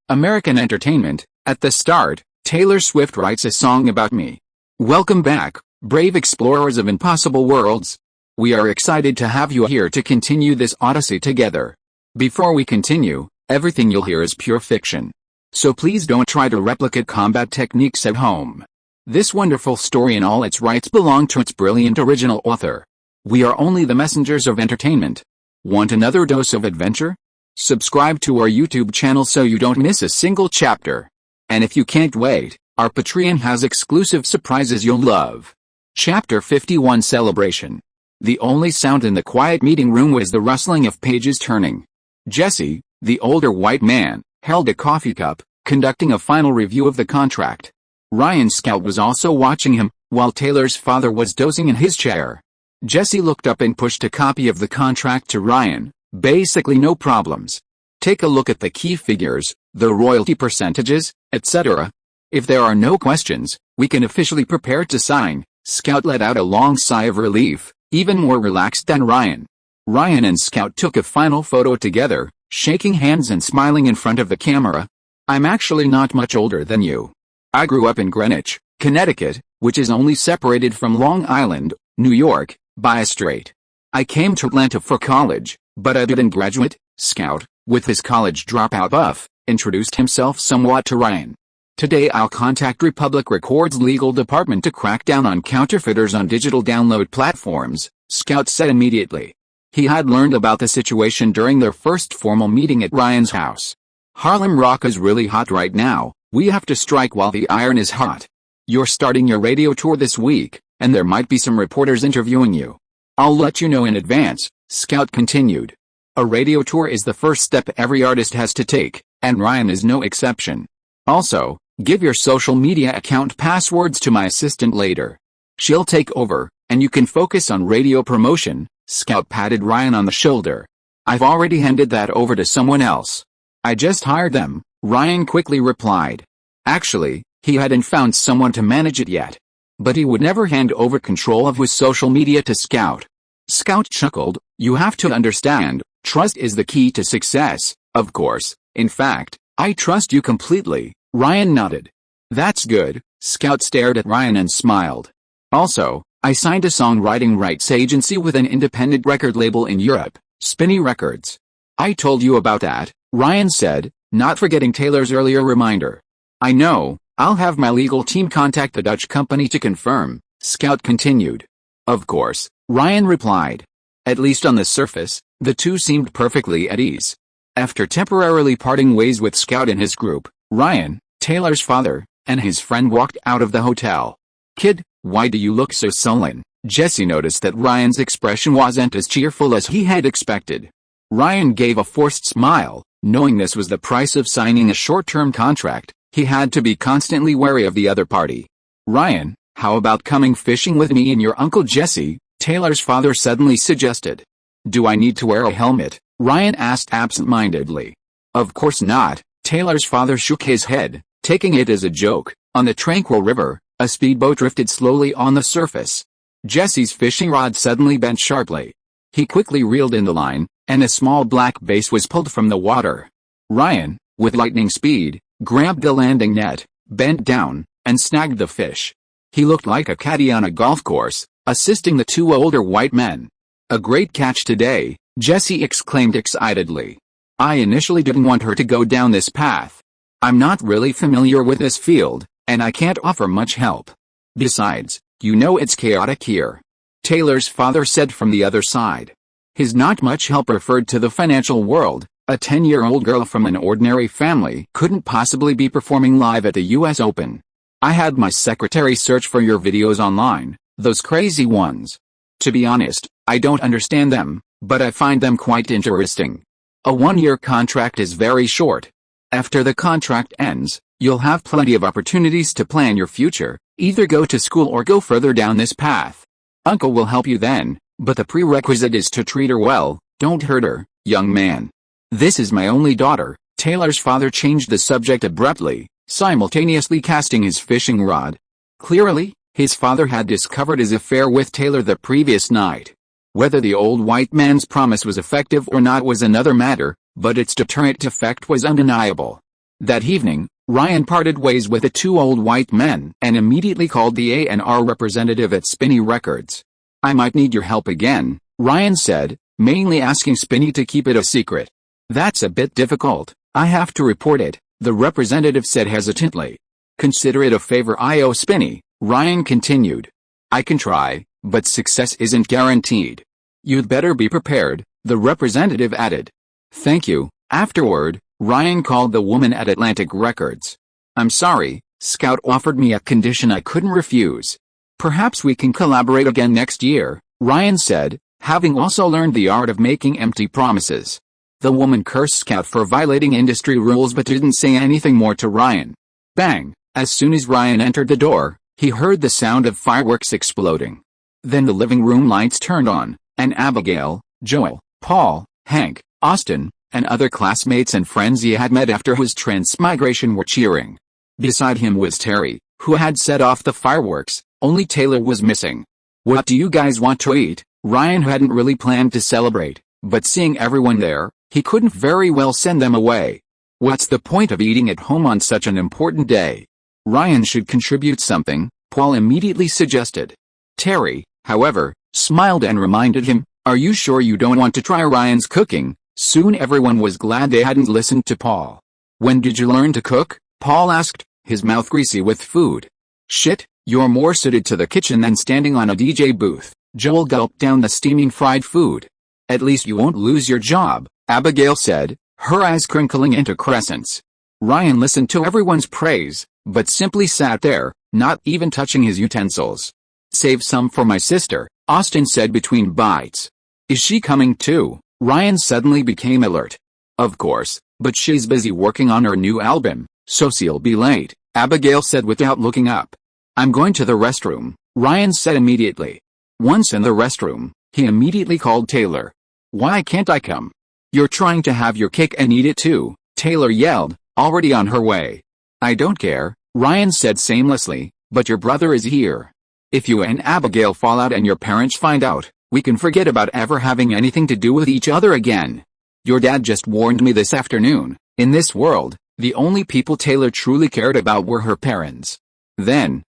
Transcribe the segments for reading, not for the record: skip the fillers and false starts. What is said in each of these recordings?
American entertainment. At the start, Taylor Swift writes a song about me. Welcome back, brave explorers of impossible worlds. We are excited to have you here to continue this odyssey together. Before we continue, everything you'll hear is pure fiction. So please don't try to replicate combat techniques at home. This wonderful story and all its rights belong to its brilliant original author. We are only the messengers of entertainment. Want another dose of adventure? Subscribe to our YouTube channel so you don't miss a single chapter. And if you can't wait, our Patreon has exclusive surprises you'll love. Chapter 51 Celebration. The only sound in the quiet meeting room was the rustling of pages turning. Jesse, the older white man, held a coffee cup, conducting a final review of the contract. Ryan Scout was also watching him, while Taylor's father was dozing in his chair. Jesse looked up and pushed a copy of the contract to Ryan. Basically no problems. Take a look at the key figures, the royalty percentages, etc. If there are no questions, we can officially prepare to sign. Scout let out a long sigh of relief, even more relaxed than Ryan. Ryan and Scout took a final photo together, shaking hands and smiling in front of the camera. I'm actually not much older than you. I grew up in Greenwich, Connecticut, which is only separated from Long Island, New York, by a strait. I came to Atlanta for college, but I didn't graduate. Scout, with his college dropout buff, introduced himself somewhat to Ryan. Today I'll contact Republic Records legal department to crack down on counterfeiters on digital download platforms, Scout said immediately. He had learned about the situation during their first formal meeting at Ryan's house. Harlem Rock is really hot right now. We have to strike while the iron is hot. You're starting your radio tour this week, and there might be some reporters interviewing you. I'll let you know in advance, Scout continued. A radio tour is the first step every artist has to take, and Ryan is no exception. Also, give your social media account passwords to my assistant later. She'll take over, and you can focus on radio promotion. Scout patted Ryan on the shoulder. I've already handed that over to someone else. I just hired them, Ryan quickly replied. Actually, he hadn't found someone to manage it yet. But he would never hand over control of his social media to Scout. Scout chuckled. You have to understand, trust is the key to success, of course. In fact, I trust you completely, Ryan nodded. That's good. Scout stared at Ryan and smiled. Also, I signed a songwriting rights agency with an independent record label in Europe, Spinny Records. I told you about that, Ryan said, not forgetting Taylor's earlier reminder. I know, I'll have my legal team contact the Dutch company to confirm, Scout continued. Of course, Ryan replied. At least on the surface, the two seemed perfectly at ease. After temporarily parting ways with Scout and his group, Ryan, Taylor's father, and his friend walked out of the hotel. Kid, why do you look so sullen? Jesse noticed that Ryan's expression wasn't as cheerful as he had expected. Ryan gave a forced smile, knowing this was the price of signing a short-term contract. He had to be constantly wary of the other party. Ryan, how about coming fishing with me and your Uncle Jesse? Taylor's father suddenly suggested. Do I need to wear a helmet? Ryan asked absent-mindedly. Of course not, Taylor's father shook his head, taking it as a joke. On the tranquil river, a speedboat drifted slowly on the surface. Jesse's fishing rod suddenly bent sharply. He quickly reeled in the line, and a small black bass was pulled from the water. Ryan, with lightning speed, grabbed the landing net, bent down, and snagged the fish. He looked like a caddy on a golf course, assisting the two older white men. A great catch today, Jesse exclaimed excitedly. I initially didn't want her to go down this path. I'm not really familiar with this field, and I can't offer much help. Besides, you know it's chaotic here. Taylor's father said from the other side. His not much help referred to the financial world. A 10-year-old girl from an ordinary family couldn't possibly be performing live at the US Open. I had my secretary search for your videos online, those crazy ones. To be honest, I don't understand them, but I find them quite interesting. A 1-year contract is very short. After the contract ends, you'll have plenty of opportunities to plan your future, either go to school or go further down this path. Uncle will help you then, but the prerequisite is to treat her well, don't hurt her, young man. This is my only daughter. Taylor's father changed the subject abruptly, simultaneously casting his fishing rod. Clearly, his father had discovered his affair with Taylor the previous night. Whether the old white man's promise was effective or not was another matter, but its deterrent effect was undeniable. That evening, Ryan parted ways with the two old white men and immediately called the A&R representative at Spinney Records. "I might need your help again," Ryan said, mainly asking Spinney to keep it a secret. "That's a bit difficult. I have to report it," the representative said hesitantly. "Consider it a favor I owe Spinney," Ryan continued. "I can try, but success isn't guaranteed." "You'd better be prepared," the representative added. "Thank you." Afterward, Ryan called the woman at Atlantic Records. "I'm sorry, Scout offered me a condition I couldn't refuse. Perhaps we can collaborate again next year," Ryan said, having also learned the art of making empty promises. The woman cursed Scout for violating industry rules but didn't say anything more to Ryan. Bang! As soon as Ryan entered the door, he heard the sound of fireworks exploding. Then the living room lights turned on, and Abigail, Joel, Paul, Hank, Austin, and other classmates and friends he had met after his transmigration were cheering. Beside him was Terry, who had set off the fireworks. Only Taylor was missing. "What do you guys want to eat?" Ryan hadn't really planned to celebrate, but seeing everyone there, he couldn't very well send them away. What's the point of eating at home on such an important day? Ryan should contribute something, Paul immediately suggested. Terry, however, smiled and reminded him, "Are you sure you don't want to try Ryan's cooking?" Soon everyone was glad they hadn't listened to Paul. "When did you learn to cook?" Paul asked, his mouth greasy with food. "Shit, you're more suited to the kitchen than standing on a DJ booth." Joel gulped down the steaming fried food. "At least you won't lose your job," Abigail said, her eyes crinkling into crescents. Ryan listened to everyone's praise, but simply sat there, not even touching his utensils. "Save some for my sister," Austin said between bites. "Is she coming too?" Ryan suddenly became alert. "Of course, but she's busy working on her new album, so she'll be late," Abigail said without looking up. "I'm going to the restroom," Ryan said immediately. Once in the restroom, he immediately called Taylor. "Why can't I come?" "You're trying to have your cake and eat it too," Taylor yelled, already on her way. "I don't care," Ryan said shamelessly, "but your brother is here. If you and Abigail fall out and your parents find out, we can forget about ever having anything to do with each other again. Your dad just warned me this afternoon. In this world, the only people Taylor truly cared about were her parents." Then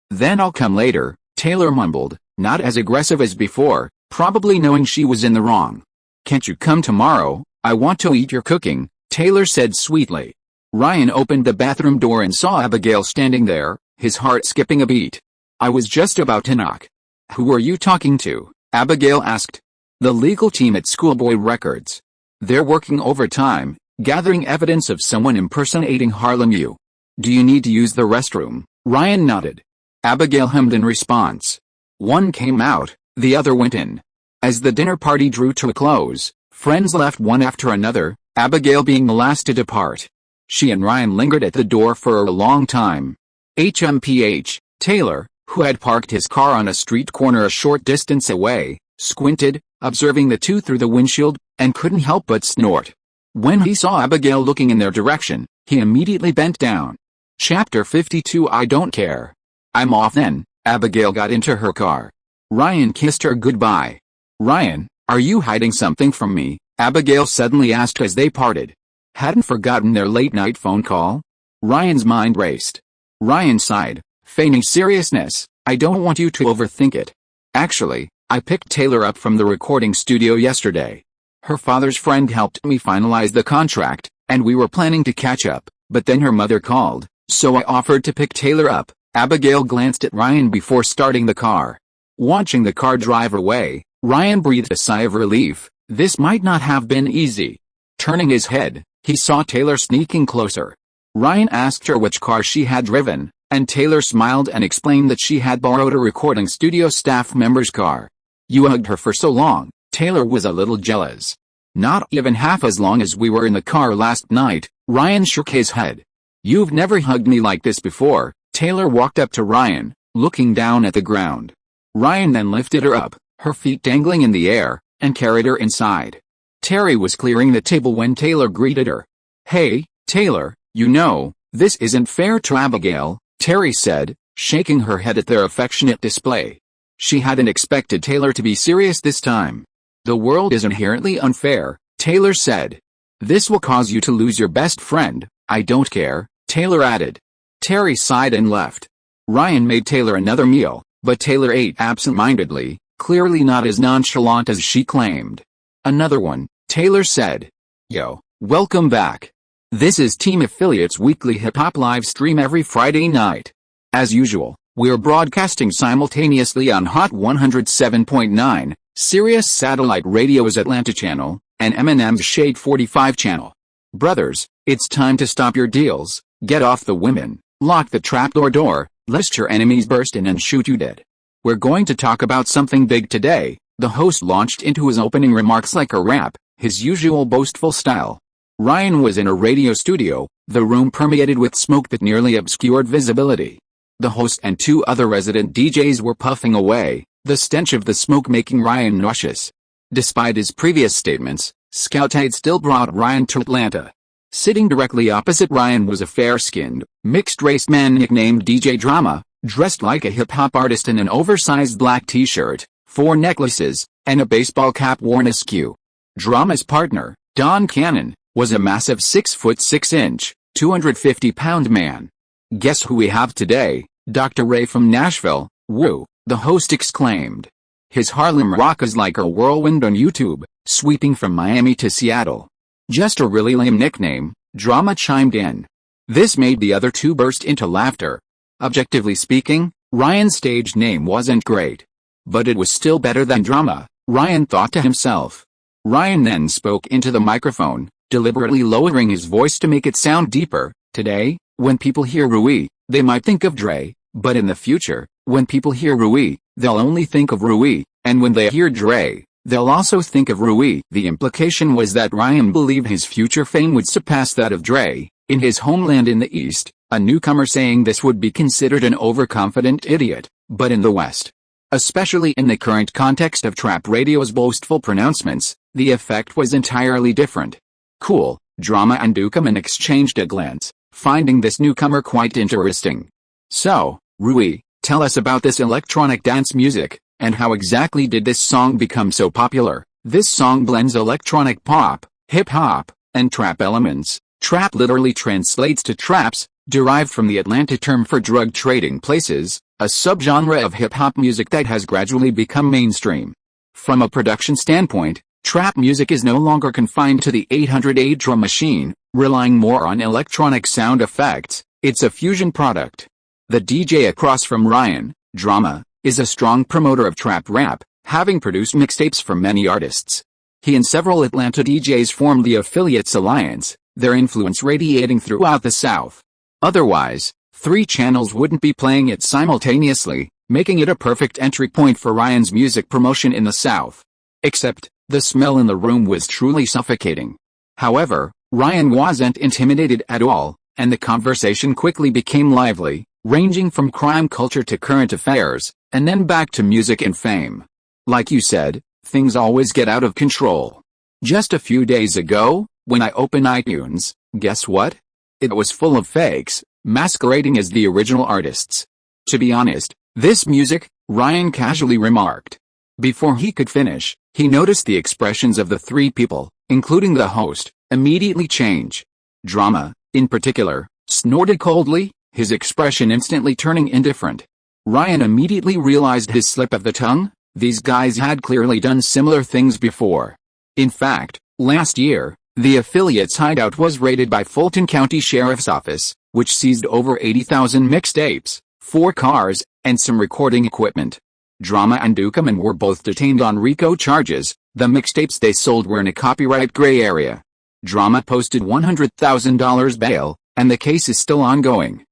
I'll come later," Taylor mumbled, not as aggressive as before, probably knowing she was in the wrong. "Can't you come tomorrow? I want to eat your cooking," Taylor said sweetly. Ryan opened the bathroom door and saw Abigail standing there, his heart skipping a beat. "I was just about to knock." "Who were you talking to?" Abigail asked. "The legal team at Schoolboy Records. They're working overtime, gathering evidence of someone impersonating Harlem U. Do you need to use the restroom?" Ryan nodded. Abigail hummed in response. One came out, the other went in. As the dinner party drew to a close, friends left one after another, Abigail being the last to depart. She and Ryan lingered at the door for a long time. Taylor, who had parked his car on a street corner a short distance away, squinted, observing the two through the windshield, and couldn't help but snort. When he saw Abigail looking in their direction, he immediately bent down. Chapter 52 I Don't Care. "I'm off then." Abigail got into her car. Ryan kissed her goodbye. "Ryan, are you hiding something from me?" Abigail suddenly asked as they parted. Hadn't forgotten their late-night phone call? Ryan's mind raced. Ryan sighed, feigning seriousness. "I don't want you to overthink it. Actually, I picked Taylor up from the recording studio yesterday. Her father's friend helped me finalize the contract, and we were planning to catch up, but then her mother called, so I offered to pick Taylor up." Abigail glanced at Ryan before starting the car. Watching the car drive away, Ryan breathed a sigh of relief. This might not have been easy. Turning his head, he saw Taylor sneaking closer. Ryan asked her which car she had driven, and Taylor smiled and explained that she had borrowed a recording studio staff member's car. "You hugged her for so long." Taylor was a little jealous. "Not even half as long as we were in the car last night." Ryan shook his head. "You've never hugged me like this before." Taylor walked up to Ryan, looking down at the ground. Ryan then lifted her up, her feet dangling in the air, and carried her inside. Terry was clearing the table when Taylor greeted her. "Hey, Taylor, you know, this isn't fair to Abigail," Terry said, shaking her head at their affectionate display. She hadn't expected Taylor to be serious this time. "The world is inherently unfair," Taylor said. "This will cause you to lose your best friend." "I don't care," Taylor added. Terry sighed and left. Ryan made Taylor another meal, but Taylor ate absent-mindedly, clearly not as nonchalant as she claimed. Another one, Taylor said. Yo, welcome back. This is Team Affiliates' weekly hip-hop live stream every Friday night. As usual, we're broadcasting simultaneously on Hot 107.9, Sirius Satellite Radio's Atlanta channel, and Eminem's Shade 45 channel. Brothers, it's time to stop your deals, get off the women, lock the trapdoor door, lest your enemies burst in and shoot you dead. We're going to talk about something big today. The host launched into his opening remarks like a rap, his usual boastful style. Ryan was in a radio studio, the room permeated with smoke that nearly obscured visibility. The host and two other resident DJs were puffing away, the stench of the smoke making Ryan nauseous. Despite his previous statements, Scout had still brought Ryan to Atlanta. Sitting directly opposite Ryan was a fair-skinned, mixed-race man nicknamed DJ Drama, dressed like a hip-hop artist in an oversized black t-shirt, 4 necklaces, and a baseball cap worn askew. Drama's partner, Don Cannon, was a massive 6'6", 250-pound man. Guess who we have today? Dr. Ray from Nashville, woo, the host exclaimed. His Harlem rock is like a whirlwind on YouTube, sweeping from Miami to Seattle. Just a really lame nickname, Drama chimed in. This made the other two burst into laughter. Objectively speaking, Ryan's stage name wasn't great. But it was still better than Drama, Ryan thought to himself. Ryan then spoke into the microphone, deliberately lowering his voice to make it sound deeper. Today, when people hear Rui, they might think of Dre, but in the future, when people hear Rui, they'll only think of Rui, and when they hear Dre, they'll also think of Rui. The implication was that Ryan believed his future fame would surpass that of Dre. In his homeland in the East, a newcomer saying this would be considered an overconfident idiot, but in the West, especially in the current context of trap radio's boastful pronouncements, the effect was entirely different. Cool, Drama and Dukeman exchanged a glance, finding this newcomer quite interesting. So, Rui, tell us about this electronic dance music, and how exactly did this song become so popular? This song blends electronic pop, hip-hop, and trap elements. Trap literally translates to traps, derived from the Atlanta term for drug trading places, a subgenre of hip-hop music that has gradually become mainstream. From a production standpoint, trap music is no longer confined to the 808 drum machine, relying more on electronic sound effects. It's a fusion product. The DJ across from Ryan, Drama, is a strong promoter of trap rap, having produced mixtapes for many artists. He and several Atlanta DJs formed the Affiliates Alliance, their influence radiating throughout the South. Otherwise, 3 channels wouldn't be playing it simultaneously, making it a perfect entry point for Ryan's music promotion in the South. Except, the smell in the room was truly suffocating. However, Ryan wasn't intimidated at all, and the conversation quickly became lively, ranging from crime culture to current affairs, and then back to music and fame. Like you said, things always get out of control. Just a few days ago, when I opened iTunes, guess what? It was full of fakes, masquerading as the original artists. To be honest, this music, Ryan casually remarked. Before he could finish, he noticed the expressions of the 3 people, including the host, immediately change. Drama, in particular, snorted coldly, his expression instantly turning indifferent. Ryan immediately realized his slip of the tongue. These guys had clearly done similar things before. In fact, last year, the Affiliates hideout was raided by Fulton County Sheriff's Office, which seized over 80,000 mixtapes, 4 cars, and some recording equipment. Drama and Dukeman were both detained on RICO charges. The mixtapes they sold were in a copyright gray area. Drama posted $100,000 bail, and the case is still ongoing.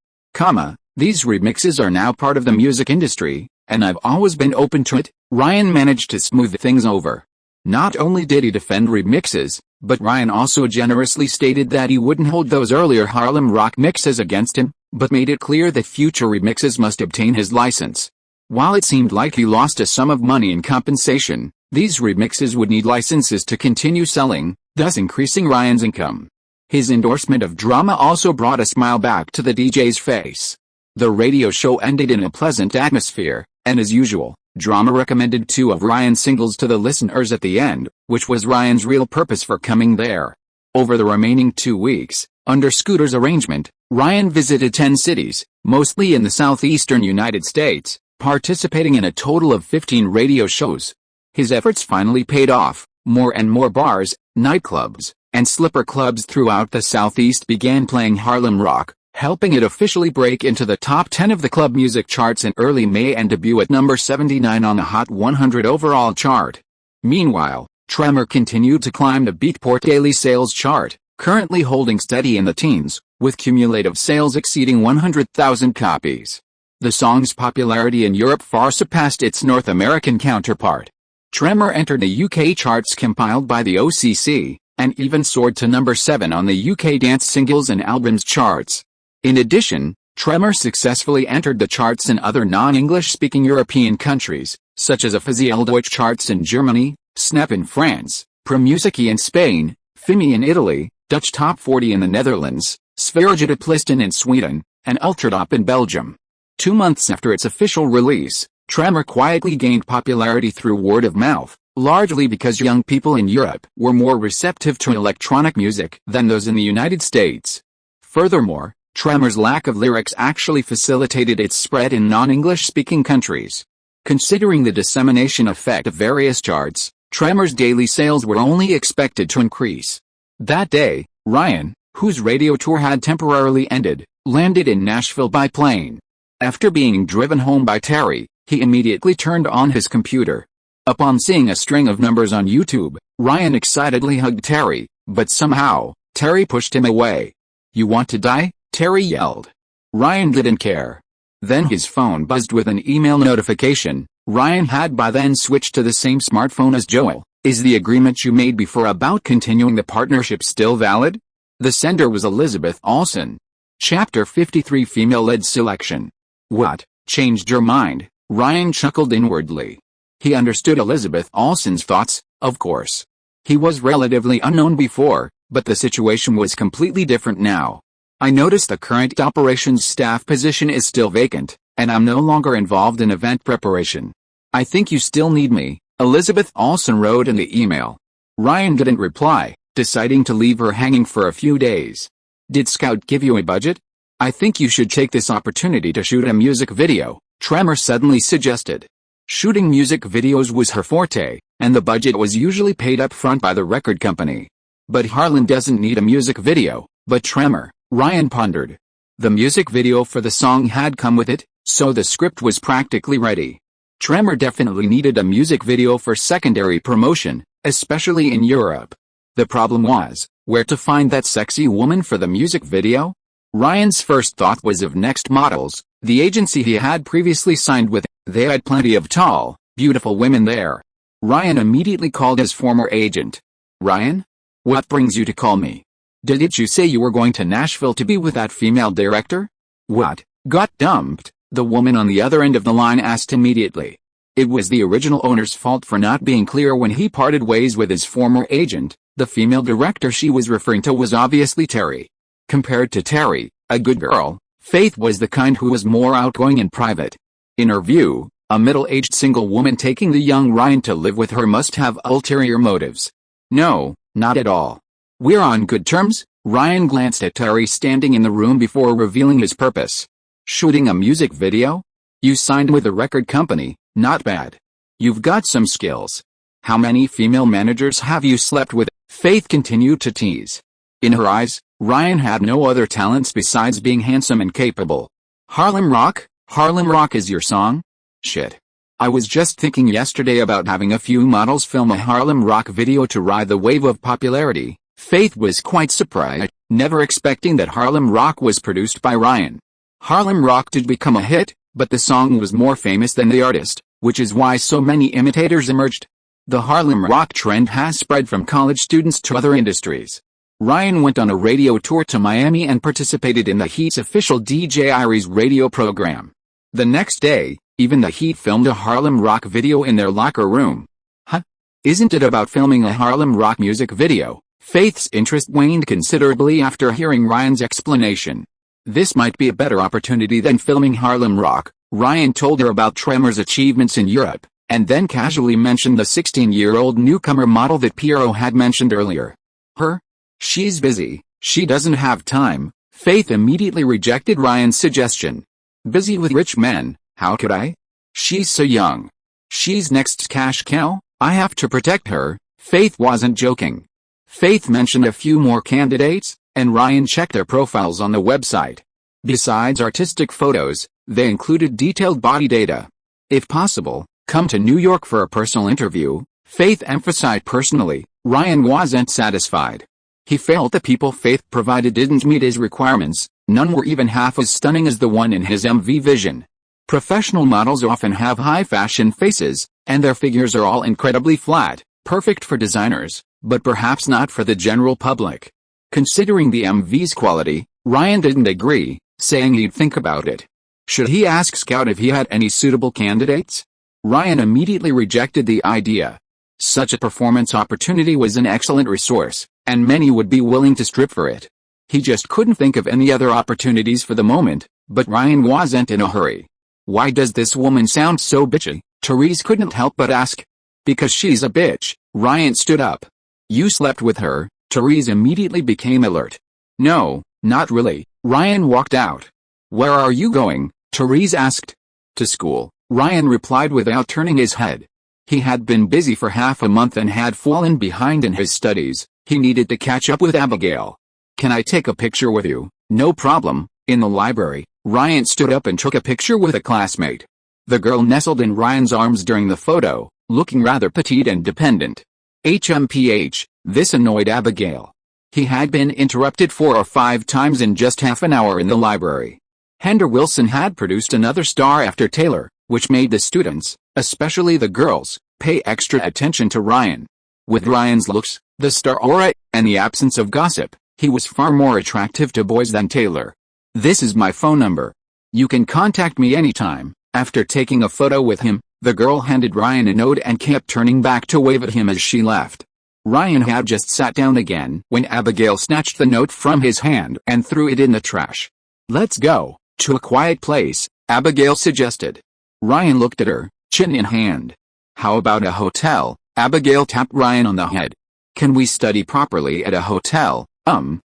These remixes are now part of the music industry, and I've always been open to it. Ryan managed to smooth things over. Not only did he defend remixes, but Ryan also generously stated that he wouldn't hold those earlier Harlem rock mixes against him, but made it clear that future remixes must obtain his license. While it seemed like he lost a sum of money in compensation, these remixes would need licenses to continue selling, thus increasing Ryan's income. His endorsement of Drama also brought a smile back to the DJ's face. The radio show ended in a pleasant atmosphere, and as usual, Drama recommended 2 of Ryan's singles to the listeners at the end, which was Ryan's real purpose for coming there. Over the remaining 2 weeks, under Scooter's arrangement, Ryan visited 10 cities, mostly in the southeastern United States, participating in a total of 15 radio shows. His efforts finally paid off. More and more bars, nightclubs, and slipper clubs throughout the Southeast began playing Harlem Rock, helping it officially break into the top 10 of the club music charts in early May and debut at number 79 on the Hot 100 overall chart. Meanwhile, Tremor continued to climb the Beatport daily sales chart, currently holding steady in the teens, with cumulative sales exceeding 100,000 copies. The song's popularity in Europe far surpassed its North American counterpart. Tremor entered the UK charts compiled by the OCC, and even soared to number 7 on the UK dance singles and albums charts. In addition, Tremor successfully entered the charts in other non-English-speaking European countries, such as Officiel Deutsch charts in Germany, Snap in France, ProMusici in Spain, Fimi in Italy, Dutch Top 40 in the Netherlands, Sverigedeplistan in Sweden, and Ultratop in Belgium. 2 months after its official release, Tremor quietly gained popularity through word of mouth, largely because young people in Europe were more receptive to electronic music than those in the United States. Furthermore, Tremor's lack of lyrics actually facilitated its spread in non-English-speaking countries. Considering the dissemination effect of various charts, Tremor's daily sales were only expected to increase. That day, Ryan, whose radio tour had temporarily ended, landed in Nashville by plane. After being driven home by Terry, he immediately turned on his computer. Upon seeing a string of numbers on YouTube, Ryan excitedly hugged Terry, but somehow, Terry pushed him away. "You want to die?" Terry yelled. Ryan didn't care. Then his phone buzzed with an email notification. Ryan had by then switched to the same smartphone as Joel. "Is the agreement you made before about continuing the partnership still valid?" The sender was Elizabeth Olsen. Chapter 53 Female-led selection. "What, changed your mind?" Ryan chuckled inwardly. He understood Elizabeth Olsen's thoughts, of course. He was relatively unknown before, but the situation was completely different now. "I noticed the current operations staff position is still vacant, and I'm no longer involved in event preparation. I think you still need me," Elizabeth Olsen wrote in the email. Ryan didn't reply, deciding to leave her hanging for a few days. "Did Scout give you a budget? I think you should take this opportunity to shoot a music video," Tremor suddenly suggested. Shooting music videos was her forte, and the budget was usually paid up front by the record company. But Harlan doesn't need a music video, but Tremor, Ryan pondered. The music video for the song had come with it, so the script was practically ready. Tremor definitely needed a music video for secondary promotion, especially in Europe. The problem was, where to find that sexy woman for the music video? Ryan's first thought was of Next Models, the agency he had previously signed with. They had plenty of tall, beautiful women there. Ryan immediately called his former agent. "Ryan? What brings you to call me? Didn't you say you were going to Nashville to be with that female director?" "What, got dumped?" the woman on the other end of the line asked immediately. It was the original owner's fault for not being clear when he parted ways with his former agent. The female director she was referring to was obviously Terry. Compared to Terry, a good girl, Faith was the kind who was more outgoing in private. In her view, a middle-aged single woman taking the young Ryan to live with her must have ulterior motives. "No, not at all. We're on good terms." Ryan glanced at Terry standing in the room before revealing his purpose. "Shooting a music video? You signed with a record company, not bad. You've got some skills. How many female managers have you slept with?" Faith continued to tease. In her eyes, Ryan had no other talents besides being handsome and capable. "Harlem Rock? Harlem Rock is your song? Shit. I was just thinking yesterday about having a few models film a Harlem Rock video to ride the wave of popularity." Faith was quite surprised, never expecting that Harlem Rock was produced by Ryan. Harlem Rock did become a hit, but the song was more famous than the artist, which is why so many imitators emerged. The Harlem Rock trend has spread from college students to other industries. Ryan went on a radio tour to Miami and participated in the Heat's official DJ Iries radio program. The next day, even the Heat filmed a Harlem Rock video in their locker room. "Huh? Isn't it about filming a Harlem Rock music video?" Faith's interest waned considerably after hearing Ryan's explanation. "This might be a better opportunity than filming Harlem Rock." Ryan told her about Tremor's achievements in Europe, and then casually mentioned the 16-year-old newcomer model that Piero had mentioned earlier. "Her? She's busy, she doesn't have time. Faith immediately rejected Ryan's suggestion. Busy with rich men, how could I? She's so young. She's next cash cow, I have to protect her. Faith wasn't joking. Faith mentioned a few more candidates, and Ryan checked their profiles on the website. Besides artistic photos, they included detailed body data. If possible, come to New York for a personal interview. Faith emphasized personally. Ryan wasn't satisfied. He felt the people Faith provided didn't meet his requirements, none were even half as stunning as the one in his MV vision. Professional models often have high-fashion faces, and their figures are all incredibly flat, perfect for designers, but perhaps not for the general public. Considering the MV's quality, Ryan didn't agree, saying he'd think about it. Should he ask Scout if he had any suitable candidates? Ryan immediately rejected the idea. Such a performance opportunity was an excellent resource, and many would be willing to strip for it. He just couldn't think of any other opportunities for the moment, but Ryan wasn't in a hurry. Why does this woman sound so bitchy? Therese couldn't help but ask. Because she's a bitch. Ryan stood up. You slept with her? Therese immediately became alert. No, not really. Ryan walked out. Where are you going? Therese asked. To school, Ryan replied without turning his head. He had been busy for half a month and had fallen behind in his studies. He needed to catch up with Abigail. Can I take a picture with you? No problem. In the library, Ryan stood up and took a picture with a classmate. The girl nestled in Ryan's arms during the photo, looking rather petite and dependent. HMPH, this annoyed Abigail. He had been interrupted 4 or 5 times in just half an hour in the library. Hender Wilson had produced another star after Taylor, which made the students, especially the girls, pay extra attention to Ryan. With Ryan's looks, the star aura, and the absence of gossip, he was far more attractive to boys than Taylor. This is my phone number. You can contact me anytime. After taking a photo with him, the girl handed Ryan a note and kept turning back to wave at him as she left. Ryan had just sat down again when Abigail snatched the note from his hand and threw it in the trash. Let's go to a quiet place, Abigail suggested. Ryan looked at her, chin in hand. How about a hotel? Abigail tapped Ryan on the head. Can we study properly at a hotel?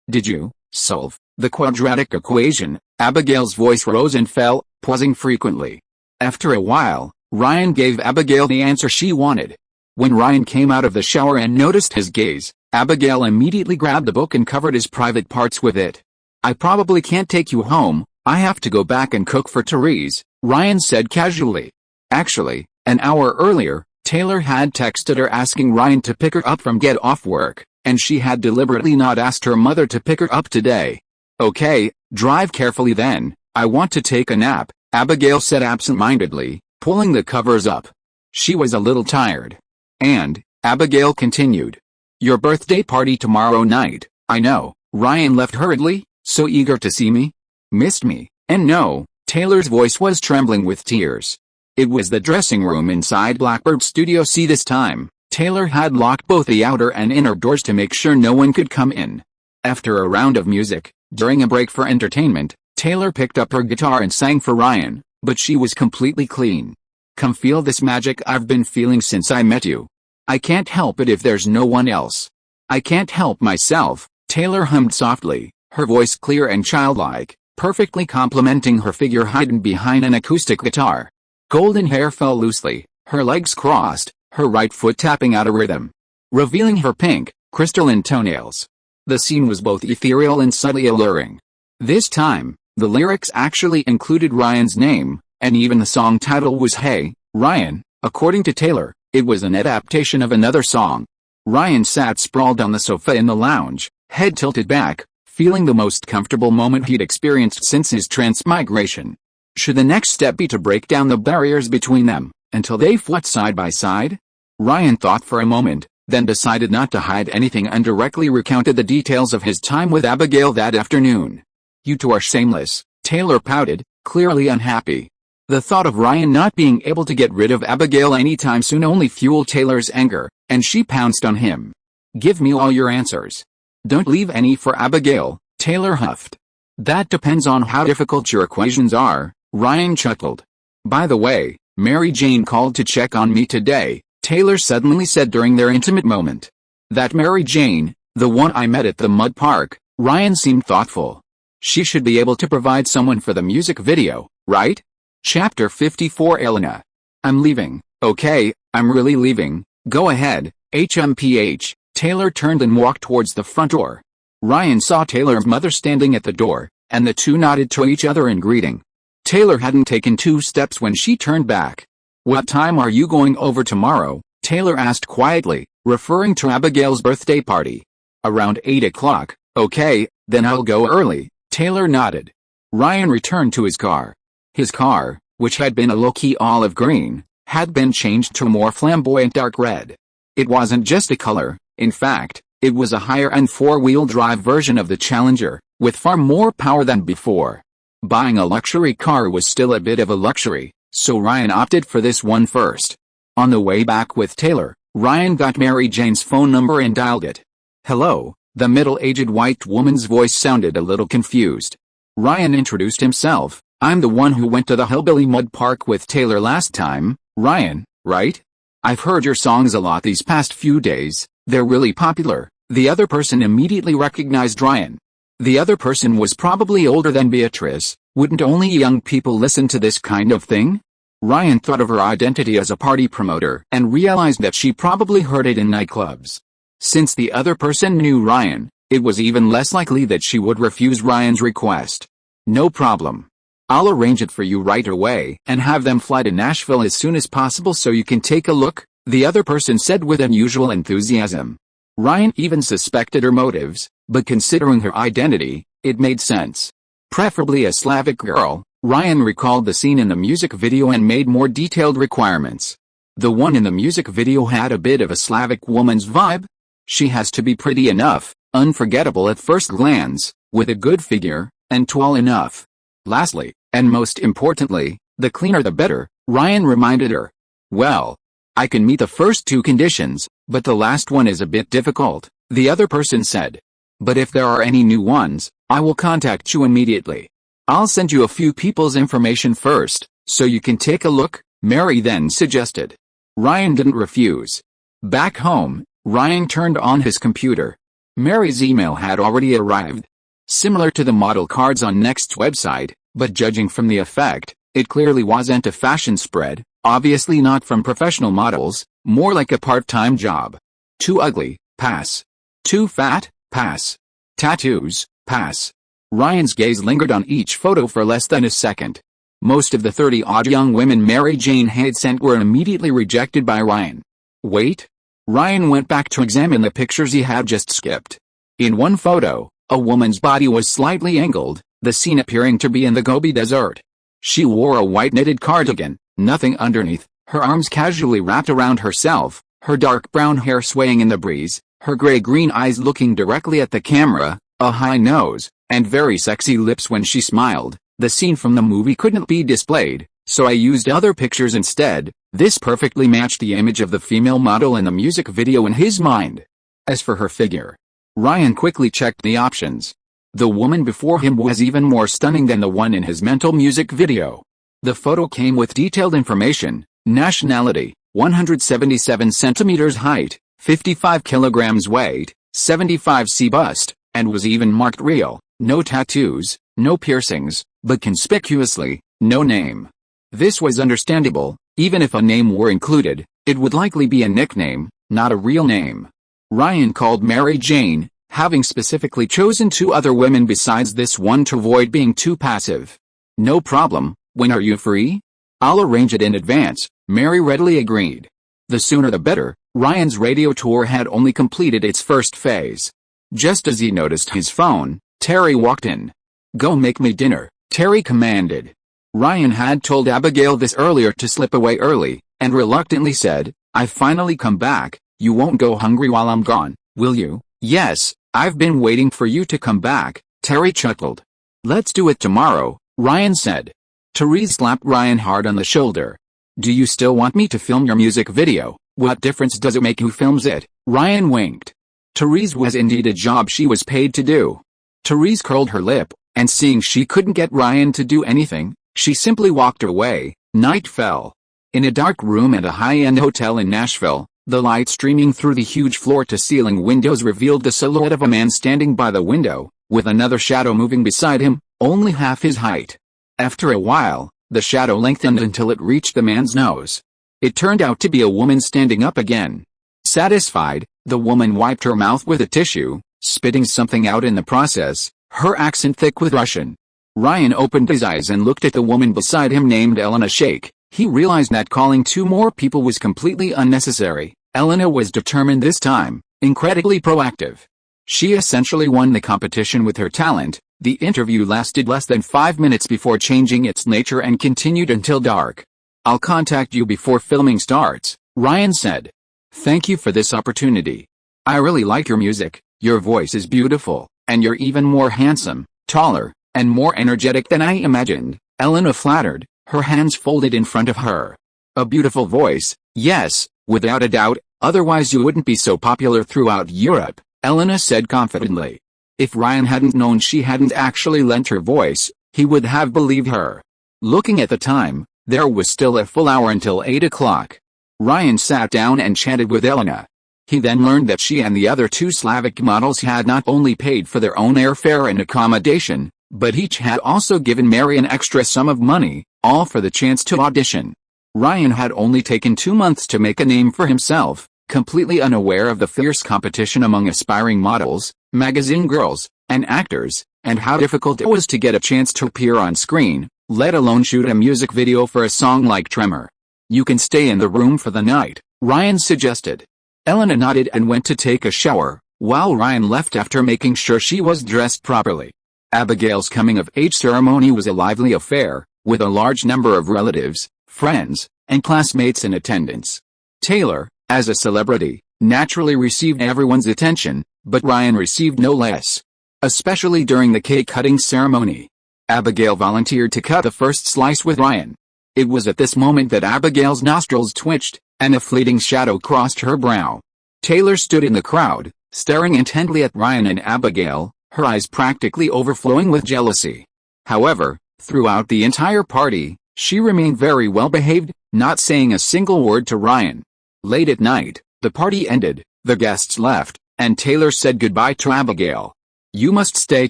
Did you solve the quadratic equation? Abigail's voice rose and fell, pausing frequently. After a while, Ryan gave Abigail the answer she wanted. When Ryan came out of the shower and noticed his gaze, Abigail immediately grabbed the book and covered his private parts with it. I probably can't take you home, I have to go back and cook for Therese, Ryan said casually. Actually, an hour earlier, Taylor had texted her asking Ryan to pick her up from get off work, and she had deliberately not asked her mother to pick her up today. Okay, drive carefully then, I want to take a nap, Abigail said absent-mindedly, pulling the covers up. She was a little tired. And, Abigail continued. Your birthday party tomorrow night, I know. Ryan left hurriedly, so eager to see me. Missed me, and no, Taylor's voice was trembling with tears. It was the dressing room inside Blackbird Studio C this time. Taylor had locked both the outer and inner doors to make sure no one could come in. After a round of music, during a break for entertainment, Taylor picked up her guitar and sang for Ryan, but she was completely clean. Come feel this magic I've been feeling since I met you. I can't help it if there's no one else. I can't help myself, Taylor hummed softly, her voice clear and childlike, perfectly complementing her figure hidden behind an acoustic guitar. Golden hair fell loosely, her legs crossed, her right foot tapping out a rhythm, revealing her pink, crystalline toenails. The scene was both ethereal and subtly alluring. This time, the lyrics actually included Ryan's name, and even the song title was Hey, Ryan. According to Taylor, it was an adaptation of another song. Ryan sat sprawled on the sofa in the lounge, head tilted back, feeling the most comfortable moment he'd experienced since his transmigration. Should the next step be to break down the barriers between them, until they fought side by side? Ryan thought for a moment, then decided not to hide anything and directly recounted the details of his time with Abigail that afternoon. You two are shameless, Taylor pouted, clearly unhappy. The thought of Ryan not being able to get rid of Abigail anytime soon only fueled Taylor's anger, and she pounced on him. Give me all your answers. Don't leave any for Abigail, Taylor huffed. That depends on how difficult your equations are, Ryan chuckled. By the way, Mary Jane called to check on me today, Taylor suddenly said during their intimate moment. That Mary Jane, The one I met at the mud park. Ryan seemed thoughtful. She should be able to provide someone for the music video, right? Chapter 54 Elena. I'm leaving. Okay, I'm really leaving. Go ahead, HMPH. Taylor turned and walked towards the front door. Ryan saw Taylor's mother standing at the door, and the two nodded to each other in greeting. Taylor hadn't taken 2 steps when she turned back. What time are you going over tomorrow? Taylor asked quietly, referring to Abigail's birthday party. Around 8 o'clock. Okay, then I'll go early. Taylor nodded. Ryan returned to his car. His car, which had been a low-key olive green, had been changed to a more flamboyant dark red. It wasn't just a color, in fact, it was a higher-end 4-wheel drive version of the Challenger, with far more power than before. Buying a luxury car was still a bit of a luxury, so Ryan opted for this one first. On the way back with Taylor, Ryan got Mary Jane's phone number and dialed it. Hello, the middle-aged white woman's voice sounded a little confused. Ryan introduced himself. I'm the one who went to the Hillbilly Mud Park with Taylor last time, Ryan, right? I've heard your songs a lot these past few days, they're really popular. The other person immediately recognized Ryan. The other person was probably older than Beatrice. Wouldn't only young people listen to this kind of thing? Ryan thought of her identity as a party promoter and realized that she probably heard it in nightclubs. Since the other person knew Ryan, it was even less likely that she would refuse Ryan's request. No problem. I'll arrange it for you right away and have them fly to Nashville as soon as possible so you can take a look, the other person said with unusual enthusiasm. Ryan even suspected her motives, but considering her identity, it made sense. Preferably a Slavic girl, Ryan recalled the scene in the music video and made more detailed requirements. The one in the music video had a bit of a Slavic woman's vibe. She has to be pretty enough, unforgettable at first glance, with a good figure, and tall enough. Lastly, and most importantly, the cleaner the better, Ryan reminded her. Well, I can meet the first 2 conditions, but the last one is a bit difficult, the other person said. But if there are any new ones, I will contact you immediately. I'll send you a few people's information first, so you can take a look, Mary then suggested. Ryan didn't refuse. Back home, Ryan turned on his computer. Mary's email had already arrived. Similar to the model cards on Next's website, but judging from the effect, it clearly wasn't a fashion spread, obviously not from professional models, more like a part-time job. Too ugly, pass. Too fat, pass. Tattoos, pass. Ryan's gaze lingered on each photo for less than a second. Most of the 30-odd young women Mary Jane had sent were immediately rejected by Ryan. Wait. Ryan went back to examine the pictures he had just skipped. In one photo, a woman's body was slightly angled, the scene appearing to be in the Gobi Desert. She wore a white knitted cardigan, nothing underneath, her arms casually wrapped around herself, her dark brown hair swaying in the breeze, her gray-green eyes looking directly at the camera, a high nose, and very sexy lips when she smiled. The scene from the movie couldn't be displayed, so I used other pictures instead. This perfectly matched the image of the female model in the music video in his mind. As for her figure, Ryan quickly checked the options. The woman before him was even more stunning than the one in his mental music video. The photo came with detailed information: nationality, 177 centimeters height, 55 kilograms weight, 75 bust, and was even marked real. No tattoos, no piercings, but conspicuously, no name. This was understandable. Even if a name were included, it would likely be a nickname, not a real name. Ryan called Mary Jane, having specifically chosen 2 other women besides this one to avoid being too passive. No problem, when are you free? I'll arrange it in advance, Mary readily agreed. The sooner the better. Ryan's radio tour had only completed its first phase. Just as he noticed his phone, Terry walked in. Go make me dinner, Terry commanded. Ryan had told Abigail this earlier to slip away early, and reluctantly said, I've finally come back, you won't go hungry while I'm gone, will you? Yes, I've been waiting for you to come back, Terry chuckled. Let's do it tomorrow, Ryan said. Therese slapped Ryan hard on the shoulder. Do you still want me to film your music video? What difference does it make who films it? Ryan winked. Therese was indeed a job she was paid to do. Therese curled her lip, and seeing she couldn't get Ryan to do anything, she simply walked away. Night fell. In a dark room at a high-end hotel in Nashville, The light streaming through the huge floor-to-ceiling windows revealed the silhouette of a man standing by the window, with another shadow moving beside him, only half his height. After a while, the shadow lengthened until it reached the man's nose. It turned out to be a woman standing up again. Satisfied, the woman wiped her mouth with a tissue, spitting something out in the process, her accent thick with Russian. Ryan opened his eyes and looked at the woman beside him named Elena Shake. He realized that calling 2 more people was completely unnecessary. Elena was determined this time, incredibly proactive. She essentially won the competition with her talent. The interview lasted less than 5 minutes before changing its nature and continued until dark. "I'll contact you before filming starts," Ryan said. "Thank you for this opportunity. I really like your music, your voice is beautiful, and you're even more handsome, taller, and more energetic than I imagined," Elena flattered, her hands folded in front of her. "A beautiful voice, yes, without a doubt, otherwise you wouldn't be so popular throughout Europe," Elena said confidently. If Ryan hadn't known she hadn't actually lent her voice, he would have believed her. Looking at the time, there was still a full hour until 8 o'clock. Ryan sat down and chatted with Elena. He then learned that she and the other 2 Slavic models had not only paid for their own airfare and accommodation, but each had also given Mary an extra sum of money, all for the chance to audition. Ryan had only taken 2 months to make a name for himself, completely unaware of the fierce competition among aspiring models, magazine girls, and actors, and how difficult it was to get a chance to appear on screen, let alone shoot a music video for a song like Tremor. "You can stay in the room for the night," Ryan suggested. Elena nodded and went to take a shower, while Ryan left after making sure she was dressed properly. Abigail's coming-of-age ceremony was a lively affair, with a large number of relatives, friends, and classmates in attendance. Taylor, as a celebrity, naturally received everyone's attention, but Ryan received no less. Especially during the cake-cutting ceremony. Abigail volunteered to cut the first slice with Ryan. It was at this moment that Abigail's nostrils twitched, and a fleeting shadow crossed her brow. Taylor stood in the crowd, staring intently at Ryan and Abigail, her eyes practically overflowing with jealousy. However, throughout the entire party, she remained very well behaved, not saying a single word to Ryan. Late at night, the party ended, the guests left, and Taylor said goodbye to Abigail. "You must stay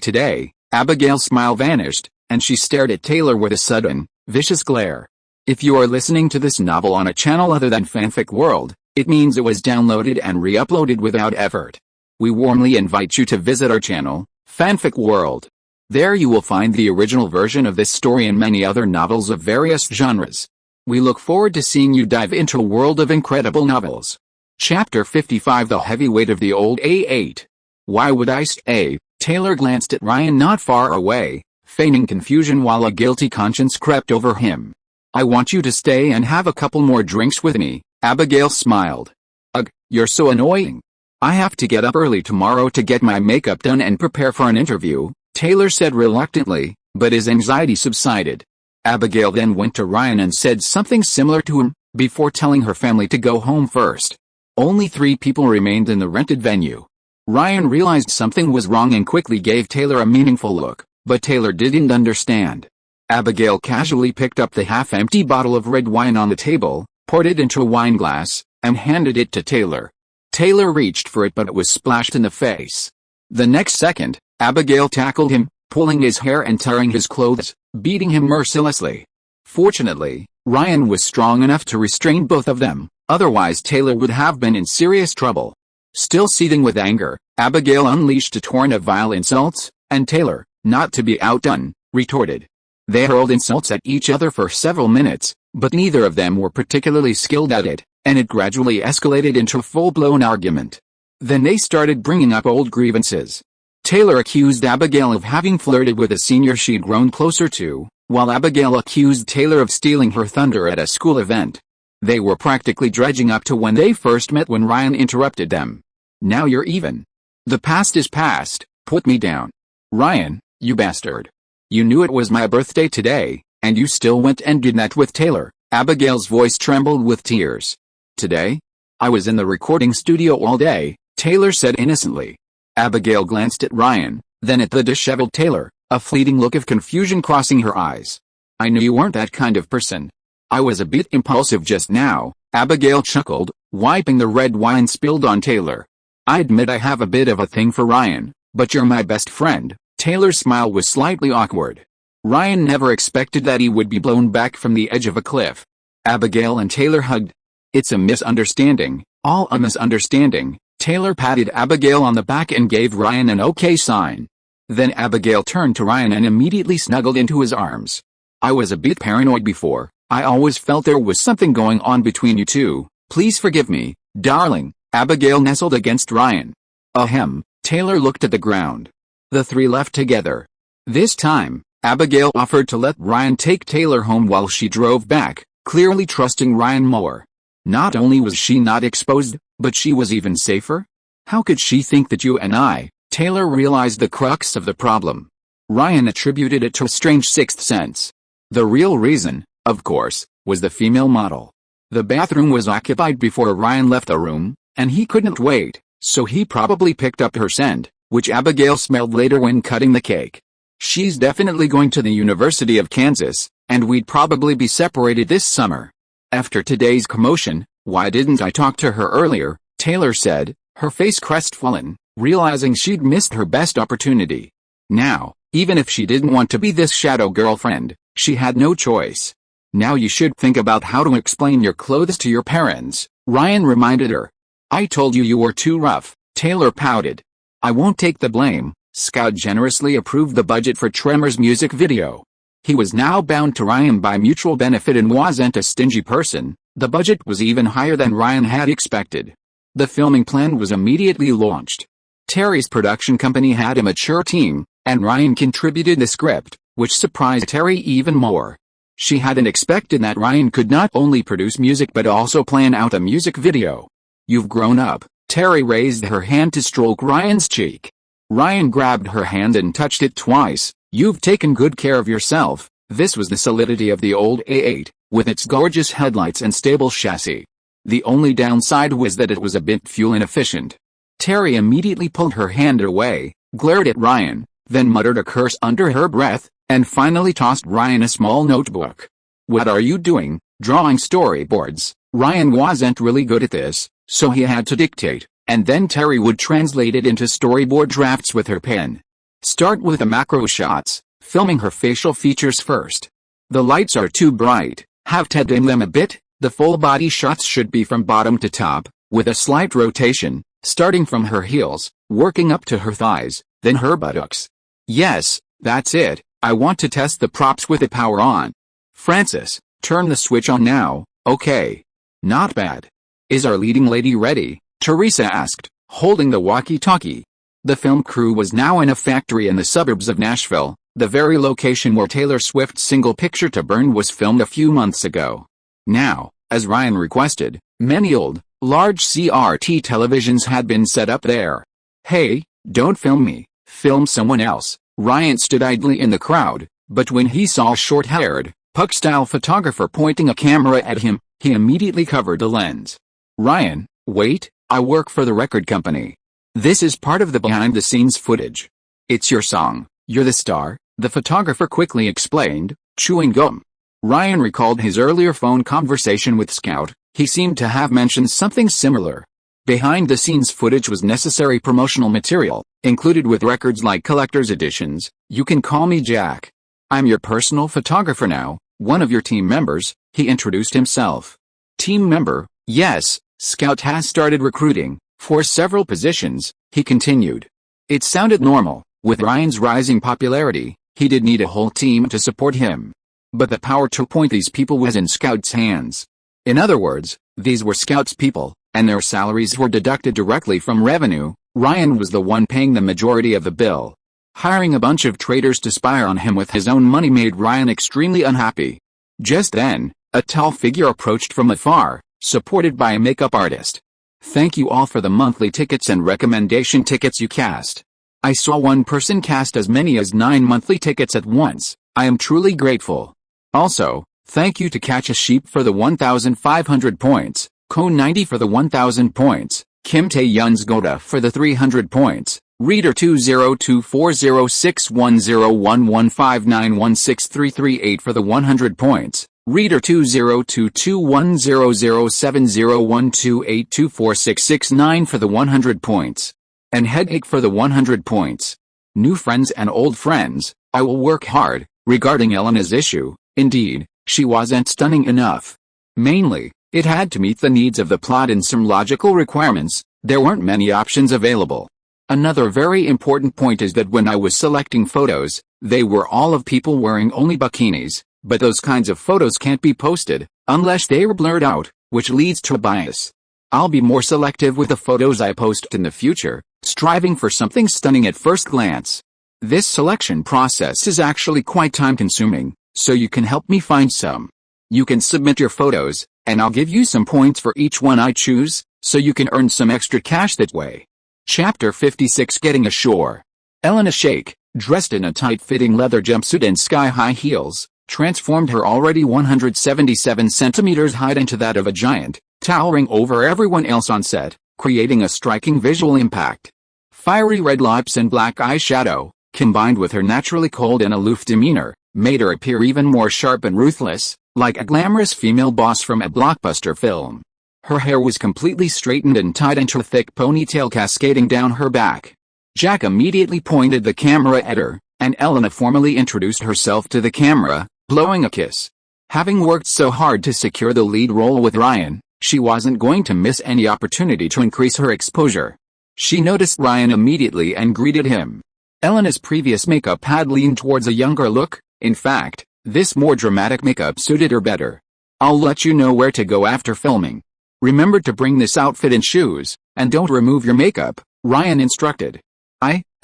today." Abigail's smile vanished, and she stared at Taylor with a sudden, vicious glare. If you are listening to this novel on a channel other than Fanfic World, it means it was downloaded and re-uploaded without effort. We warmly invite you to visit our channel, Fanfic World. There you will find the original version of this story and many other novels of various genres. We look forward to seeing you dive into a world of incredible novels. Chapter 55: The Heavy Weight of the Old A8. "Why would I stay?" Taylor glanced at Ryan not far away, feigning confusion while a guilty conscience crept over him. "I want you to stay and have a couple more drinks with me," Abigail smiled. "Ugh, you're so annoying. I have to get up early tomorrow to get my makeup done and prepare for an interview," Taylor said reluctantly, but his anxiety subsided. Abigail then went to Ryan and said something similar to him, before telling her family to go home first. Only 3 people remained in the rented venue. Ryan realized something was wrong and quickly gave Taylor a meaningful look, but Taylor didn't understand. Abigail casually picked up the half-empty bottle of red wine on the table, poured it into a wine glass, and handed it to Taylor. Taylor reached for it but it was splashed in the face. The next second, Abigail tackled him, pulling his hair and tearing his clothes, beating him mercilessly. Fortunately, Ryan was strong enough to restrain both of them, otherwise Taylor would have been in serious trouble. Still seething with anger, Abigail unleashed a torrent of vile insults, and Taylor, not to be outdone, retorted. They hurled insults at each other for several minutes, but neither of them were particularly skilled at it, and it gradually escalated into a full-blown argument. Then they started bringing up old grievances. Taylor accused Abigail of having flirted with a senior she'd grown closer to, while Abigail accused Taylor of stealing her thunder at a school event. They were practically dredging up to when they first met when Ryan interrupted them. "Now you're even. The past is past, put me down. Ryan, you bastard. You knew it was my birthday today, and you still went and did that with Taylor." Abigail's voice trembled with tears. "Today? I was in the recording studio all day," Taylor said innocently. Abigail glanced at Ryan, then at the disheveled Taylor, a fleeting look of confusion crossing her eyes. "I knew you weren't that kind of person. I was a bit impulsive just now," Abigail chuckled, wiping the red wine spilled on Taylor. I admit I have a bit of a thing for Ryan, but you're my best friend. Taylor's smile was slightly awkward. Ryan never expected that he would be blown back from the edge of a cliff. Abigail and Taylor hugged. It's a misunderstanding, all a misunderstanding. Taylor patted Abigail on the back and gave Ryan an okay sign. Then Abigail turned to Ryan and immediately snuggled into his arms. I was a bit paranoid before. I always felt there was something going on between you two. Please forgive me, darling. Abigail nestled against Ryan. Ahem. Taylor looked at the ground. The three left together. This time, Abigail offered to let Ryan take Taylor home while she drove back, clearly trusting Ryan more. Not only was she not exposed, but she was even safer? How could she think that you and I? Taylor realized the crux of the problem. Ryan attributed it to a strange sixth sense. The real reason, of course, was the female model. The bathroom was occupied before Ryan left the room, and he couldn't wait, so he probably picked up her scent, which Abigail smelled later when cutting the cake. She's definitely going to the University of Kansas, and we'd probably be separated this summer. After today's commotion, why didn't I talk to her earlier? Taylor said, her face crestfallen, realizing she'd missed her best opportunity. Now, even if she didn't want to be this shadow girlfriend, she had no choice. Now you should think about how to explain your clothes to your parents, Ryan reminded her. I told you were too rough, Taylor pouted. I won't take the blame. Scout generously approved the budget for Tremor's music video. He was now bound to Ryan by mutual benefit and wasn't a stingy person. The budget was even higher than Ryan had expected. The filming plan was immediately launched. Terry's production company had a mature team, and Ryan contributed the script, which surprised Terry even more. She hadn't expected that Ryan could not only produce music but also plan out a music video. You've grown up. Terry raised her hand to stroke Ryan's cheek. Ryan grabbed her hand and touched it twice. You've taken good care of yourself. This was the solidity of the old A8, with its gorgeous headlights and stable chassis. The only downside was that it was a bit fuel inefficient. Terry immediately pulled her hand away, glared at Ryan, then muttered a curse under her breath, and finally tossed Ryan a small notebook. What are you doing? Drawing storyboards. Ryan wasn't really good at this, so he had to dictate, and then Terry would translate it into storyboard drafts with her pen. Start with the macro shots, filming her facial features first. The lights are too bright, have to dim them a bit. The full body shots should be from bottom to top, with a slight rotation, starting from her heels, working up to her thighs, then her buttocks. Yes, that's it. I want to test the props with the power on. Francis, turn the switch on now. Okay. Not bad. Is our leading lady ready? Teresa asked, holding the walkie-talkie. The film crew was now in a factory in the suburbs of Nashville, the very location where Taylor Swift's single Picture to Burn was filmed a few months ago. Now, as Ryan requested, many old, large CRT televisions had been set up there. Hey, don't film me, film someone else. Ryan stood idly in the crowd, but when he saw a short-haired, puck-style photographer pointing a camera at him, he immediately covered the lens. Ryan, wait, I work for the record company. This is part of the behind-the-scenes footage. It's your song, you're the star, the photographer quickly explained, chewing gum. Ryan recalled his earlier phone conversation with Scout. He seemed to have mentioned something similar. Behind-the-scenes footage was necessary promotional material, included with records like collector's editions. You can call me Jack. I'm your personal photographer now, one of your team members, he introduced himself. Team member, yes, Scout has started recruiting, for several positions, he continued. It sounded normal. With Ryan's rising popularity, he did need a whole team to support him. But the power to appoint these people was in Scout's hands. In other words, these were Scout's people, and their salaries were deducted directly from revenue. Ryan was the one paying the majority of the bill. Hiring a bunch of traitors to spy on him with his own money made Ryan extremely unhappy. Just then, a tall figure approached from afar, supported by a makeup artist. Thank you all for the monthly tickets and recommendation tickets you cast. I saw one person cast as many as 9 monthly tickets at once. I am truly grateful. Also, thank you to Catch a Sheep for the 1,500 points, Cone 90 for the 1,000 points, Kim Tae-Yun's Goda for the 300 points, Reader 20240610115916338 for the 100 points, Reader 202210070128246669 for the 100 points. And headache for the 100 points. New friends and old friends, I will work hard. Regarding Elena's issue, indeed, she wasn't stunning enough. Mainly, it had to meet the needs of the plot and some logical requirements. There weren't many options available. Another very important point is that when I was selecting photos, they were all of people wearing only bikinis, but those kinds of photos can't be posted, unless they are blurred out, which leads to a bias. I'll be more selective with the photos I post in the future, striving for something stunning at first glance. This selection process is actually quite time-consuming, so you can help me find some. You can submit your photos, and I'll give you some points for each one I choose, so you can earn some extra cash that way. Chapter 56 Getting Ashore. Elena Shake, dressed in a tight-fitting leather jumpsuit and sky-high heels, transformed her already 177 centimeters height into that of a giant, towering over everyone else on set, creating a striking visual impact. Fiery red lips and black eyeshadow, combined with her naturally cold and aloof demeanor, made her appear even more sharp and ruthless, like a glamorous female boss from a blockbuster film. Her hair was completely straightened and tied into a thick ponytail cascading down her back. Jack immediately pointed the camera at her, and Elena formally introduced herself to the camera, blowing a kiss. Having worked so hard to secure the lead role with Ryan, she wasn't going to miss any opportunity to increase her exposure. She noticed Ryan immediately and greeted him. Elena's previous makeup had leaned towards a younger look. In fact, this more dramatic makeup suited her better. I'll let you know where to go after filming. Remember to bring this outfit and shoes, and don't remove your makeup, Ryan instructed.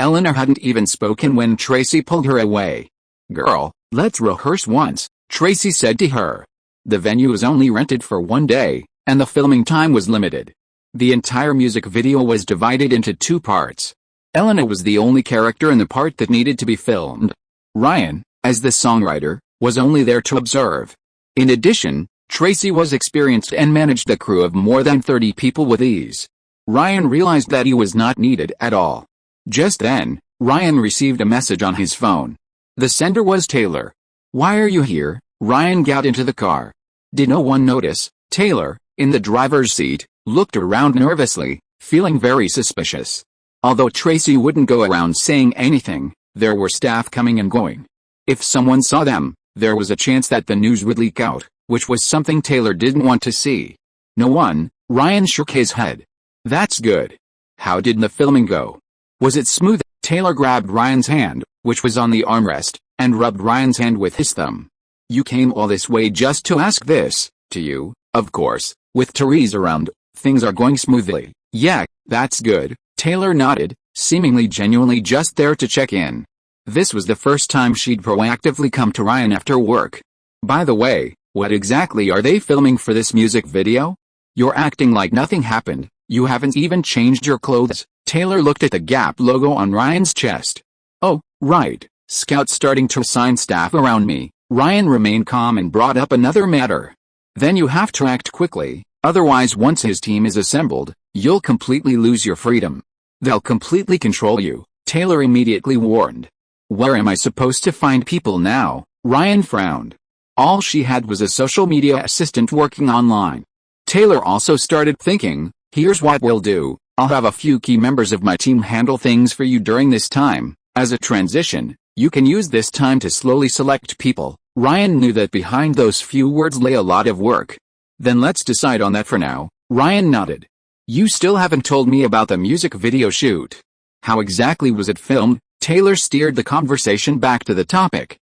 Elena hadn't even spoken when Tracy pulled her away. Girl, let's rehearse once, Tracy said to her. The venue was only rented for one day, and the filming time was limited. The entire music video was divided into two parts. Elena was the only character in the part that needed to be filmed. Ryan, as the songwriter, was only there to observe. In addition, Tracy was experienced and managed the crew of more than 30 people with ease. Ryan realized that he was not needed at all. Just then, Ryan received a message on his phone. The sender was Taylor. Why are you here? Ryan got into the car. Did no one notice? Taylor, in the driver's seat, looked around nervously, feeling very suspicious. Although Tracy wouldn't go around saying anything, there were staff coming and going. If someone saw them, there was a chance that the news would leak out, which was something Taylor didn't want to see. No one. Ryan shook his head. That's good. How did the filming go? Was it smooth? Taylor grabbed Ryan's hand, which was on the armrest, and rubbed Ryan's hand with his thumb. You came all this way just to ask this, to you, of course, with Therese around, things are going smoothly. Yeah, that's good, Taylor nodded, seemingly genuinely just there to check in. This was the first time she'd proactively come to Ryan after work. By the way, what exactly are they filming for this music video? You're acting like nothing happened, you haven't even changed your clothes. Taylor looked at the Gap logo on Ryan's chest. Oh, right, Scout's starting to assign staff around me. Ryan remained calm and brought up another matter. Then you have to act quickly, otherwise once his team is assembled, you'll completely lose your freedom. They'll completely control you, Taylor immediately warned. Where am I supposed to find people now? Ryan frowned. All she had was a social media assistant working online. Taylor also started thinking, here's what we'll do. I'll have a few key members of my team handle things for you during this time. As a transition, you can use this time to slowly select people. Ryan knew that behind those few words lay a lot of work. Then let's decide on that for now, Ryan nodded. You still haven't told me about the music video shoot. How exactly was it filmed? Taylor steered the conversation back to the topic.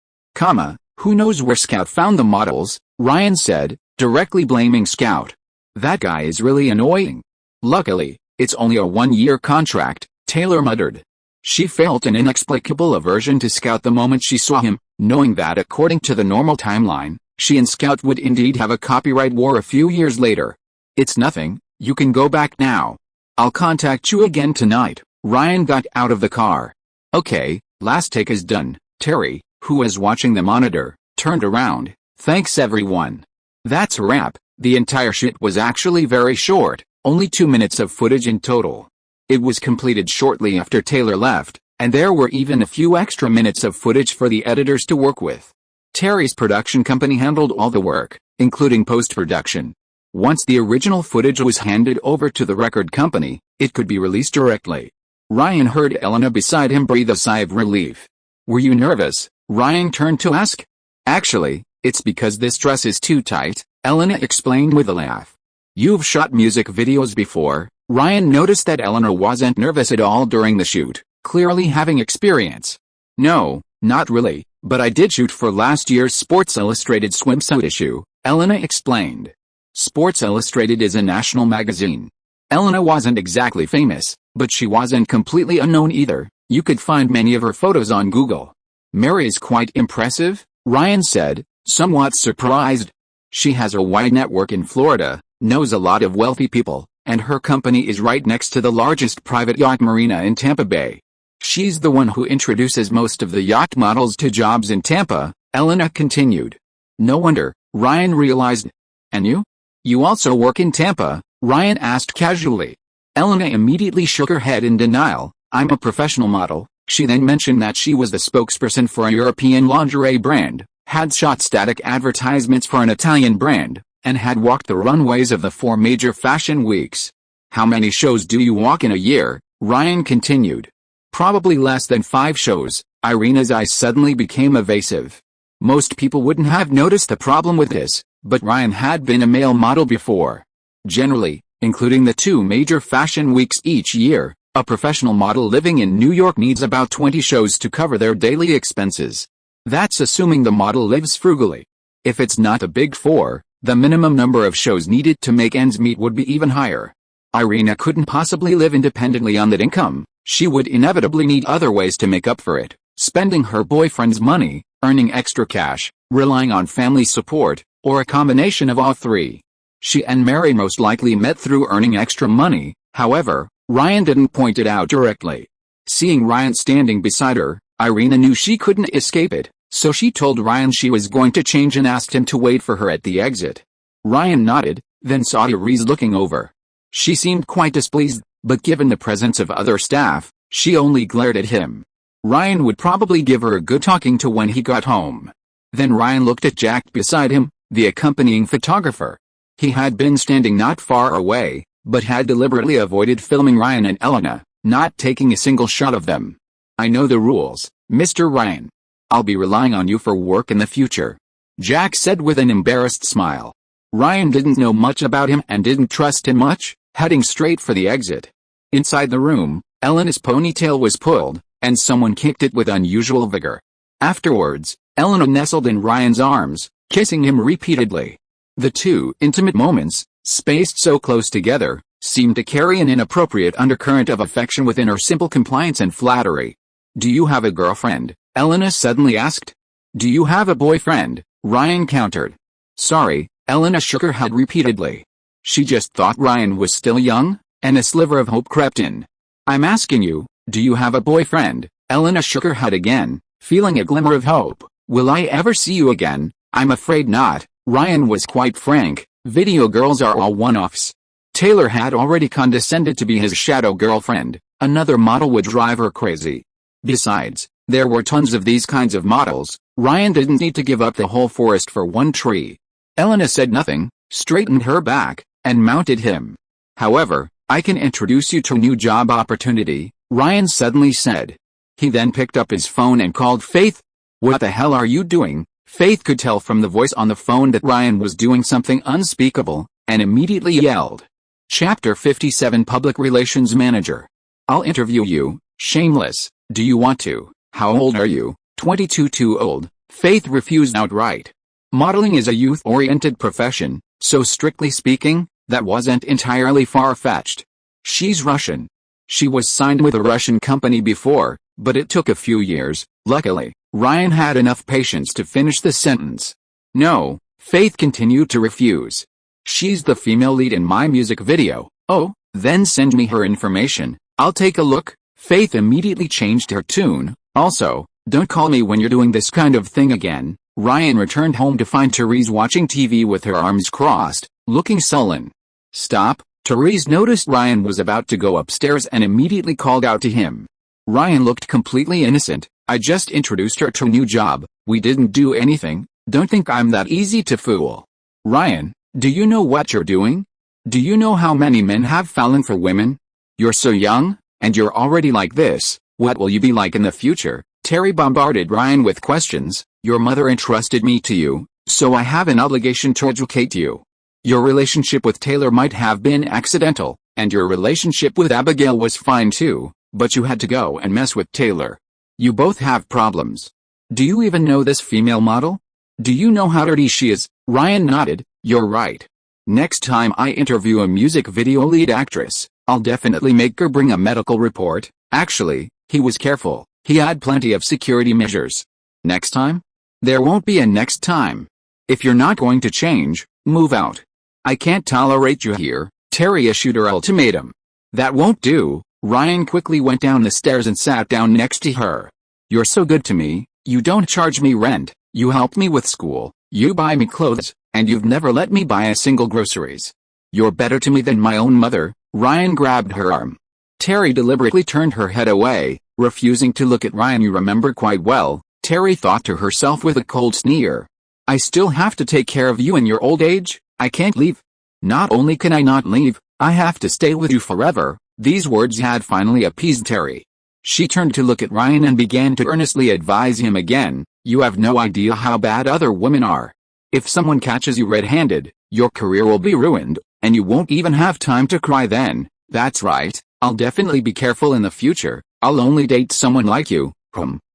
Who knows where Scout found the models? Ryan said, directly blaming Scout. That guy is really annoying. Luckily, it's only a one-year contract, Taylor muttered. She felt an inexplicable aversion to Scout the moment she saw him, knowing that according to the normal timeline, she and Scout would indeed have a copyright war a few years later. It's nothing, you can go back now. I'll contact you again tonight. Ryan got out of the car. Okay, last take is done. Terry, who was watching the monitor, turned around. Thanks everyone. That's a wrap. The entire shoot was actually very short. Only 2 minutes of footage in total. It was completed shortly after Taylor left, and there were even a few extra minutes of footage for the editors to work with. Terry's production company handled all the work, including post-production. Once the original footage was handed over to the record company, it could be released directly. Ryan heard Elena beside him breathe a sigh of relief. "Were you nervous?" Ryan turned to ask. "Actually, it's because this dress is too tight," Elena explained with a laugh. "You've shot music videos before." Ryan noticed that Elena wasn't nervous at all during the shoot, clearly having experience. "No, not really, but I did shoot for last year's Sports Illustrated swimsuit issue," Elena explained. Sports Illustrated is a national magazine. Elena wasn't exactly famous, but she wasn't completely unknown either. You could find many of her photos on Google. "Mary is quite impressive," Ryan said, somewhat surprised. "She has a wide network in Florida, knows a lot of wealthy people, and her company is right next to the largest private yacht marina in Tampa Bay. She's the one who introduces most of the yacht models to jobs in Tampa," Elena continued. "No wonder," Ryan realized. "And you? You also work in Tampa?" Ryan asked casually. Elena immediately shook her head in denial. "I'm a professional model." She then mentioned that she was the spokesperson for a European lingerie brand, had shot static advertisements for an Italian brand, and had walked the runways of the 4 major fashion weeks. "How many shows do you walk in a year?" Ryan continued. "Probably less than 5 shows." Irina's eyes suddenly became evasive. Most people wouldn't have noticed the problem with this, but Ryan had been a male model before. Generally, including the 2 major fashion weeks each year, a professional model living in New York needs about 20 shows to cover their daily expenses. That's assuming the model lives frugally. If it's not the big 4, the minimum number of shows needed to make ends meet would be even higher. Irina couldn't possibly live independently on that income. She would inevitably need other ways to make up for it, spending her boyfriend's money, earning extra cash, relying on family support, or a combination of all 3. She and Mary most likely met through earning extra money. However, Ryan didn't point it out directly. Seeing Ryan standing beside her, Irina knew she couldn't escape it, so she told Ryan she was going to change and asked him to wait for her at the exit. Ryan nodded, then saw Therese looking over. She seemed quite displeased, but given the presence of other staff, she only glared at him. Ryan would probably give her a good talking to when he got home. Then Ryan looked at Jack beside him, the accompanying photographer. He had been standing not far away, but had deliberately avoided filming Ryan and Elena, not taking a single shot of them. "I know the rules, Mr. Ryan. I'll be relying on you for work in the future," Jack said with an embarrassed smile. Ryan didn't know much about him and didn't trust him much, heading straight for the exit. Inside the room, Elena's ponytail was pulled, and someone kicked it with unusual vigor. Afterwards, Elena nestled in Ryan's arms, kissing him repeatedly. The 2 intimate moments, spaced so close together, seemed to carry an inappropriate undercurrent of affection within her simple compliance and flattery. "Do you have a girlfriend?" Elena suddenly asked. "Do you have a boyfriend?" Ryan countered. "Sorry," Elena shook her head repeatedly. She just thought Ryan was still young, and a sliver of hope crept in. "I'm asking you, do you have a boyfriend?" Elena shook her head again, feeling a glimmer of hope. "Will I ever see you again?" "I'm afraid not." Ryan was quite frank. Video girls are all one-offs. Taylor had already condescended to be his shadow girlfriend. Another model would drive her crazy. Besides, there were tons of these kinds of models. Ryan didn't need to give up the whole forest for one tree. Elena said nothing, straightened her back, and mounted him. "However, I can introduce you to a new job opportunity," Ryan suddenly said. He then picked up his phone and called Faith. "What the hell are you doing?" Faith could tell from the voice on the phone that Ryan was doing something unspeakable, and immediately yelled. Chapter 57 Public Relations Manager. "I'll interview you, shameless. Do you want to? How old are you?" 22. "Too old," Faith refused outright. Modeling is a youth-oriented profession, so strictly speaking, that wasn't entirely far-fetched. "She's Russian. She was signed with a Russian company before, but it took a few years." Luckily, Ryan had enough patience to finish the sentence. "No," Faith continued to refuse. "She's the female lead in my music video." "Oh, then send me her information. I'll take a look." Faith immediately changed her tune. "Also, don't call me when you're doing this kind of thing again." Ryan returned home to find Therese watching TV with her arms crossed, looking sullen. "Stop." Therese noticed Ryan was about to go upstairs and immediately called out to him. Ryan looked completely innocent, I just introduced her to a new job. We didn't do anything. Don't think I'm that easy to fool. Ryan, do you know what you're doing? Do you know how many men have fallen for women? You're so young, and you're already like this. What will you be like in the future? Terry bombarded Ryan with questions. Your mother entrusted me to you, so I have an obligation to educate you. Your relationship with Taylor might have been accidental, and your relationship with Abigail was fine too, but you had to go and mess with Taylor. You both have problems. Do you even know this female model? Do you know how dirty she is? Ryan nodded. You're right. Next time I interview a music video lead actress, I'll definitely make her bring a medical report. Actually, he was careful. He had plenty of security measures. Next time? There won't be a next time. If you're not going to change, move out. I can't tolerate you here. Terry issued her ultimatum. That won't do. Ryan quickly went down the stairs and sat down next to her. You're so good to me. You don't charge me rent. You help me with school. You buy me clothes, and you've never let me buy a single groceries. You're better to me than my own mother. Ryan grabbed her arm. Terry deliberately turned her head away, refusing to look at Ryan. You remember quite well, Terry thought to herself with a cold sneer. I still have to take care of you in your old age. I can't leave. Not only can I not leave, I have to stay with you forever. These words had finally appeased Terry. She turned to look at Ryan and began to earnestly advise him again. You have no idea how bad other women are. If someone catches you red-handed, your career will be ruined, and you won't even have time to cry then. That's right, I'll definitely be careful in the future. I'll only date someone like you.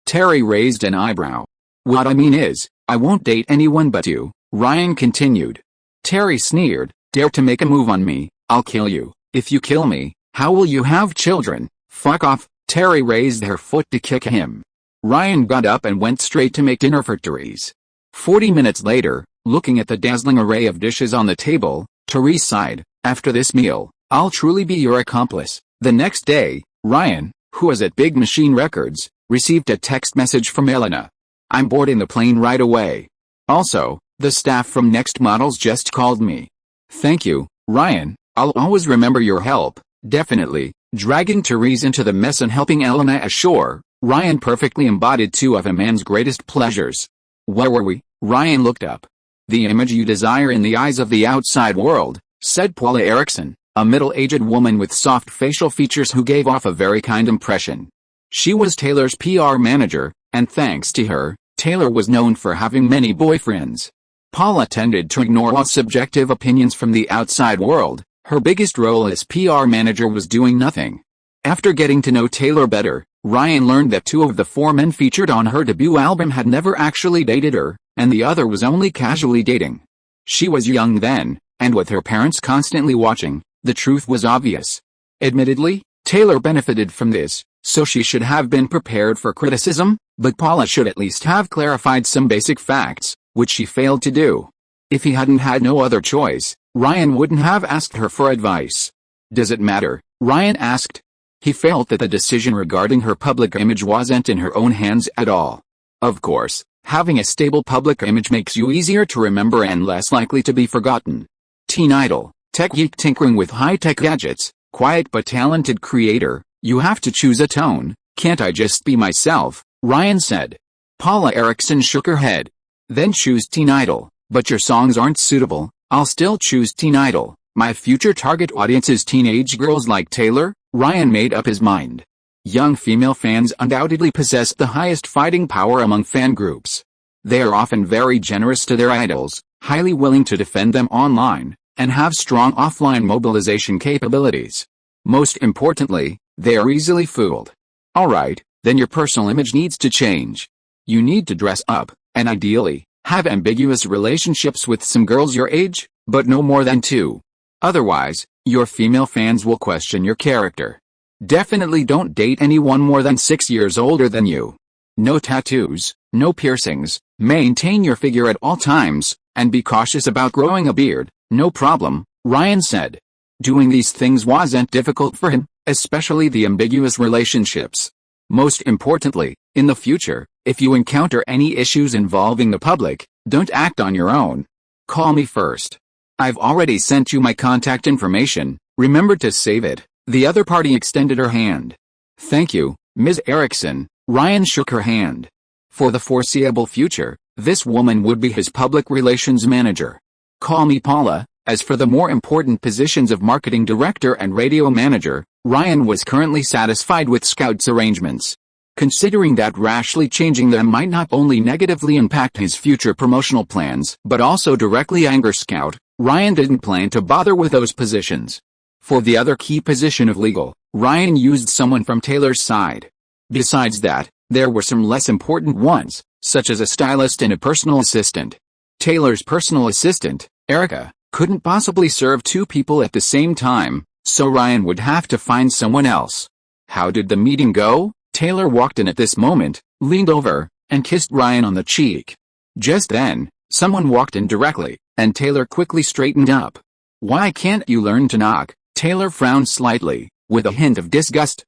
Terry raised an eyebrow. What I mean is, I won't date anyone but you, Ryan continued. Terry sneered. Dare to make a move on me, I'll kill you. If you kill me, how will you have children? Fuck off. Terry raised her foot to kick him. Ryan got up and went straight to make dinner for Therese. 40 minutes later, looking at the dazzling array of dishes on the table, Therese sighed. After this meal, I'll truly be your accomplice. The next day, Ryan, who was at Big Machine Records, received a text message from Elena. I'm boarding the plane right away. Also, the staff from Next Models just called me. Thank you, Ryan. I'll always remember your help. Definitely. Dragging Therese into the mess and helping Elena ashore, Ryan perfectly embodied two of a man's greatest pleasures. Where were we? Ryan looked up. The image you desire in the eyes of the outside world, said Paula Erickson, a middle-aged woman with soft facial features who gave off a very kind impression. She was Taylor's PR manager, and thanks to her, Taylor was known for having many boyfriends. Paula tended to ignore all subjective opinions from the outside world. Her biggest role as PR manager was doing nothing. After getting to know Taylor better, Ryan learned that two of the four men featured on her debut album had never actually dated her, and the other was only casually dating. She was young then, and with her parents constantly watching, the truth was obvious. Admittedly, Taylor benefited from this, so she should have been prepared for criticism, but Paula should at least have clarified some basic facts, which she failed to do. If he hadn't had no other choice, Ryan wouldn't have asked her for advice. Does it matter? Ryan asked. He felt that the decision regarding her public image wasn't in her own hands at all. Of course, having a stable public image makes you easier to remember and less likely to be forgotten. Teen idol, tech geek tinkering with high-tech gadgets, quiet but talented creator, you have to choose a tone. Can't I just be myself? Ryan said. Paula Erickson shook her head. Then choose teen idol, but your songs aren't suitable. I'll still choose teen idol. My future target audience is teenage girls like Taylor. Ryan made up his mind. Young female fans undoubtedly possess the highest fighting power among fan groups. They are often very generous to their idols, highly willing to defend them online, and have strong offline mobilization capabilities. Most importantly, they are easily fooled. Alright, then your personal image needs to change. You need to dress up, and ideally, have ambiguous relationships with some girls your age, but no more than 2. Otherwise, your female fans will question your character. Definitely don't date anyone more than 6 years older than you. No tattoos, no piercings, maintain your figure at all times, and be cautious about growing a beard. No problem, Ryan said. Doing these things wasn't difficult for him, especially the ambiguous relationships. Most importantly, in the future, if you encounter any issues involving the public, don't act on your own. Call me first. I've already sent you my contact information, remember to save it. The other party extended her hand. Thank you, Ms. Erickson. Ryan shook her hand. For the foreseeable future, this woman would be his public relations manager. Call me Paula. As for the more important positions of marketing director and radio manager, Ryan was currently satisfied with Scout's arrangements. Considering that rashly changing them might not only negatively impact his future promotional plans but also directly anger Scout, Ryan didn't plan to bother with those positions. For the other key position of legal, Ryan used someone from Taylor's side. Besides that, there were some less important ones, such as a stylist and a personal assistant. Taylor's personal assistant, Erica, couldn't possibly serve two people at the same time, so Ryan would have to find someone else. How did the meeting go? Taylor walked in at this moment, leaned over, and kissed Ryan on the cheek. Just then, someone walked in directly, and Taylor quickly straightened up. Why can't you learn to knock? Taylor frowned slightly, with a hint of disgust.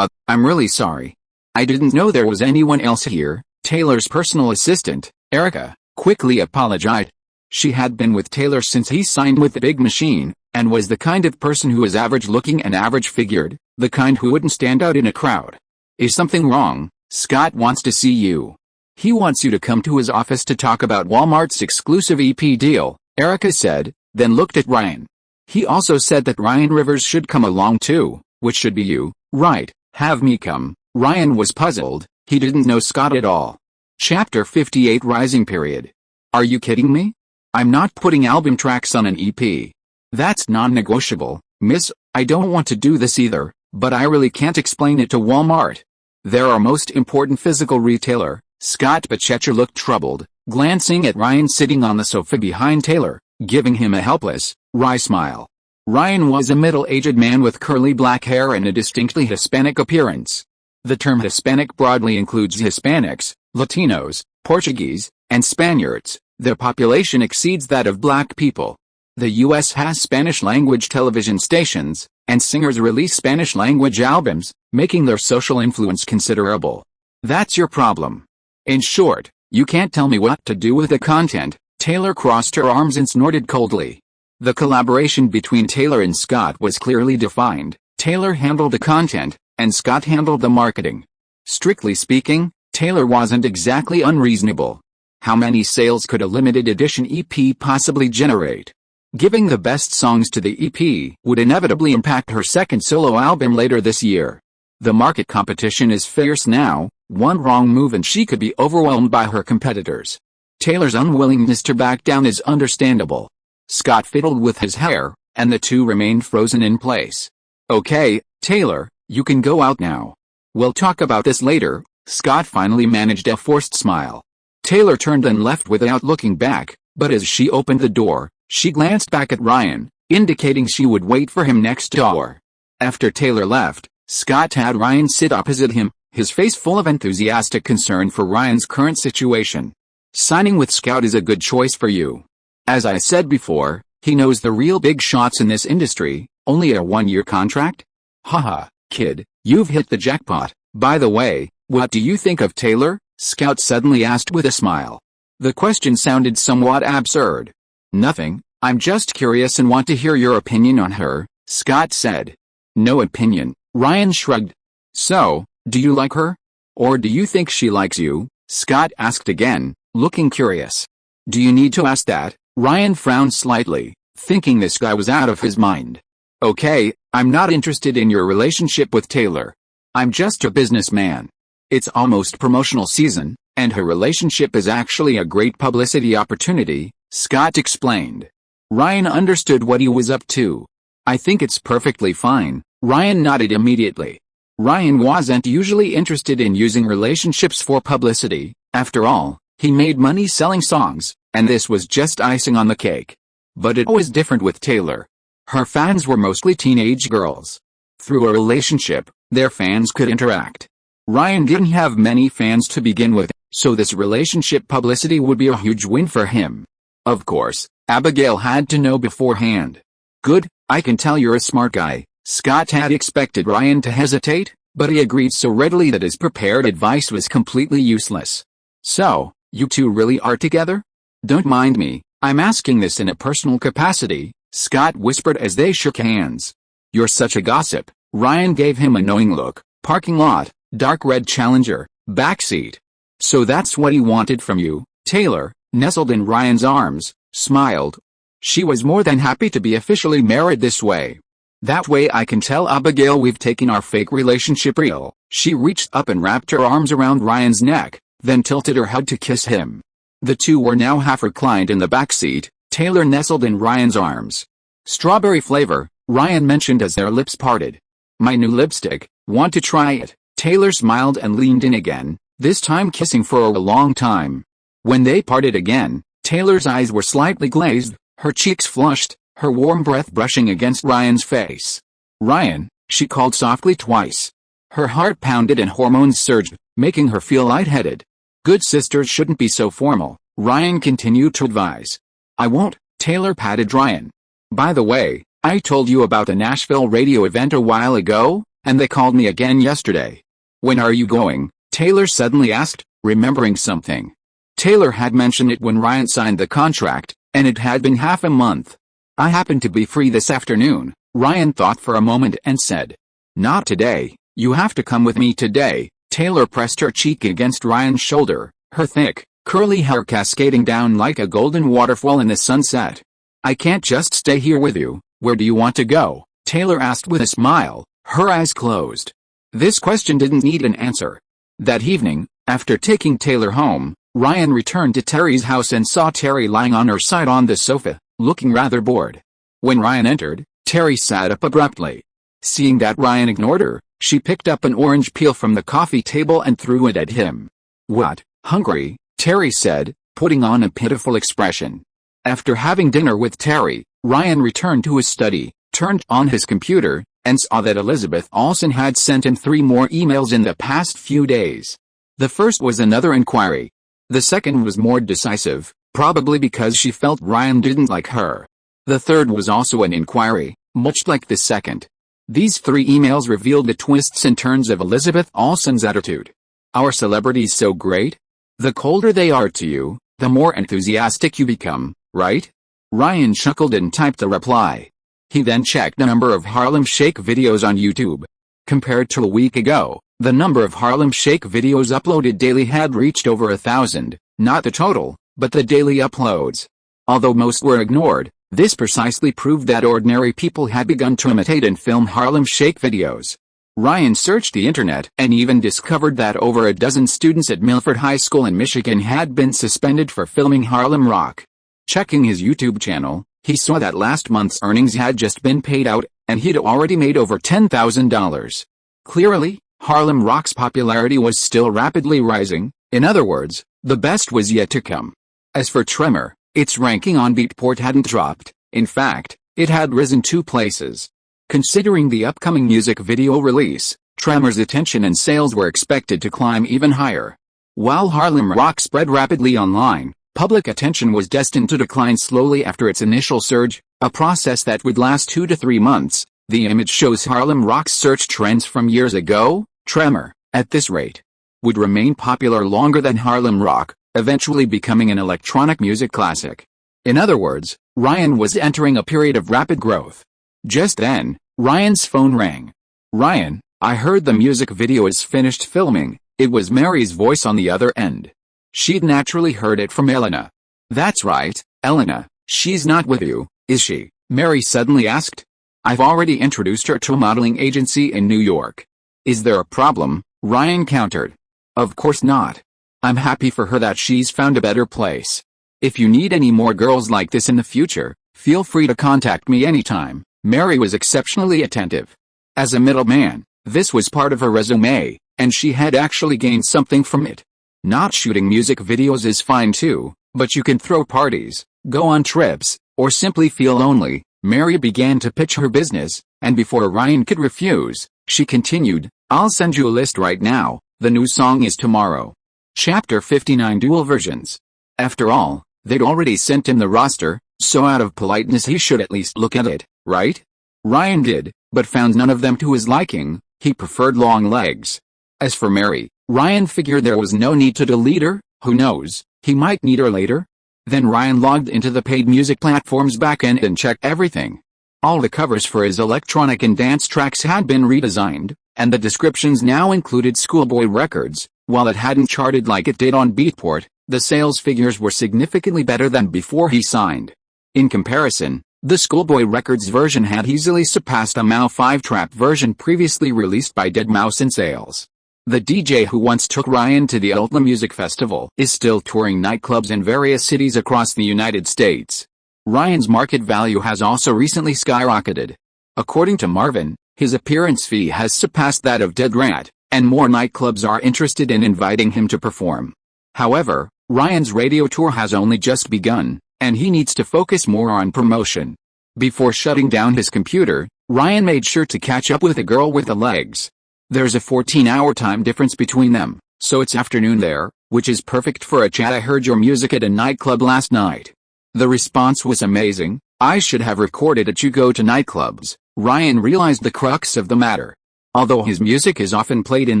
I'm really sorry. I didn't know there was anyone else here. Taylor's personal assistant, Erica, quickly apologized. She had been with Taylor since he signed with the big machine, and was the kind of person who was average-looking and average-figured, the kind who wouldn't stand out in a crowd. Is something wrong? Scott wants to see you. He wants you to come to his office to talk about Walmart's exclusive EP deal, Erica said, then looked at Ryan. He also said that Ryan Rivers should come along too, which should be you, right? Have me come. Ryan was puzzled, he didn't know Scott at all. Chapter 58 Rising Period. Are you kidding me? I'm not putting album tracks on an EP. That's non-negotiable, miss. I don't want to do this either, but I really can't explain it to Walmart. They're our most important physical retailer. Scott Pacheco looked troubled, glancing at Ryan sitting on the sofa behind Taylor, giving him a helpless, wry smile. Ryan was a middle-aged man with curly black hair and a distinctly Hispanic appearance. The term Hispanic broadly includes Hispanics, Latinos, Portuguese, and Spaniards. Their population exceeds that of black people. The U.S. has Spanish-language television stations, and singers release Spanish-language albums, making their social influence considerable. That's your problem. In short, you can't tell me what to do with the content. Taylor crossed her arms and snorted coldly. The collaboration between Taylor and Scott was clearly defined. Taylor handled the content, and Scott handled the marketing. Strictly speaking, Taylor wasn't exactly unreasonable. How many sales could a limited edition EP possibly generate? Giving the best songs to the EP would inevitably impact her second solo album later this year. The market competition is fierce now. One wrong move and she could be overwhelmed by her competitors. Taylor's unwillingness to back down is understandable. Scott fiddled with his hair, and the two remained frozen in place. Okay, Taylor, you can go out now. We'll talk about this later. Scott finally managed a forced smile. Taylor turned and left without looking back, but as she opened the door, she glanced back at Ryan, indicating she would wait for him next door. After Taylor left, Scott had Ryan sit opposite him, his face full of enthusiastic concern for Ryan's current situation. Signing with Scout is a good choice for you. As I said before, he knows the real big shots in this industry. Only a one-year contract? Haha, kid, you've hit the jackpot. By the way, what do you think of Taylor? Scout suddenly asked with a smile. The question sounded somewhat absurd. Nothing, I'm just curious and want to hear your opinion on her, Scott said. No opinion, Ryan shrugged. So, do you like her? Or do you think she likes you? Scott asked again, looking curious. Do you need to ask that? Ryan frowned slightly, thinking this guy was out of his mind. Okay, I'm not interested in your relationship with Taylor. I'm just a businessman. It's almost promotional season, and her relationship is actually a great publicity opportunity, Scott explained. Ryan understood what he was up to. I think it's perfectly fine. Ryan nodded immediately. Ryan wasn't usually interested in using relationships for publicity. After all, he made money selling songs, and this was just icing on the cake. But it was different with Taylor. Her fans were mostly teenage girls. Through a relationship, their fans could interact. Ryan didn't have many fans to begin with, so this relationship publicity would be a huge win for him. Of course, Abigail had to know beforehand. Good, I can tell you're a smart guy. Scott had expected Ryan to hesitate, but he agreed so readily that his prepared advice was completely useless. So, you two really are together? Don't mind me, I'm asking this in a personal capacity, Scott whispered as they shook hands. You're such a gossip. Ryan gave him a knowing look. Parking lot, dark red Challenger, Backseat. So that's what he wanted from you, Taylor, nestled in Ryan's arms, smiled. She was more than happy to be officially married this way. That way I can tell Abigail we've taken our fake relationship real. She reached up and wrapped her arms around Ryan's neck, then tilted her head to kiss him. The two were now half reclined in the backseat, Taylor nestled in Ryan's arms. Strawberry flavor, Ryan mentioned as their lips parted. My new lipstick, want to try it? Taylor smiled and leaned in again, this time kissing for a long time. When they parted again, Taylor's eyes were slightly glazed, her cheeks flushed, her warm breath brushing against Ryan's face. Ryan, she called softly twice. Her heart pounded and hormones surged, making her feel lightheaded. Good sisters shouldn't be so formal, Ryan continued to advise. I won't, Taylor patted Ryan. By the way, I told you about the Nashville radio event a while ago, and they called me again yesterday. When are you going? Taylor suddenly asked, remembering something. Taylor had mentioned it when Ryan signed the contract, and it had been half a month. I happen to be free this afternoon, Ryan thought for a moment and said. Not today, you have to come with me today. Taylor pressed her cheek against Ryan's shoulder, her thick, curly hair cascading down like a golden waterfall in the sunset. I can't just stay here with you. Where do you want to go? Taylor asked with a smile, her eyes closed. This question didn't need an answer. That evening, after taking Taylor home, Ryan returned to Terry's house and saw Terry lying on her side on the sofa, looking rather bored. When Ryan entered, Terry sat up abruptly. Seeing that Ryan ignored her, she picked up an orange peel from the coffee table and threw it at him. What, hungry? Terry said, putting on a pitiful expression. After having dinner with Terry, Ryan returned to his study, turned on his computer, and saw that Elizabeth Olsen had sent him 3 more emails in the past few days. The first was another inquiry. The second was more decisive, probably because she felt Ryan didn't like her. The third was also an inquiry, much like the second. These 3 emails revealed the twists and turns of Elizabeth Olsen's attitude. Our celebrities so great? The colder they are to you, the more enthusiastic you become, right? Ryan chuckled and typed the reply. He then checked the number of Harlem Shake videos on YouTube. Compared to a week ago, the number of Harlem Shake videos uploaded daily had reached over 1,000, not the total, but the daily uploads. Although most were ignored, this precisely proved that ordinary people had begun to imitate and film Harlem Shake videos. Ryan searched the internet and even discovered that over a dozen students at Milford High School in Michigan had been suspended for filming Harlem Rock. Checking his YouTube channel, he saw that last month's earnings had just been paid out, and he'd already made over $10,000. Clearly, Harlem Rock's popularity was still rapidly rising. In other words, the best was yet to come. As for Tremor, its ranking on Beatport hadn't dropped. In fact, it had risen 2 places. Considering the upcoming music video release, Tremor's attention and sales were expected to climb even higher. While Harlem Rock spread rapidly online, public attention was destined to decline slowly after its initial surge, a process that would last 2 to 3 months. The image shows Harlem Rock's search trends from years ago. Tremor, at this rate, would remain popular longer than Harlem Rock, eventually becoming an electronic music classic. In other words, Ryan was entering a period of rapid growth. Just then, Ryan's phone rang. Ryan, I heard the music video is finished filming. It was Mary's voice on the other end. She'd naturally heard it from Elena. That's right, Elena, she's not with you, is she? Mary suddenly asked. I've already introduced her to a modeling agency in New York. Is there a problem? Ryan countered. Of course not. I'm happy for her that she's found a better place. If you need any more girls like this in the future, feel free to contact me anytime. Mary was exceptionally attentive. As a middleman, this was part of her resume, and she had actually gained something from it. Not shooting music videos is fine too, but you can throw parties, go on trips, or simply feel lonely. Mary began to pitch her business, and before Ryan could refuse, she continued, I'll send you a list right now. The new song is tomorrow. Chapter 59 Dual versions. After all, they'd already sent him the roster, so out of politeness he should at least look at it, right? Ryan did, but found none of them to his liking. He preferred long legs. As for Mary, Ryan figured there was no need to delete her. Who knows, he might need her later. Then Ryan logged into the paid music platform's backend and checked everything. All the covers for his electronic and dance tracks had been redesigned, and the descriptions now included Schoolboy Records, While it hadn't charted like it did on Beatport, the sales figures were significantly better than before he signed. In comparison, the Schoolboy Records version had easily surpassed a Mao 5-trap version previously released by deadmau5 in sales. The DJ who once took Ryan to the Ultla Music Festival is still touring nightclubs in various cities across the United States. Ryan's market value has also recently skyrocketed. According to Marvin, his appearance fee has surpassed that of Dead Rat, and more nightclubs are interested in inviting him to perform. However, Ryan's radio tour has only just begun, and he needs to focus more on promotion. Before shutting down his computer, Ryan made sure to catch up with a girl with the legs. There's a 14-hour time difference between them, so it's afternoon there, which is perfect for a chat. I heard your music at a nightclub last night. The response was amazing. I should have recorded it. You go to nightclubs. Ryan realized the crux of the matter. Although his music is often played in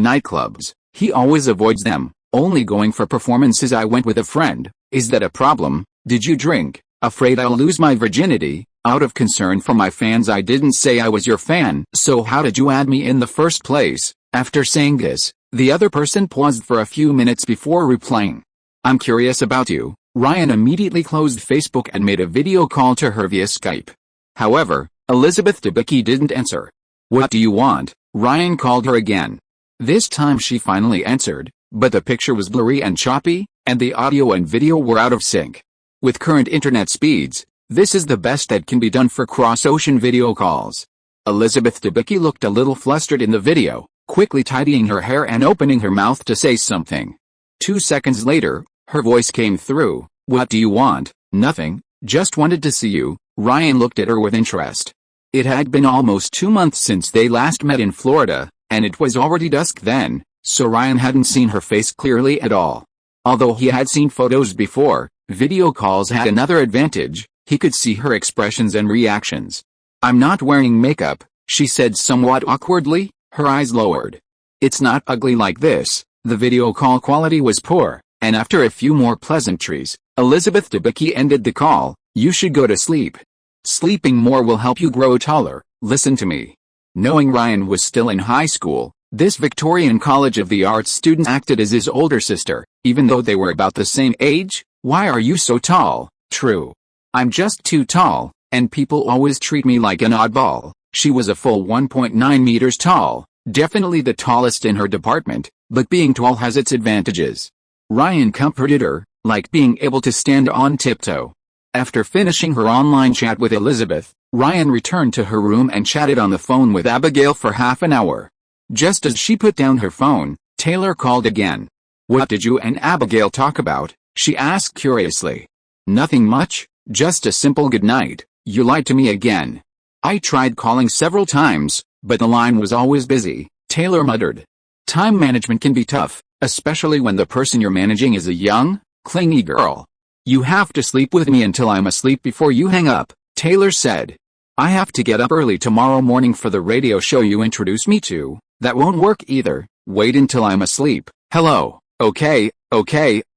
nightclubs, he always avoids them, only going for performances. I went with a friend. Is that a problem? Did you drink? Afraid I'll lose my virginity? Out of concern for my fans, I didn't say I was your fan. So how did you add me in the first place? After saying this, the other person paused for a few minutes before replying. I'm curious about you. Ryan immediately closed Facebook and made a video call to her via Skype. However, Elizabeth Debicki didn't answer. What do you want? Ryan called her again. This time she finally answered, but the picture was blurry and choppy, and the audio and video were out of sync. With current internet speeds, this is the best that can be done for cross-ocean video calls. Elizabeth Debicki looked a little flustered in the video, quickly tidying her hair and opening her mouth to say something. 2 seconds later, her voice came through. What do you want? Nothing, just wanted to see you. Ryan looked at her with interest. It had been almost 2 months since they last met in Florida, and it was already dusk then, so Ryan hadn't seen her face clearly at all. Although he had seen photos before, video calls had another advantage. He could see her expressions and reactions. I'm not wearing makeup, she said somewhat awkwardly, her eyes lowered. It's not ugly like this. The video call quality was poor, and after a few more pleasantries, Elizabeth Debicki ended the call. You should go to sleep. Sleeping more will help you grow taller. Listen to me. Knowing Ryan was still in high school, this Victorian College of the Arts student acted as his older sister, even though they were about the same age. Why are you so tall? True. I'm just too tall, and people always treat me like an oddball. She was a full 1.9 meters tall, definitely the tallest in her department, but being tall has its advantages. Ryan comforted her, like being able to stand on tiptoe. After finishing her online chat with Elizabeth, Ryan returned to her room and chatted on the phone with Abigail for half an hour. Just as she put down her phone, Taylor called again. What did you and Abigail talk about? She asked curiously. Nothing much, just a simple good night. You lied to me again. I tried calling several times, but the line was always busy, Taylor muttered. Time management can be tough, especially when the person you're managing is a young, clingy girl. You have to sleep with me until I'm asleep before you hang up, Taylor said. I have to get up early tomorrow morning for the radio show you introduced me to. That won't work either. Wait until I'm asleep. Hello. Okay,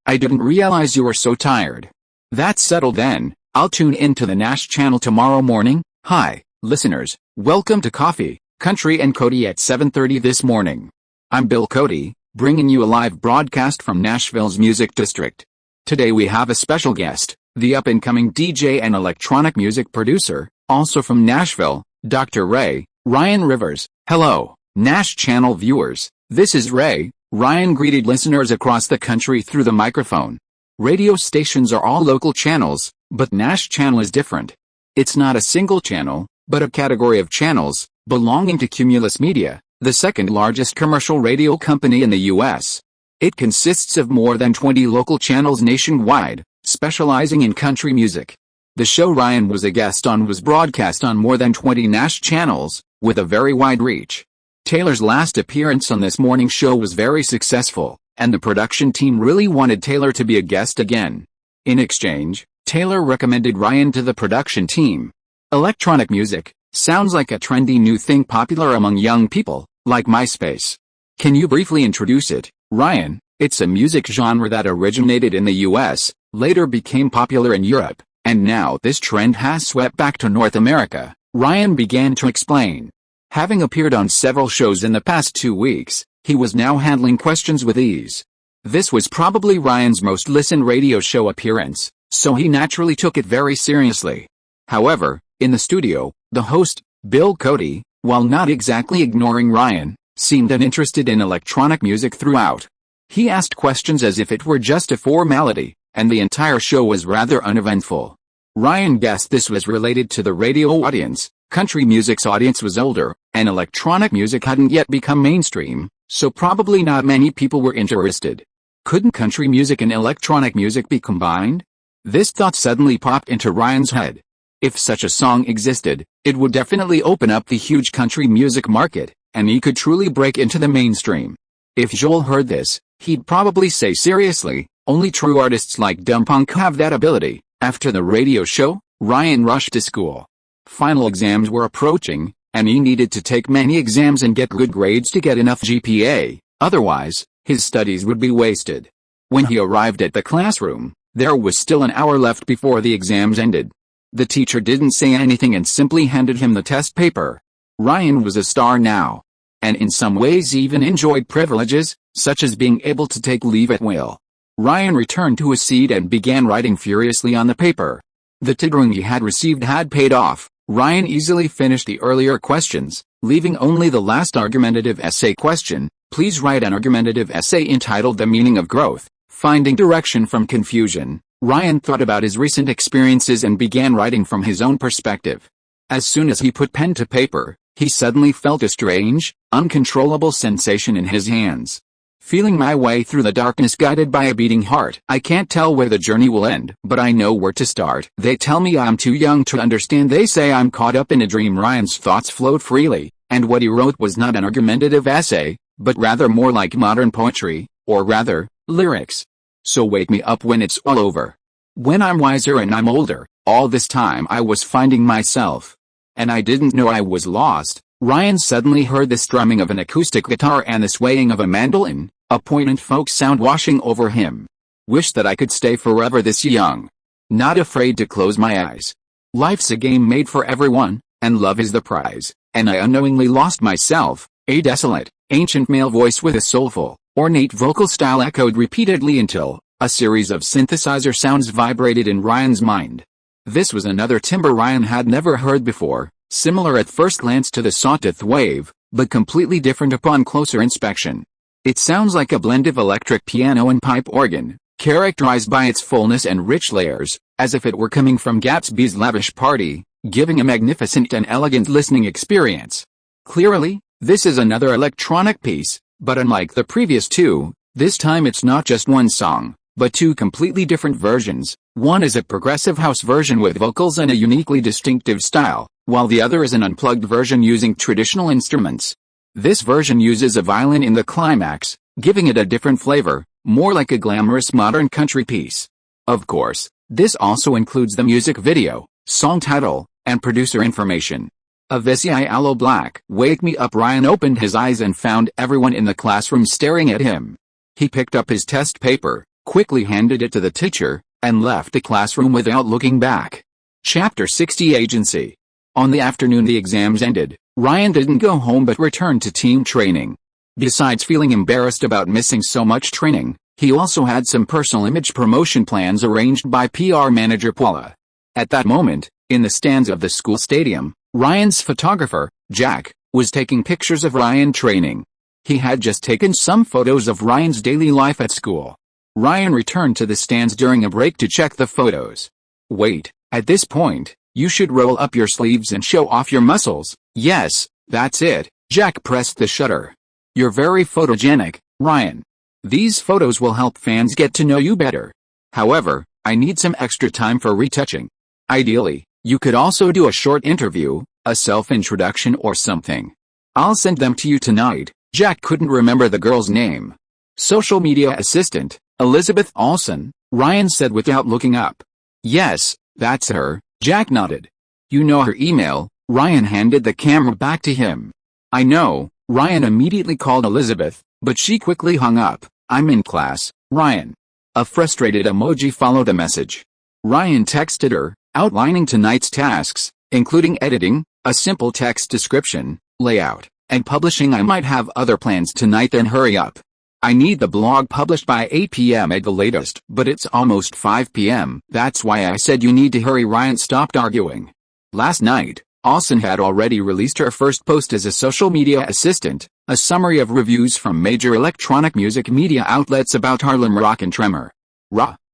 I didn't realize you were so tired. That's settled then. I'll tune into the Nash channel tomorrow morning. Hi, listeners. Welcome to Coffee, Country and Cody at 7:30 this morning. I'm Bill Cody, bringing you a live broadcast from Nashville's Music District. Today we have a special guest, the up-and-coming DJ and electronic music producer, also from Nashville, Dr. Ryan Rivers. Hello, Nash channel viewers. This is Ray. Ryan greeted listeners across the country through the microphone. Radio stations are all local channels, but Nash channel is different. It's not a single channel, but a category of channels, belonging to Cumulus Media, the second largest commercial radio company in the U.S. It consists of more than 20 local channels nationwide, specializing in country music. The show Ryan was a guest on was broadcast on more than 20 Nash channels, with a very wide reach. Taylor's last appearance on this morning show was very successful, and the production team really wanted Taylor to be a guest again. In exchange, Taylor recommended Ryan to the production team. Electronic music sounds like a trendy new thing popular among young people, like MySpace. Can you briefly introduce it, Ryan? It's a music genre that originated in the US, later became popular in Europe, and now this trend has swept back to North America, Ryan began to explain. Having appeared on several shows in the past 2 weeks, He was now handling questions with ease. This was probably Ryan's most listened radio show appearance, so he naturally took it very seriously. However, in the studio, the host, Bill Cody, while not exactly ignoring Ryan, seemed uninterested in electronic music throughout. He asked questions as if it were just a formality, and the entire show was rather uneventful. Ryan guessed this was related to the radio audience. Country music's audience was older, and electronic music hadn't yet become mainstream, so probably not many people were interested. Couldn't country music and electronic music be combined? This thought suddenly popped into Ryan's head. If such a song existed, it would definitely open up the huge country music market, and he could truly break into the mainstream. If Joel heard this, he'd probably say seriously, only true artists like Dumb Punk have that ability. After the radio show, Ryan rushed to school. Final exams were approaching, and he needed to take many exams and get good grades to get enough GPA, otherwise, his studies would be wasted. When he arrived at the classroom, there was still an hour left before the exams ended. The teacher didn't say anything and simply handed him the test paper. Ryan was a star now, and in some ways even enjoyed privileges, such as being able to take leave at will. Ryan returned to his seat and began writing furiously on the paper. The tutoring he had received had paid off. Ryan easily finished the earlier questions, leaving only the last argumentative essay question. Please write an argumentative essay entitled The Meaning of Growth, Finding Direction from Confusion. Ryan thought about his recent experiences and began writing from his own perspective. As soon as he put pen to paper, he suddenly felt a strange, uncontrollable sensation in his hands. Feeling my way through the darkness guided by a beating heart. I can't tell where the journey will end, but I know where to start. They tell me I'm too young to understand. They say I'm caught up in a dream. Ryan's thoughts flowed freely, and what he wrote was not an argumentative essay, but rather more like modern poetry, or rather, lyrics. So wake me up when it's all over. When I'm wiser and I'm older. All this time I was finding myself. And I didn't know I was lost. Ryan suddenly heard the strumming of an acoustic guitar and the swaying of a mandolin, a poignant folk sound washing over him. Wish that I could stay forever this young. Not afraid to close my eyes. Life's a game made for everyone, and love is the prize. And I unknowingly lost myself. A desolate, ancient male voice with a soulful, ornate vocal style echoed repeatedly until a series of synthesizer sounds vibrated in Ryan's mind. This was another timbre Ryan had never heard before, similar at first glance to the sawtooth wave, but completely different upon closer inspection. It sounds like a blend of electric piano and pipe organ, characterized by its fullness and rich layers, as if it were coming from Gatsby's lavish party, giving a magnificent and elegant listening experience. Clearly, this is another electronic piece, but unlike the previous two, this time it's not just one song, but two completely different versions. One is a progressive house version with vocals and a uniquely distinctive style, while the other is an unplugged version using traditional instruments. This version uses a violin in the climax, giving it a different flavor, more like a glamorous modern country piece. Of course, this also includes the music video, song title, and producer information. Avicii Aloe Black. Wake me up. Ryan opened his eyes and found everyone in the classroom staring at him. He picked up his test paper, quickly handed it to the teacher, and left the classroom without looking back. Chapter 60 Agency. On the afternoon the exams ended, Ryan didn't go home but returned to team training. Besides feeling embarrassed about missing so much training, he also had some personal image promotion plans arranged by PR manager Paula. At that moment, in the stands of the school stadium, Ryan's photographer, Jack, was taking pictures of Ryan training. He had just taken some photos of Ryan's daily life at school. Ryan returned to the stands during a break to check the photos. Wait, at this point, you should roll up your sleeves and show off your muscles. Yes, that's it. Jack pressed the shutter. You're very photogenic, Ryan. These photos will help fans get to know you better. However, I need some extra time for retouching. Ideally, you could also do a short interview, a self-introduction or something. I'll send them to you tonight. Jack couldn't remember the girl's name. Social media assistant, Elizabeth Olsen, Ryan said without looking up. Yes, that's her. Jack nodded. You know her email? Ryan handed the camera back to him. I know. Ryan immediately called Elizabeth, but she quickly hung up. I'm in class, Ryan. A frustrated emoji followed the message. Ryan texted her, outlining tonight's tasks, including editing, a simple text description, layout, And publishing, I might have other plans tonight, then hurry up. I need the blog published by 8 p.m. at the latest, but it's almost 5 p.m. That's why I said you need to hurry. Ryan stopped arguing. Last night, Alson had already released her first post as a social media assistant, a summary of reviews from major electronic music media outlets about Harlem Rock and Tremor.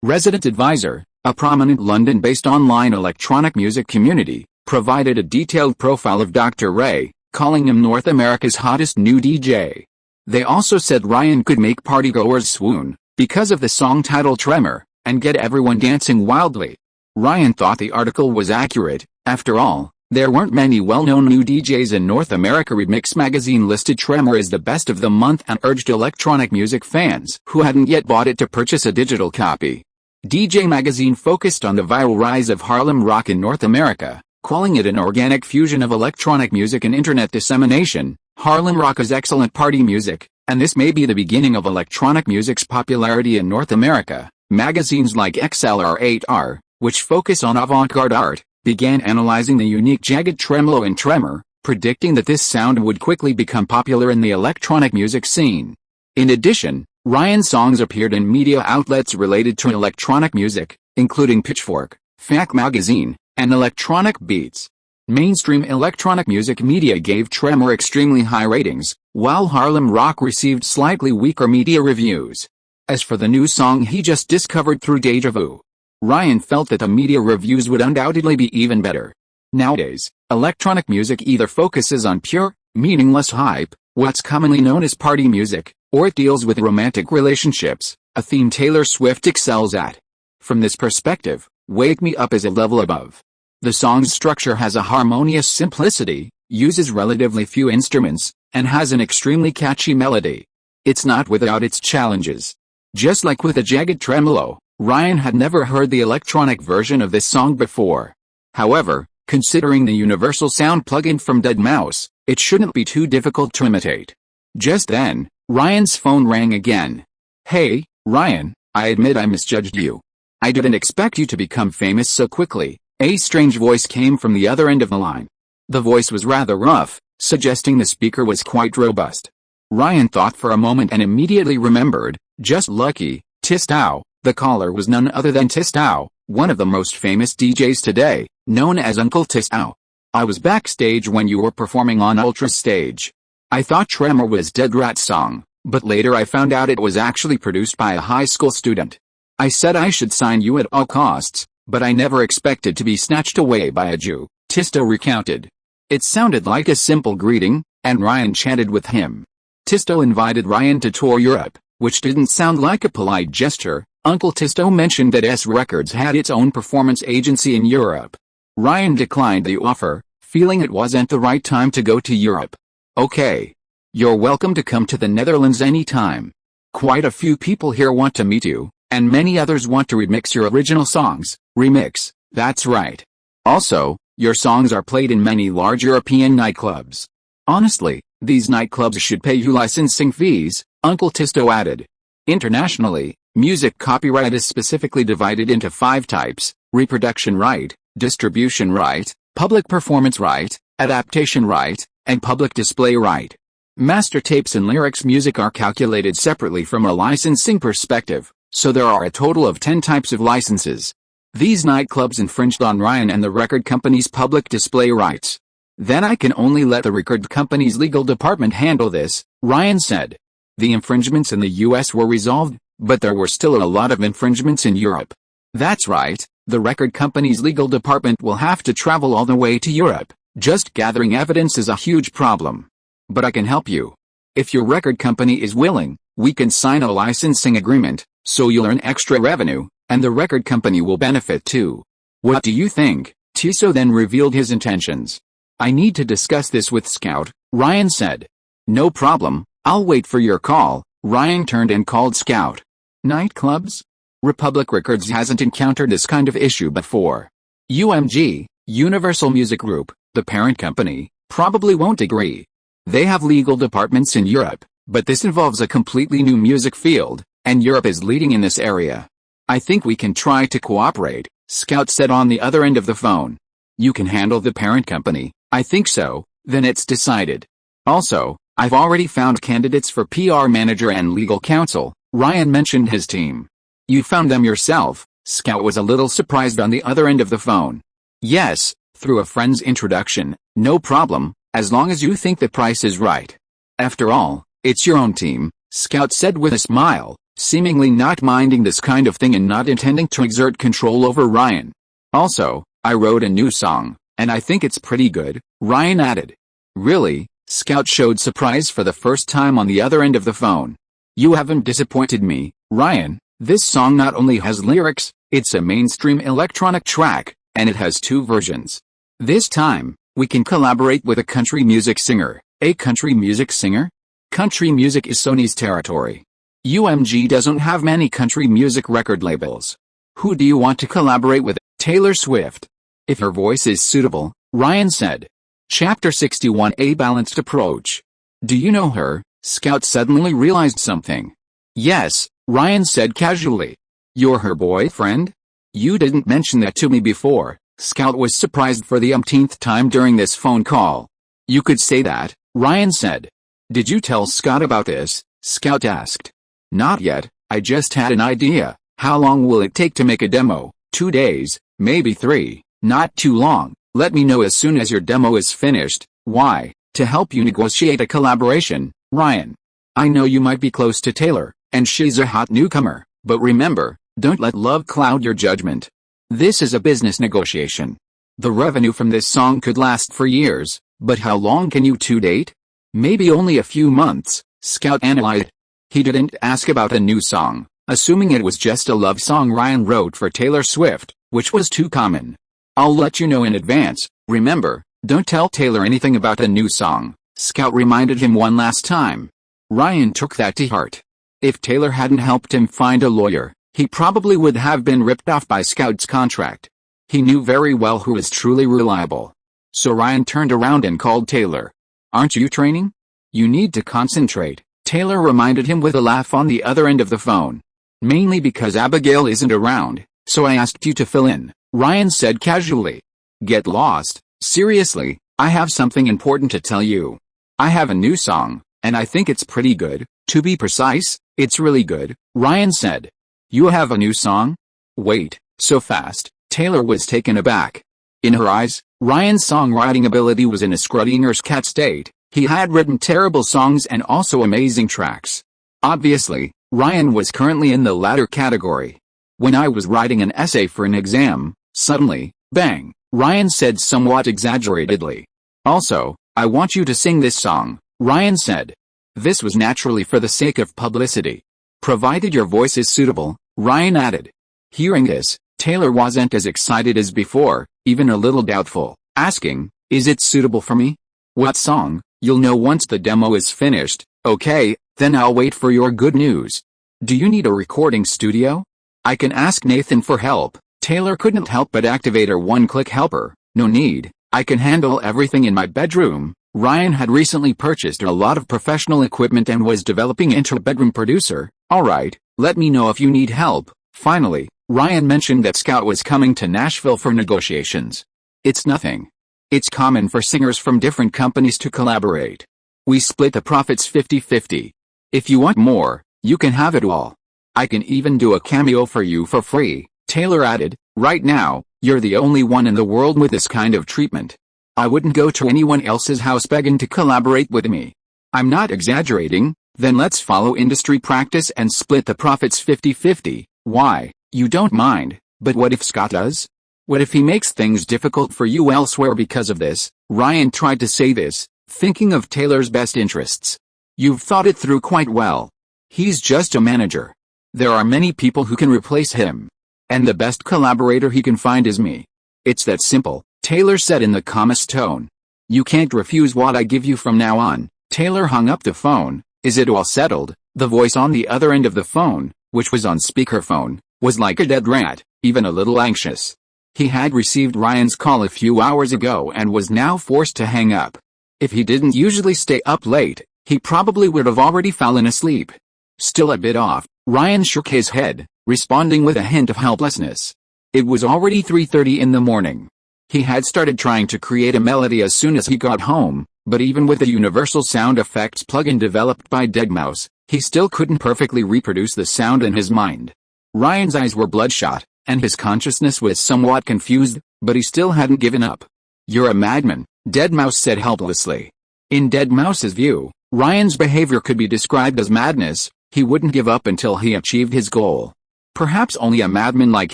Resident Advisor, a prominent London-based online electronic music community, provided a detailed profile of Dr. Ray, calling him North America's hottest new DJ. They also said Ryan could make partygoers swoon, because of the song titled Tremor, and get everyone dancing wildly. Ryan thought the article was accurate. After all, there weren't many well-known new DJs in North America. Remix magazine listed Tremor as the best of the month and urged electronic music fans who hadn't yet bought it to purchase a digital copy. DJ Magazine focused on the viral rise of Harlem Rock in North America, calling it an organic fusion of electronic music and internet dissemination. Harlem Rock is excellent party music, and this may be the beginning of electronic music's popularity in North America. Magazines like XLR8R, which focus on avant-garde art, began analyzing the unique jagged tremolo in Tremor, predicting that this sound would quickly become popular in the electronic music scene. In addition, Ryan's songs appeared in media outlets related to electronic music, including Pitchfork, Fact Magazine, and Electronic Beats. Mainstream electronic music media gave Tremor extremely high ratings, while Harlem Rock received slightly weaker media reviews. As for the new song he just discovered through Déjà Vu, Ryan felt that the media reviews would undoubtedly be even better. Nowadays, electronic music either focuses on pure, meaningless hype, what's commonly known as party music, or it deals with romantic relationships, a theme Taylor Swift excels at. From this perspective, Wake Me Up is a level above. The song's structure has a harmonious simplicity, uses relatively few instruments, and has an extremely catchy melody. It's not without its challenges. Just like with a jagged tremolo, Ryan had never heard the electronic version of this song before. However, considering the universal sound plugin from deadmau5, it shouldn't be too difficult to imitate. Just then, Ryan's phone rang again. "Hey, Ryan, I admit I misjudged you. I didn't expect you to become famous so quickly." A strange voice came from the other end of the line. The voice was rather rough, suggesting the speaker was quite robust. Ryan thought for a moment and immediately remembered, just lucky, Tiesto. The caller was none other than Tiesto, one of the most famous DJs today, known as Uncle Tiesto. "I was backstage when you were performing on Ultra Stage. I thought Tremor was Dead Rat's song, but later I found out it was actually produced by a high school student. I said I should sign you at all costs, but I never expected to be snatched away by a Jew," Tiesto recounted. It sounded like a simple greeting, and Ryan chatted with him. Tiesto invited Ryan to tour Europe, which didn't sound like a polite gesture. Uncle Tiesto mentioned that S Records had its own performance agency in Europe. Ryan declined the offer, feeling it wasn't the right time to go to Europe. "Okay. You're welcome to come to the Netherlands anytime. Quite a few people here want to meet you, and many others want to remix your original songs." "Remix, that's right. Also, your songs are played in many large European nightclubs. Honestly, these nightclubs should pay you licensing fees," Uncle Tiesto added. Internationally, music copyright is specifically divided into 5 types: reproduction right, distribution right, public performance right, adaptation right, and public display right. Master tapes and lyrics music are calculated separately from a licensing perspective, so there are a total of 10 types of licenses. These nightclubs infringed on Ryan and the record company's public display rights. "Then I can only let the record company's legal department handle this," Ryan said. The infringements in the US were resolved, but there were still a lot of infringements in Europe. "That's right, the record company's legal department will have to travel all the way to Europe. Just gathering evidence is a huge problem. But I can help you. If your record company is willing, we can sign a licensing agreement, so you'll earn extra revenue, and the record company will benefit too. What do you think?" Tiesto then revealed his intentions. "I need to discuss this with Scout," Ryan said. "No problem, I'll wait for your call." Ryan turned and called Scout. Nightclubs? Republic Records hasn't encountered this kind of issue before. UMG, Universal Music Group, the parent company, probably won't agree. They have legal departments in Europe, but this involves a completely new music field, and Europe is leading in this area. "I think we can try to cooperate," Scout said on the other end of the phone. "You can handle the parent company." "I think so." "Then it's decided." Also, I've already found candidates for PR manager and legal counsel. Ryan mentioned his team. You found them yourself? Scout was a little surprised on the other end of the phone. Yes, through a friend's introduction, no problem, as long as you think the price is right. After all, it's your own team, Scout said with a smile, seemingly not minding this kind of thing and not intending to exert control over Ryan. Also, I wrote a new song, and I think it's pretty good, Ryan added. Really? Scout showed surprise for the first time on the other end of the phone. You haven't disappointed me, Ryan. This song not only has lyrics, it's a mainstream electronic track, and it has 2 versions. This time, we can collaborate with a country music singer. A country music singer? Country music is Sony's territory. UMG doesn't have many country music record labels. Who do you want to collaborate with? Taylor Swift. If her voice is suitable, Ryan said. Chapter 61: A Balanced Approach. Do you know her? Scout suddenly realized something. Yes, Ryan said casually. You're her boyfriend? You didn't mention that to me before. Scout was surprised for the umpteenth time during this phone call. You could say that, Ryan said. Did you tell Scott about this? Scout asked. Not yet, I just had an idea. How long will it take to make a demo? 2 days, maybe 3, not too long. Let me know as soon as your demo is finished. Why? To help you negotiate a collaboration, Ryan. I know you might be close to Taylor, and she's a hot newcomer, but remember, don't let love cloud your judgment. This is a business negotiation. The revenue from this song could last for years, but how long can you two date? Maybe only a few months, Scout analyzed. He didn't ask about a new song, assuming it was just a love song Ryan wrote for Taylor Swift, which was too common. I'll let you know in advance. Remember, don't tell Taylor anything about a new song, Scout reminded him one last time. Ryan took that to heart. If Taylor hadn't helped him find a lawyer, he probably would have been ripped off by Scout's contract. He knew very well who was truly reliable. So Ryan turned around and called Taylor. Aren't you training? You need to concentrate, Taylor reminded him with a laugh on the other end of the phone. Mainly because Abigail isn't around, so I asked you to fill in, Ryan said casually. Get lost? Seriously, I have something important to tell you. I have a new song, and I think it's pretty good. To be precise, it's really good, Ryan said. You have a new song? Wait, so fast? Taylor was taken aback. In her eyes, Ryan's songwriting ability was in a Schrodinger's cat state. He had written terrible songs and also amazing tracks. Obviously, Ryan was currently in the latter category. When I was writing an essay for an exam, suddenly, bang, Ryan said somewhat exaggeratedly. Also, I want you to sing this song, Ryan said. This was naturally for the sake of publicity. Provided your voice is suitable, Ryan added. Hearing this, Taylor wasn't as excited as before, even a little doubtful, asking, is it suitable for me? What song? You'll know once the demo is finished. Okay, then I'll wait for your good news. Do you need a recording studio? I can ask Nathan for help. Taylor couldn't help but activate her one-click helper. No need, I can handle everything in my bedroom. Ryan had recently purchased a lot of professional equipment and was developing into a bedroom producer. Alright, let me know if you need help. Finally, Ryan mentioned that Scout was coming to Nashville for negotiations. It's nothing. It's common for singers from different companies to collaborate. We split the profits 50-50. If you want more, you can have it all. I can even do a cameo for you for free, Taylor added. Right now, you're the only one in the world with this kind of treatment. I wouldn't go to anyone else's house begging to collaborate with me. I'm not exaggerating. Then let's follow industry practice and split the profits 50-50. Why? You don't mind, but what if Scott does? What if he makes things difficult for you elsewhere because of this? Ryan tried to say this, thinking of Taylor's best interests. You've thought it through quite well. He's just a manager. There are many people who can replace him. And the best collaborator he can find is me. It's that simple, Taylor said in the calmest tone. You can't refuse what I give you from now on. Taylor hung up the phone. Is it all settled? The voice on the other end of the phone, which was on speakerphone, was like a dead rat, even a little anxious. He had received Ryan's call a few hours ago and was now forced to hang up. If he didn't usually stay up late, he probably would have already fallen asleep. Still a bit off, Ryan shook his head, responding with a hint of helplessness. It was already 3:30 in the morning. He had started trying to create a melody as soon as he got home, but even with the universal sound effects plugin developed by deadmau5, he still couldn't perfectly reproduce the sound in his mind. Ryan's eyes were bloodshot, and his consciousness was somewhat confused, but he still hadn't given up. "You're a madman," deadmau5 said helplessly. In deadmau5's view, Ryan's behavior could be described as madness. He wouldn't give up until he achieved his goal. Perhaps only a madman like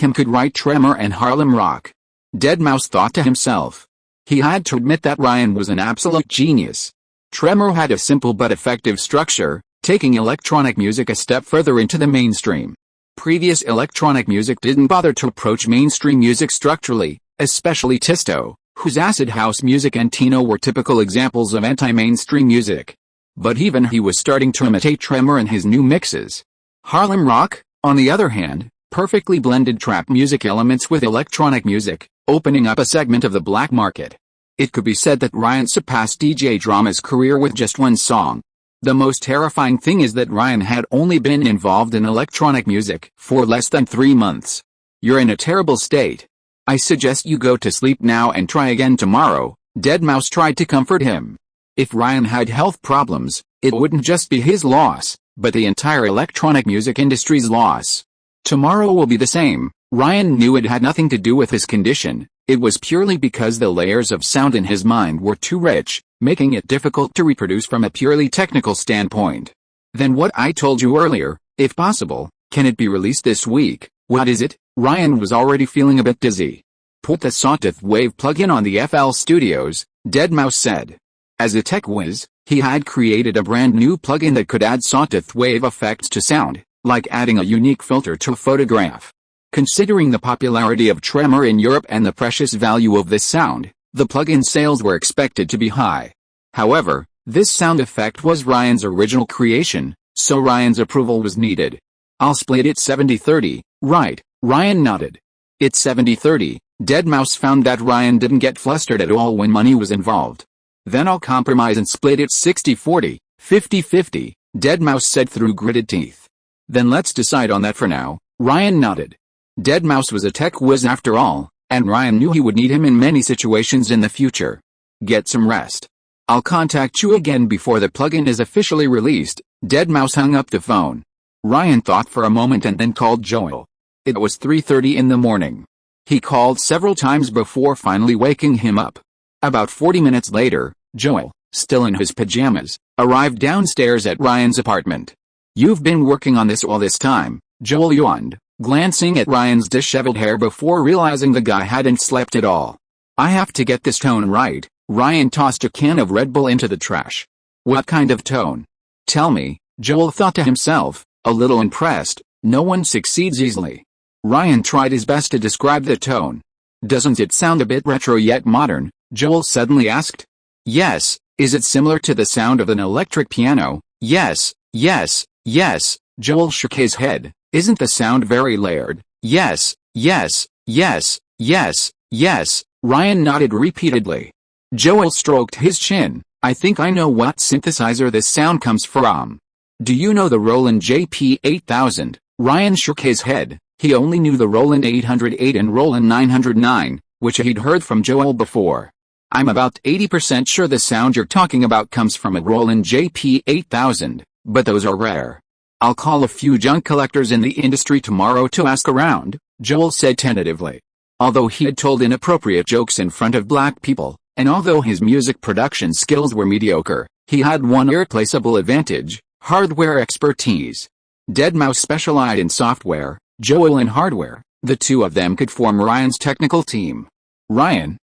him could write Tremor and Harlem Rock. deadmau5 thought to himself. He had to admit that Ryan was an absolute genius. Tremor had a simple but effective structure, taking electronic music a step further into the mainstream. Previous electronic music didn't bother to approach mainstream music structurally, especially Tisto, whose acid house music and Tino were typical examples of anti-mainstream music. But even he was starting to imitate Tremor in his new mixes. Harlem Rock, on the other hand, perfectly blended trap music elements with electronic music, opening up a segment of the black market. It could be said that Ryan surpassed DJ Drama's career with just one song. The most terrifying thing is that Ryan had only been involved in electronic music for less than 3 months. "You're in a terrible state. I suggest you go to sleep now and try again tomorrow," deadmau5 tried to comfort him. If Ryan had health problems, it wouldn't just be his loss, but the entire electronic music industry's loss. Tomorrow will be the same. Ryan knew it had nothing to do with his condition. It was purely because the layers of sound in his mind were too rich, making it difficult to reproduce from a purely technical standpoint. "Then what I told you earlier, if possible, can it be released this week?" "What is it?" Ryan was already feeling a bit dizzy. "Put the Sawtooth Wave plugin on the FL Studios," deadmau5 said. As a tech whiz, he had created a brand new plugin that could add Sawtooth Wave effects to sound, like adding a unique filter to a photograph. Considering the popularity of Tremor in Europe and the precious value of this sound, the plugin sales were expected to be high. However, this sound effect was Ryan's original creation, so Ryan's approval was needed. "I'll split it 70-30, right?" Ryan nodded. "It's 70-30, deadmau5 found that Ryan didn't get flustered at all when money was involved. "Then I'll compromise and split it 60-40, 50-50, deadmau5 said through gritted teeth. "Then let's decide on that for now," Ryan nodded. deadmau5 was a tech whiz after all, and Ryan knew he would need him in many situations in the future. "Get some rest. I'll contact you again before the plugin is officially released." deadmau5 hung up the phone. Ryan thought for a moment and then called Joel. It was 3:30 in the morning. He called several times before finally waking him up. About 40 minutes later, Joel, still in his pajamas, arrived downstairs at Ryan's apartment. "You've been working on this all this time," Joel yawned, glancing at Ryan's disheveled hair before realizing the guy hadn't slept at all. "I have to get this tone right." Ryan tossed a can of Red Bull into the trash. "What kind of tone?" "Tell me," Joel thought to himself, a little impressed. No one succeeds easily. Ryan tried his best to describe the tone. "Doesn't it sound a bit retro yet modern?" Joel suddenly asked. "Yes." "Is it similar to the sound of an electric piano?" "Yes, yes, yes." Joel shook his head. "Isn't the sound very layered?" "Yes, yes, yes, yes, yes." Ryan nodded repeatedly. Joel stroked his chin. "I think I know what synthesizer this sound comes from." "Do you know the Roland JP8000? Ryan shook his head. He only knew the Roland 808 and Roland 909, which he'd heard from Joel before. "I'm about 80% sure the sound you're talking about comes from a Roland JP8000, but those are rare. I'll call a few junk collectors in the industry tomorrow to ask around," Joel said tentatively. Although he had told inappropriate jokes in front of black people, and although his music production skills were mediocre, he had one irreplaceable advantage: hardware expertise. deadmau5 specialized in software, Joel in hardware. The two of them could form Ryan's technical team. Ryan,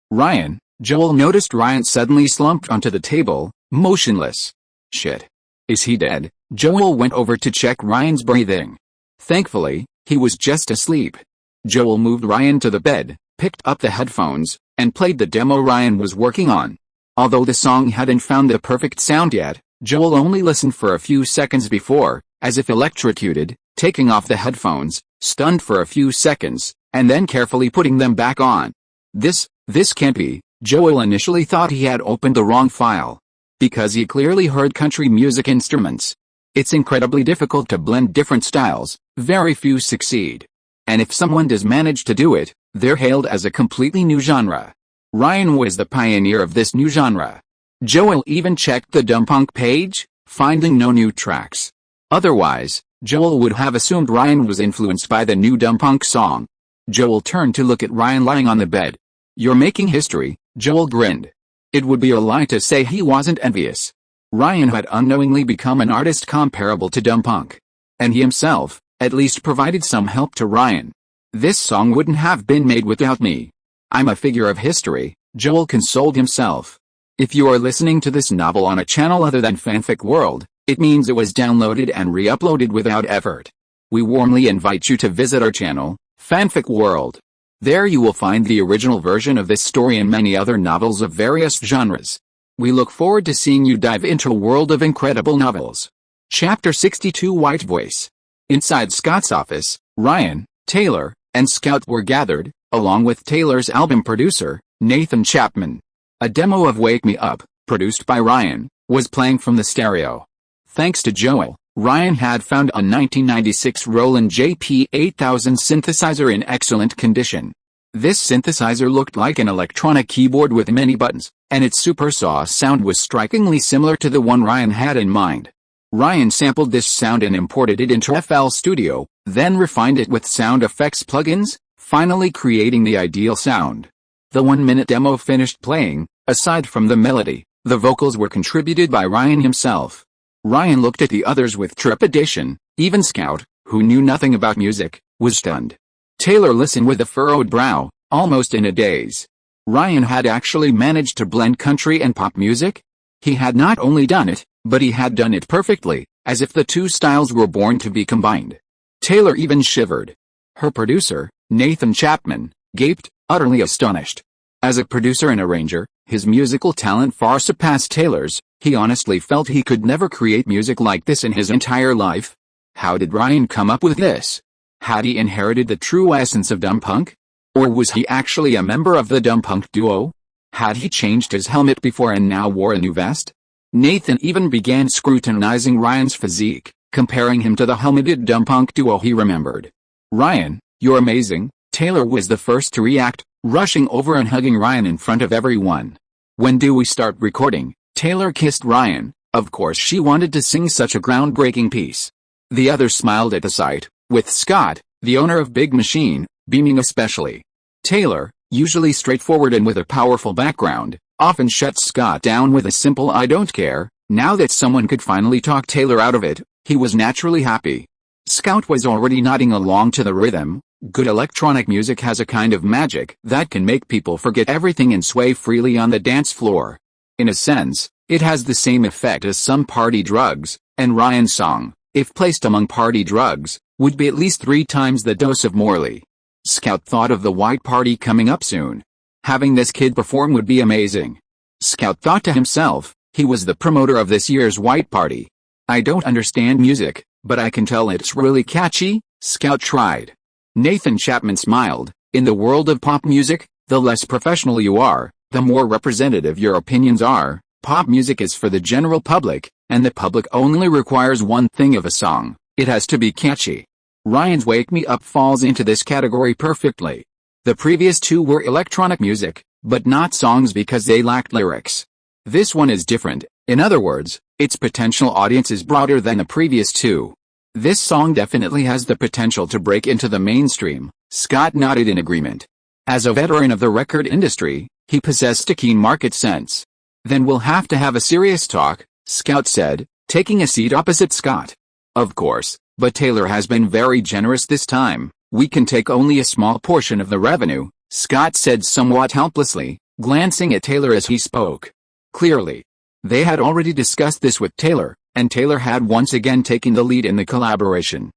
Joel noticed Ryan suddenly slumped onto the table, motionless. "Shit. Is he dead?" Joel went over to check Ryan's breathing. Thankfully, he was just asleep. Joel moved Ryan to the bed, picked up the headphones, and played the demo Ryan was working on. Although the song hadn't found the perfect sound yet, Joel only listened for a few seconds before, as if electrocuted, taking off the headphones, stunned for a few seconds, and then carefully putting them back on. This can't be." Joel initially thought he had opened the wrong file. Because he clearly heard country music instruments. It's incredibly difficult to blend different styles, very few succeed. And if someone does manage to do it, they're hailed as a completely new genre. Ryan was the pioneer of this new genre. Joel even checked the Dumpunk page, finding no new tracks. Otherwise, Joel would have assumed Ryan was influenced by the new Dumpunk song. Joel turned to look at Ryan lying on the bed. "You're making history," Joel grinned. It would be a lie to say he wasn't envious. Ryan had unknowingly become an artist comparable to Dumpunk. And he himself, at least, provided some help to Ryan. "This song wouldn't have been made without me. I'm a figure of history," Joel consoled himself. If you are listening to this novel on a channel other than Fanfic World, it means it was downloaded and re-uploaded without effort. We warmly invite you to visit our channel, Fanfic World. There you will find the original version of this story and many other novels of various genres. We look forward to seeing you dive into a world of incredible novels. Chapter 62 White Voice. Inside Scott's office, Ryan, Taylor, and Scout were gathered, along with Taylor's album producer, Nathan Chapman. A demo of Wake Me Up, produced by Ryan, was playing from the stereo. Thanks to Joel, Ryan had found a 1996 Roland JP8000 synthesizer in excellent condition. This synthesizer looked like an electronic keyboard with many buttons, and its supersaw sound was strikingly similar to the one Ryan had in mind. Ryan sampled this sound and imported it into FL Studio, then refined it with sound effects plugins, finally creating the ideal sound. The 1-minute demo finished playing. Aside from the melody, the vocals were contributed by Ryan himself. Ryan looked at the others with trepidation. Even Scout, who knew nothing about music, was stunned. Taylor listened with a furrowed brow, almost in a daze. Ryan had actually managed to blend country and pop music? He had not only done it, but he had done it perfectly, as if the two styles were born to be combined. Taylor even shivered. Her producer, Nathan Chapman, gaped, utterly astonished. As a producer and arranger, his musical talent far surpassed Taylor's. He honestly felt he could never create music like this in his entire life. How did Ryan come up with this? Had he inherited the true essence of Dumpunk? Or was he actually a member of the Dumpunk duo? Had he changed his helmet before and now wore a new vest? Nathan even began scrutinizing Ryan's physique, comparing him to the helmeted Dumpunk duo he remembered. "Ryan, you're amazing," Taylor was the first to react, rushing over and hugging Ryan in front of everyone. "When do we start recording?" Taylor kissed Ryan. Of course she wanted to sing such a groundbreaking piece. The others smiled at the sight, with Scott, the owner of Big Machine, beaming especially. Taylor, usually straightforward and with a powerful background, often shut Scott down with a simple "I don't care." Now that someone could finally talk Taylor out of it, he was naturally happy. Scout was already nodding along to the rhythm. Good electronic music has a kind of magic that can make people forget everything and sway freely on the dance floor. In a sense, it has the same effect as some party drugs, and Ryan's song, if placed among party drugs, would be at least 3 times the dose of Morley. Scout thought of the white party coming up soon. Having this kid perform would be amazing. Scout thought to himself, he was the promoter of this year's white party. "I don't understand music, but I can tell it's really catchy," Scout tried. Nathan Chapman smiled. "In the world of pop music, the less professional you are, the more representative your opinions are. Pop music is for the general public, and the public only requires one thing of a song: it has to be catchy. Ryan's Wake Me Up falls into this category perfectly. The previous 2 were electronic music, but not songs because they lacked lyrics. This one is different. In other words, its potential audience is broader than the previous 2. This song definitely has the potential to break into the mainstream." Scott nodded in agreement. As a veteran of the record industry, he possessed a keen market sense. "Then we'll have to have a serious talk," Scout said, taking a seat opposite Scott. "Of course, but Taylor has been very generous this time. We can take only a small portion of the revenue," Scott said somewhat helplessly, glancing at Taylor as he spoke. Clearly, they had already discussed this with Taylor, and Taylor had once again taken the lead in the collaboration.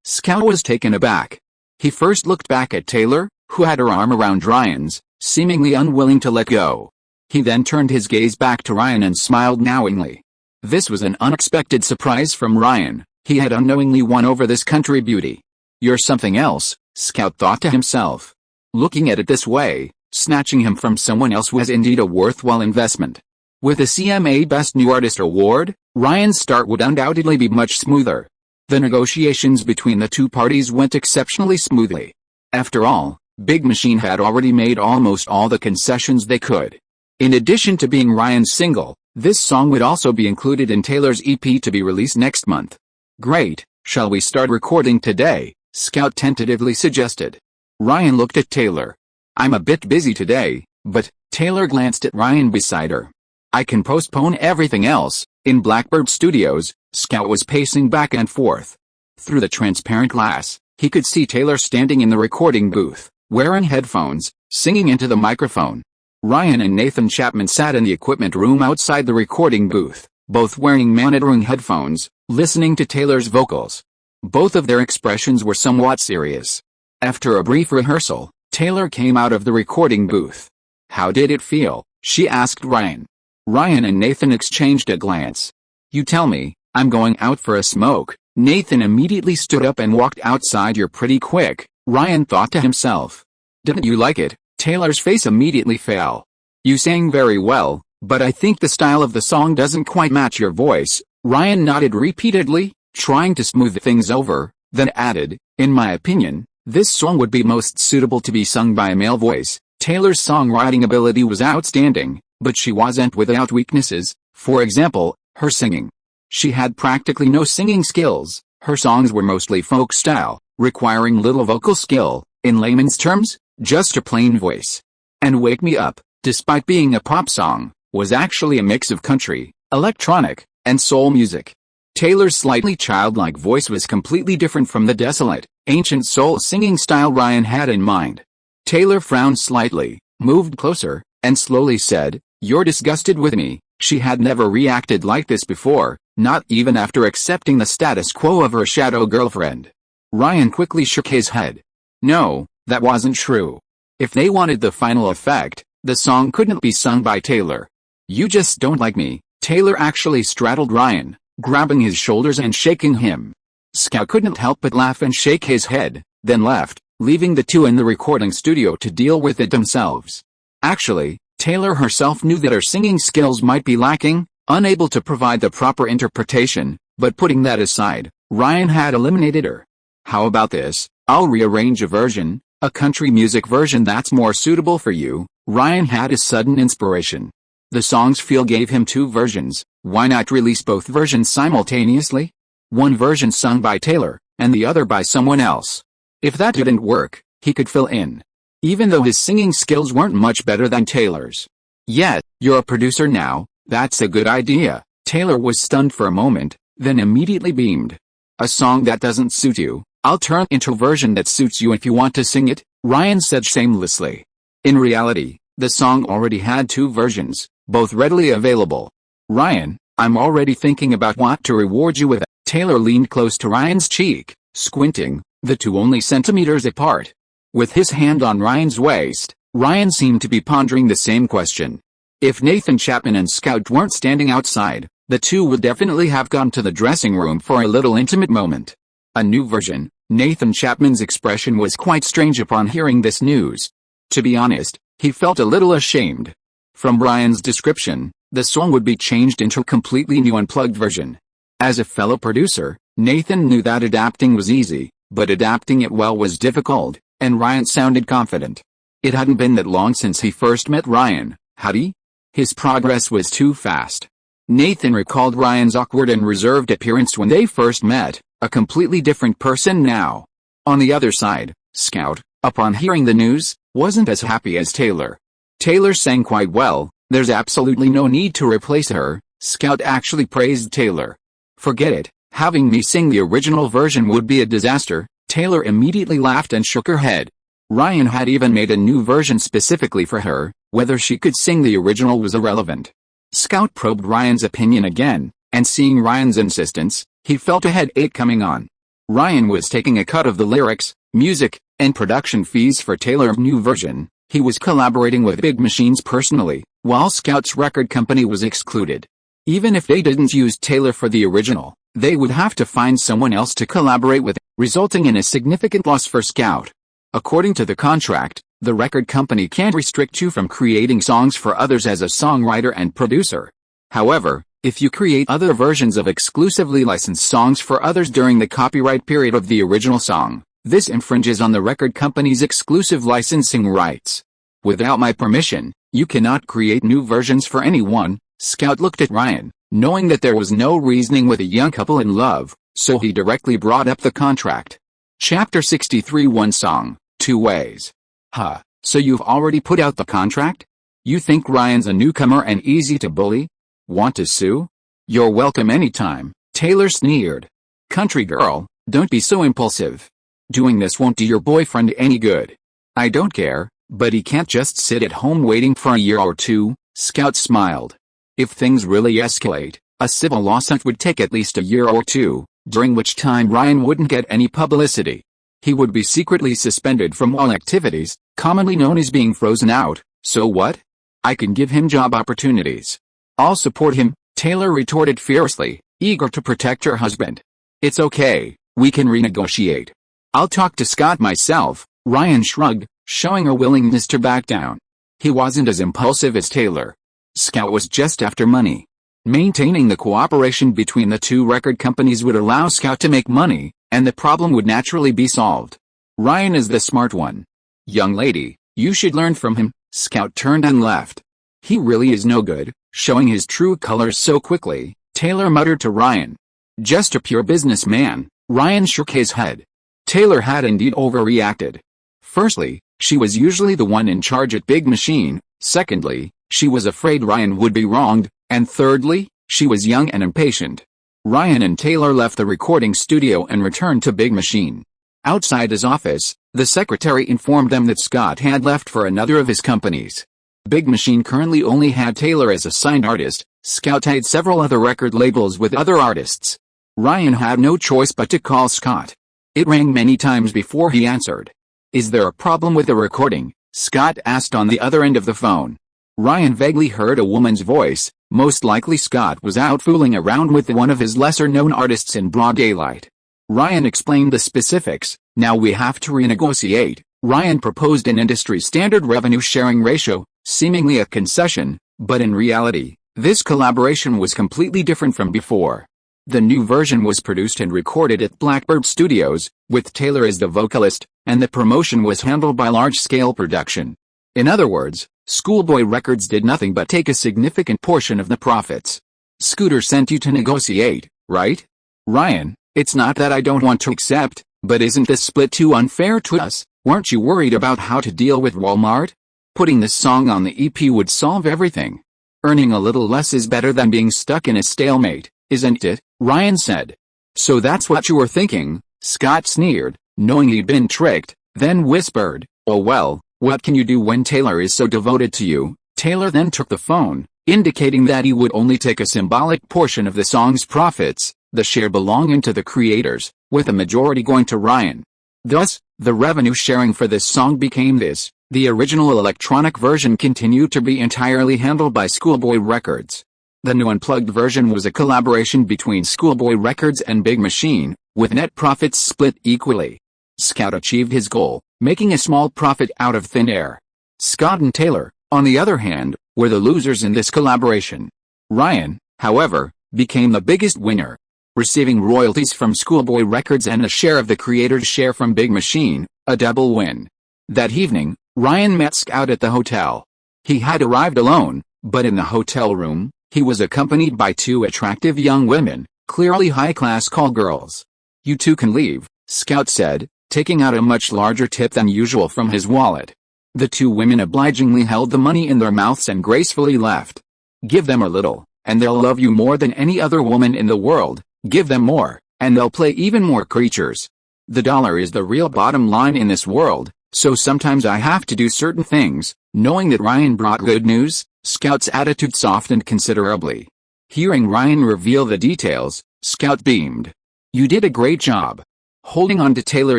Scout was taken aback. He first looked back at Taylor, who had her arm around Ryan's, seemingly unwilling to let go. He then turned his gaze back to Ryan and smiled knowingly. This was an unexpected surprise from Ryan. He had unknowingly won over this country beauty. "You're something else," Scout thought to himself. Looking at it this way, snatching him from someone else was indeed a worthwhile investment. With the CMA Best New Artist award, Ryan's start would undoubtedly be much smoother. The negotiations between the 2 parties went exceptionally smoothly. After all, Big Machine had already made almost all the concessions they could. In addition to being Ryan's single, this song would also be included in Taylor's EP to be released next month. Great, shall we start recording today? Scout tentatively suggested. Ryan looked at Taylor. I'm a bit busy today, but, Taylor glanced at Ryan beside her. I can postpone everything else. In Blackbird Studios, Scout was pacing back and forth. Through the transparent glass, he could see Taylor standing in the recording booth, wearing headphones, singing into the microphone. Ryan and Nathan Chapman sat in the equipment room outside the recording booth, both wearing monitoring headphones, listening to Taylor's vocals. Both of their expressions were somewhat serious. After a brief rehearsal, Taylor came out of the recording booth. How did it feel? She asked Ryan. Ryan and Nathan exchanged a glance. You tell me, I'm going out for a smoke. Nathan immediately stood up and walked outside. You're pretty quick, Ryan thought to himself. Didn't you like it? Taylor's face immediately fell. You sang very well, but I think the style of the song doesn't quite match your voice. Ryan nodded repeatedly, trying to smooth things over, then added, in my opinion, this song would be most suitable to be sung by a male voice. Taylor's songwriting ability was outstanding, but she wasn't without weaknesses. For example, her singing. She had practically no singing skills. Her songs were mostly folk style, requiring little vocal skill. In layman's terms, just a plain voice. And Wake Me Up, despite being a pop song, was actually a mix of country, electronic, and soul music. Taylor's slightly childlike voice was completely different from the desolate, ancient soul singing style Ryan had in mind. Taylor frowned slightly, moved closer, and slowly said, You're disgusted with me. She had never reacted like this before, not even after accepting the status quo of her shadow girlfriend. Ryan quickly shook his head. No, that wasn't true. If they wanted the final effect, the song couldn't be sung by Taylor. You just don't like me. Taylor actually straddled Ryan, grabbing his shoulders and shaking him. Scout couldn't help but laugh and shake his head, then left, leaving the two in the recording studio to deal with it themselves. Actually, Taylor herself knew that her singing skills might be lacking, unable to provide the proper interpretation, but putting that aside, Ryan had eliminated her. How about this? I'll rearrange a version, a country music version that's more suitable for you. Ryan had a sudden inspiration. The song's feel gave him two versions. Why not release both versions simultaneously? One version sung by Taylor, and the other by someone else. If that didn't work, he could fill in. Even though his singing skills weren't much better than Taylor's. Yeah, you're a producer now, that's a good idea. Taylor was stunned for a moment, then immediately beamed. A song that doesn't suit you, I'll turn into a version that suits you if you want to sing it, Ryan said shamelessly. In reality, the song already had two versions, both readily available. Ryan, I'm already thinking about what to reward you with. Taylor leaned close to Ryan's cheek, squinting, the two only centimeters apart. With his hand on Ryan's waist, Ryan seemed to be pondering the same question. If Nathan Chapman and Scout weren't standing outside, the two would definitely have gone to the dressing room for a little intimate moment. A new version. Nathan Chapman's expression was quite strange upon hearing this news. To be honest, he felt a little ashamed. From Ryan's description, the song would be changed into a completely new unplugged version. As a fellow producer, Nathan knew that adapting was easy, but adapting it well was difficult, and Ryan sounded confident. It hadn't been that long since he first met Ryan, had he? His progress was too fast. Nathan recalled Ryan's awkward and reserved appearance when they first met, a completely different person now. On the other side, Scout, upon hearing the news, wasn't as happy as Taylor. Taylor sang quite well, there's absolutely no need to replace her. Scout actually praised Taylor. Forget it, having me sing the original version would be a disaster. Taylor immediately laughed and shook her head. Ryan had even made a new version specifically for her, whether she could sing the original was irrelevant. Scout probed Ryan's opinion again, and seeing Ryan's insistence, he felt a headache coming on. Ryan was taking a cut of the lyrics, music, and production fees for Taylor's new version. He was collaborating with Big Machines personally, while Scout's record company was excluded. Even if they didn't use Taylor for the original, they would have to find someone else to collaborate with, resulting in a significant loss for Scout. According to the contract, the record company can't restrict you from creating songs for others as a songwriter and producer. However, if you create other versions of exclusively licensed songs for others during the copyright period of the original song, this infringes on the record company's exclusive licensing rights. Without my permission, you cannot create new versions for anyone. Scout looked at Ryan, knowing that there was no reasoning with a young couple in love, so he directly brought up the contract. Chapter 63 One Song, Two Ways. Huh, so you've already put out the contract? You think Ryan's a newcomer and easy to bully? Want to sue? You're welcome anytime, Taylor sneered. Country girl, don't be so impulsive. Doing this won't do your boyfriend any good. I don't care, but he can't just sit at home waiting for a year or two, Scout smiled. If things really escalate, a civil lawsuit would take at least a year or two, during which time Ryan wouldn't get any publicity. He would be secretly suspended from all activities, commonly known as being frozen out. So what? I can give him job opportunities. I'll support him, Taylor retorted fiercely, eager to protect her husband. It's okay, we can renegotiate. I'll talk to Scott myself, Ryan shrugged, showing a willingness to back down. He wasn't as impulsive as Taylor. Scout was just after money. Maintaining the cooperation between the two record companies would allow Scout to make money, and the problem would naturally be solved. Ryan is the smart one. Young lady, you should learn from him. Scout turned and left. He really is no good, showing his true colors so quickly, Taylor muttered to Ryan. Just a pure businessman, Ryan shook his head. Taylor had indeed overreacted. Firstly, she was usually the one in charge at Big Machine. Secondly, she was afraid Ryan would be wronged. And thirdly, she was young and impatient. Ryan and Taylor left the recording studio and returned to Big Machine. Outside his office, the secretary informed them that Scott had left for another of his companies. Big Machine currently only had Taylor as a signed artist. Scout had several other record labels with other artists. Ryan had no choice but to call Scott. It rang many times before he answered. Is there a problem with the recording? Scott asked on the other end of the phone. Ryan vaguely heard a woman's voice. Most likely Scott was out fooling around with one of his lesser-known artists in broad daylight. Ryan explained the specifics. Now we have to renegotiate. Ryan proposed an industry-standard revenue-sharing ratio, seemingly a concession, but in reality, this collaboration was completely different from before. The new version was produced and recorded at Blackbird Studios, with Taylor as the vocalist, and the promotion was handled by large-scale production. In other words, Schoolboy Records did nothing but take a significant portion of the profits. Scooter sent you to negotiate, right? Ryan, it's not that I don't want to accept, but isn't this split too unfair to us? Weren't you worried about how to deal with Walmart? Putting this song on the EP would solve everything. Earning a little less is better than being stuck in a stalemate, isn't it? Ryan said. So that's what you were thinking, Scott sneered, knowing he'd been tricked, then whispered, oh well. What can you do when Taylor is so devoted to you? Taylor then took the phone, indicating that he would only take a symbolic portion of the song's profits, the share belonging to the creators, with a majority going to Ryan. Thus, the revenue sharing for this song became this. The original electronic version continued to be entirely handled by Schoolboy Records. The new unplugged version was a collaboration between Schoolboy Records and Big Machine, with net profits split equally. Scout achieved his goal, making a small profit out of thin air. Scott and Taylor, on the other hand, were the losers in this collaboration. Ryan, however, became the biggest winner, receiving royalties from Schoolboy Records and a share of the creator's share from Big Machine, a double win. That evening, Ryan met Scout at the hotel. He had arrived alone, but in the hotel room, he was accompanied by two attractive young women, clearly high-class call girls. You two can leave, Scout said, taking out a much larger tip than usual from his wallet. The two women obligingly held the money in their mouths and gracefully left. Give them a little, and they'll love you more than any other woman in the world. Give them more, and they'll play even more creatures. The dollar is the real bottom line in this world, so sometimes I have to do certain things. Knowing that Ryan brought good news, Scout's attitude softened considerably. Hearing Ryan reveal the details, Scout beamed. You did a great job. Holding on to Taylor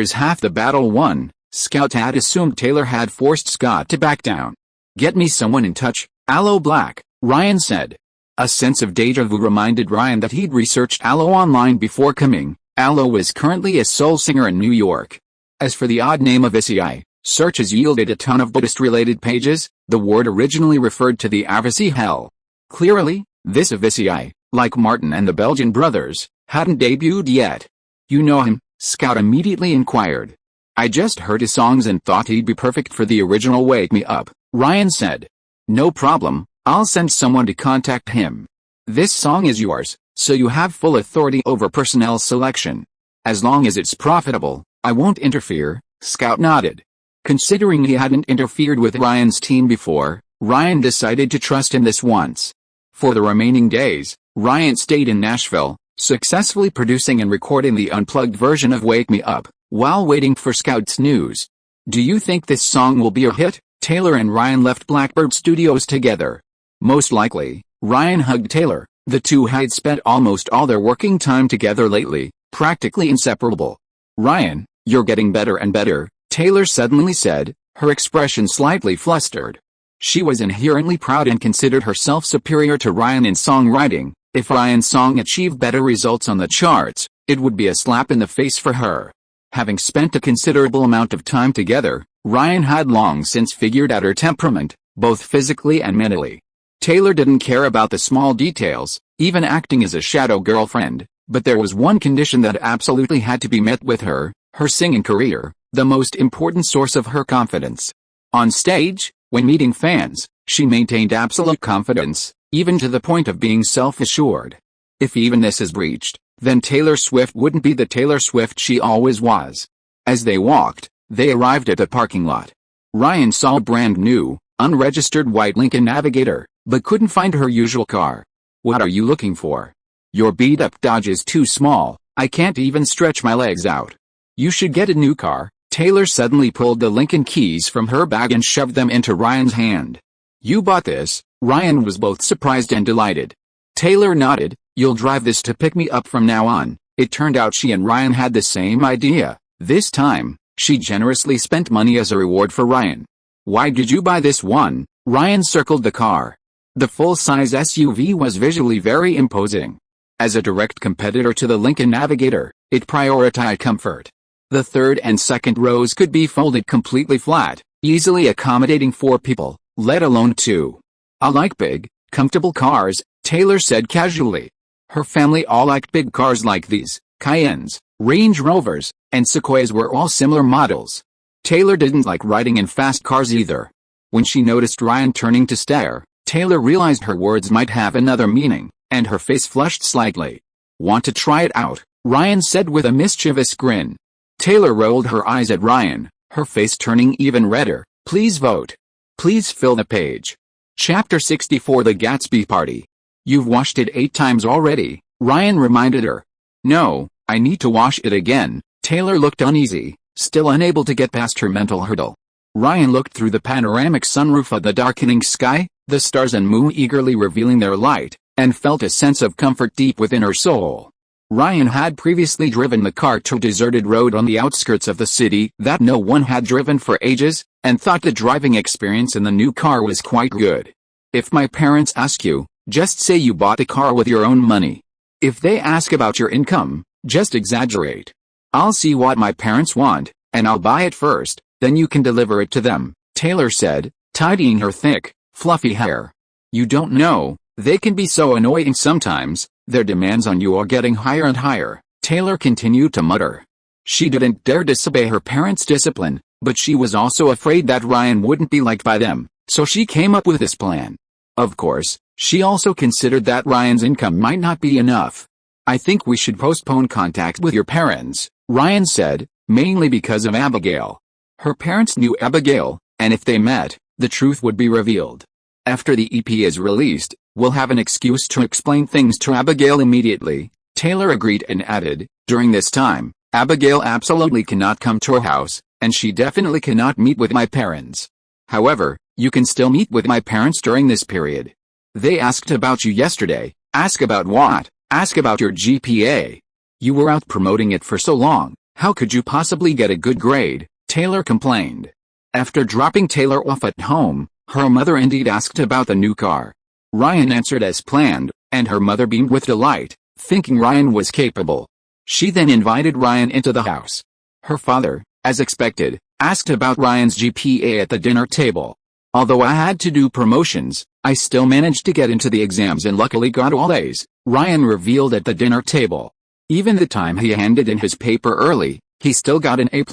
is half the battle won. Scout had assumed Taylor had forced Scott to back down. Get me someone in touch, Aloe Black, Ryan said. A sense of déjà vu reminded Ryan that he'd researched Aloe online before coming. Aloe is currently a soul singer in New York. As for the odd name of Issei, searches yielded a ton of Buddhist-related pages. The word originally referred to the Avicii hell. Clearly, this Avicii, like Martin and the Belgian brothers, hadn't debuted yet. You know him? Scout immediately inquired. I just heard his songs and thought he'd be perfect for the original Wake Me Up, Ryan said. No problem, I'll send someone to contact him. This song is yours, so you have full authority over personnel selection. As long as it's profitable, I won't interfere, Scout nodded. Considering he hadn't interfered with Ryan's team before, Ryan decided to trust him this once. For the remaining days, Ryan stayed in Nashville, successfully producing and recording the unplugged version of Wake Me Up, while waiting for Scout's news. Do you think this song will be a hit? Taylor and Ryan left Blackbird Studios together. Most likely. Ryan hugged Taylor. The two had spent almost all their working time together lately, practically inseparable. Ryan, you're getting better and better, Taylor suddenly said, her expression slightly flustered. She was inherently proud and considered herself superior to Ryan in songwriting. If Ryan's song achieved better results on the charts, it would be a slap in the face for her. Having spent a considerable amount of time together, Ryan had long since figured out her temperament, both physically and mentally. Taylor didn't care about the small details, even acting as a shadow girlfriend, but there was one condition that absolutely had to be met with her singing career, the most important source of her confidence. On stage, when meeting fans, she maintained absolute confidence, even to the point of being self-assured. If even this is breached, then Taylor Swift wouldn't be the Taylor Swift she always was. As they walked, they arrived at the parking lot. Ryan saw a brand new, unregistered white Lincoln Navigator, but couldn't find her usual car. What are you looking for? Your beat-up Dodge is too small, I can't even stretch my legs out. You should get a new car. Taylor suddenly pulled the Lincoln keys from her bag and shoved them into Ryan's hand. You bought this? Ryan was both surprised and delighted. Taylor nodded. You'll drive this to pick me up from now on. It turned out she and Ryan had the same idea. This time, she generously spent money as a reward for Ryan. Why did you buy this one? Ryan circled the car. The full-size SUV was visually very imposing. As a direct competitor to the Lincoln Navigator, it prioritized comfort. The third and second rows could be folded completely flat, easily accommodating 4 people, let alone 2. I like big, comfortable cars, Taylor said casually. Her family all liked big cars like these. Cayennes, Range Rovers, and Sequoias were all similar models. Taylor didn't like riding in fast cars either. When she noticed Ryan turning to stare, Taylor realized her words might have another meaning, and her face flushed slightly. Want to try it out? Ryan said with a mischievous grin. Taylor rolled her eyes at Ryan, her face turning even redder. Please vote. Please fill the page. Chapter 64 The Gatsby Party. You've washed it 8 times already, Ryan reminded her. No, I need to wash it again. Taylor looked uneasy, still unable to get past her mental hurdle. Ryan looked through the panoramic sunroof at the darkening sky, the stars and moon eagerly revealing their light, and felt a sense of comfort deep within her soul. Ryan had previously driven the car to a deserted road on the outskirts of the city that no one had driven for ages, and thought the driving experience in the new car was quite good. If my parents ask you, just say you bought the car with your own money. If they ask about your income, just exaggerate. I'll see what my parents want, and I'll buy it first, then you can deliver it to them, Taylor said, tidying her thick, fluffy hair. You don't know, they can be so annoying sometimes. Their demands on you are getting higher and higher, Taylor continued to mutter. She didn't dare disobey her parents' discipline, but she was also afraid that Ryan wouldn't be liked by them, so she came up with this plan. Of course, she also considered that Ryan's income might not be enough. I think we should postpone contact with your parents, Ryan said, mainly because of Abigail. Her parents knew Abigail, and if they met, the truth would be revealed. After the EP is released, we'll have an excuse to explain things to Abigail immediately, Taylor agreed and added, during this time, Abigail absolutely cannot come to our house, and she definitely cannot meet with my parents. However, you can still meet with my parents during this period. They asked about you yesterday. Ask about what? Ask about your GPA. You were out promoting it for so long, how could you possibly get a good grade? Taylor complained. After dropping Taylor off at home, her mother indeed asked about the new car. Ryan answered as planned, and her mother beamed with delight, thinking Ryan was capable. She then invited Ryan into the house. Her father, as expected, asked about Ryan's GPA at the dinner table. Although I had to do promotions, I still managed to get into the exams and luckily got all A's, Ryan revealed at the dinner table. Even the time he handed in his paper early, he still got an A+,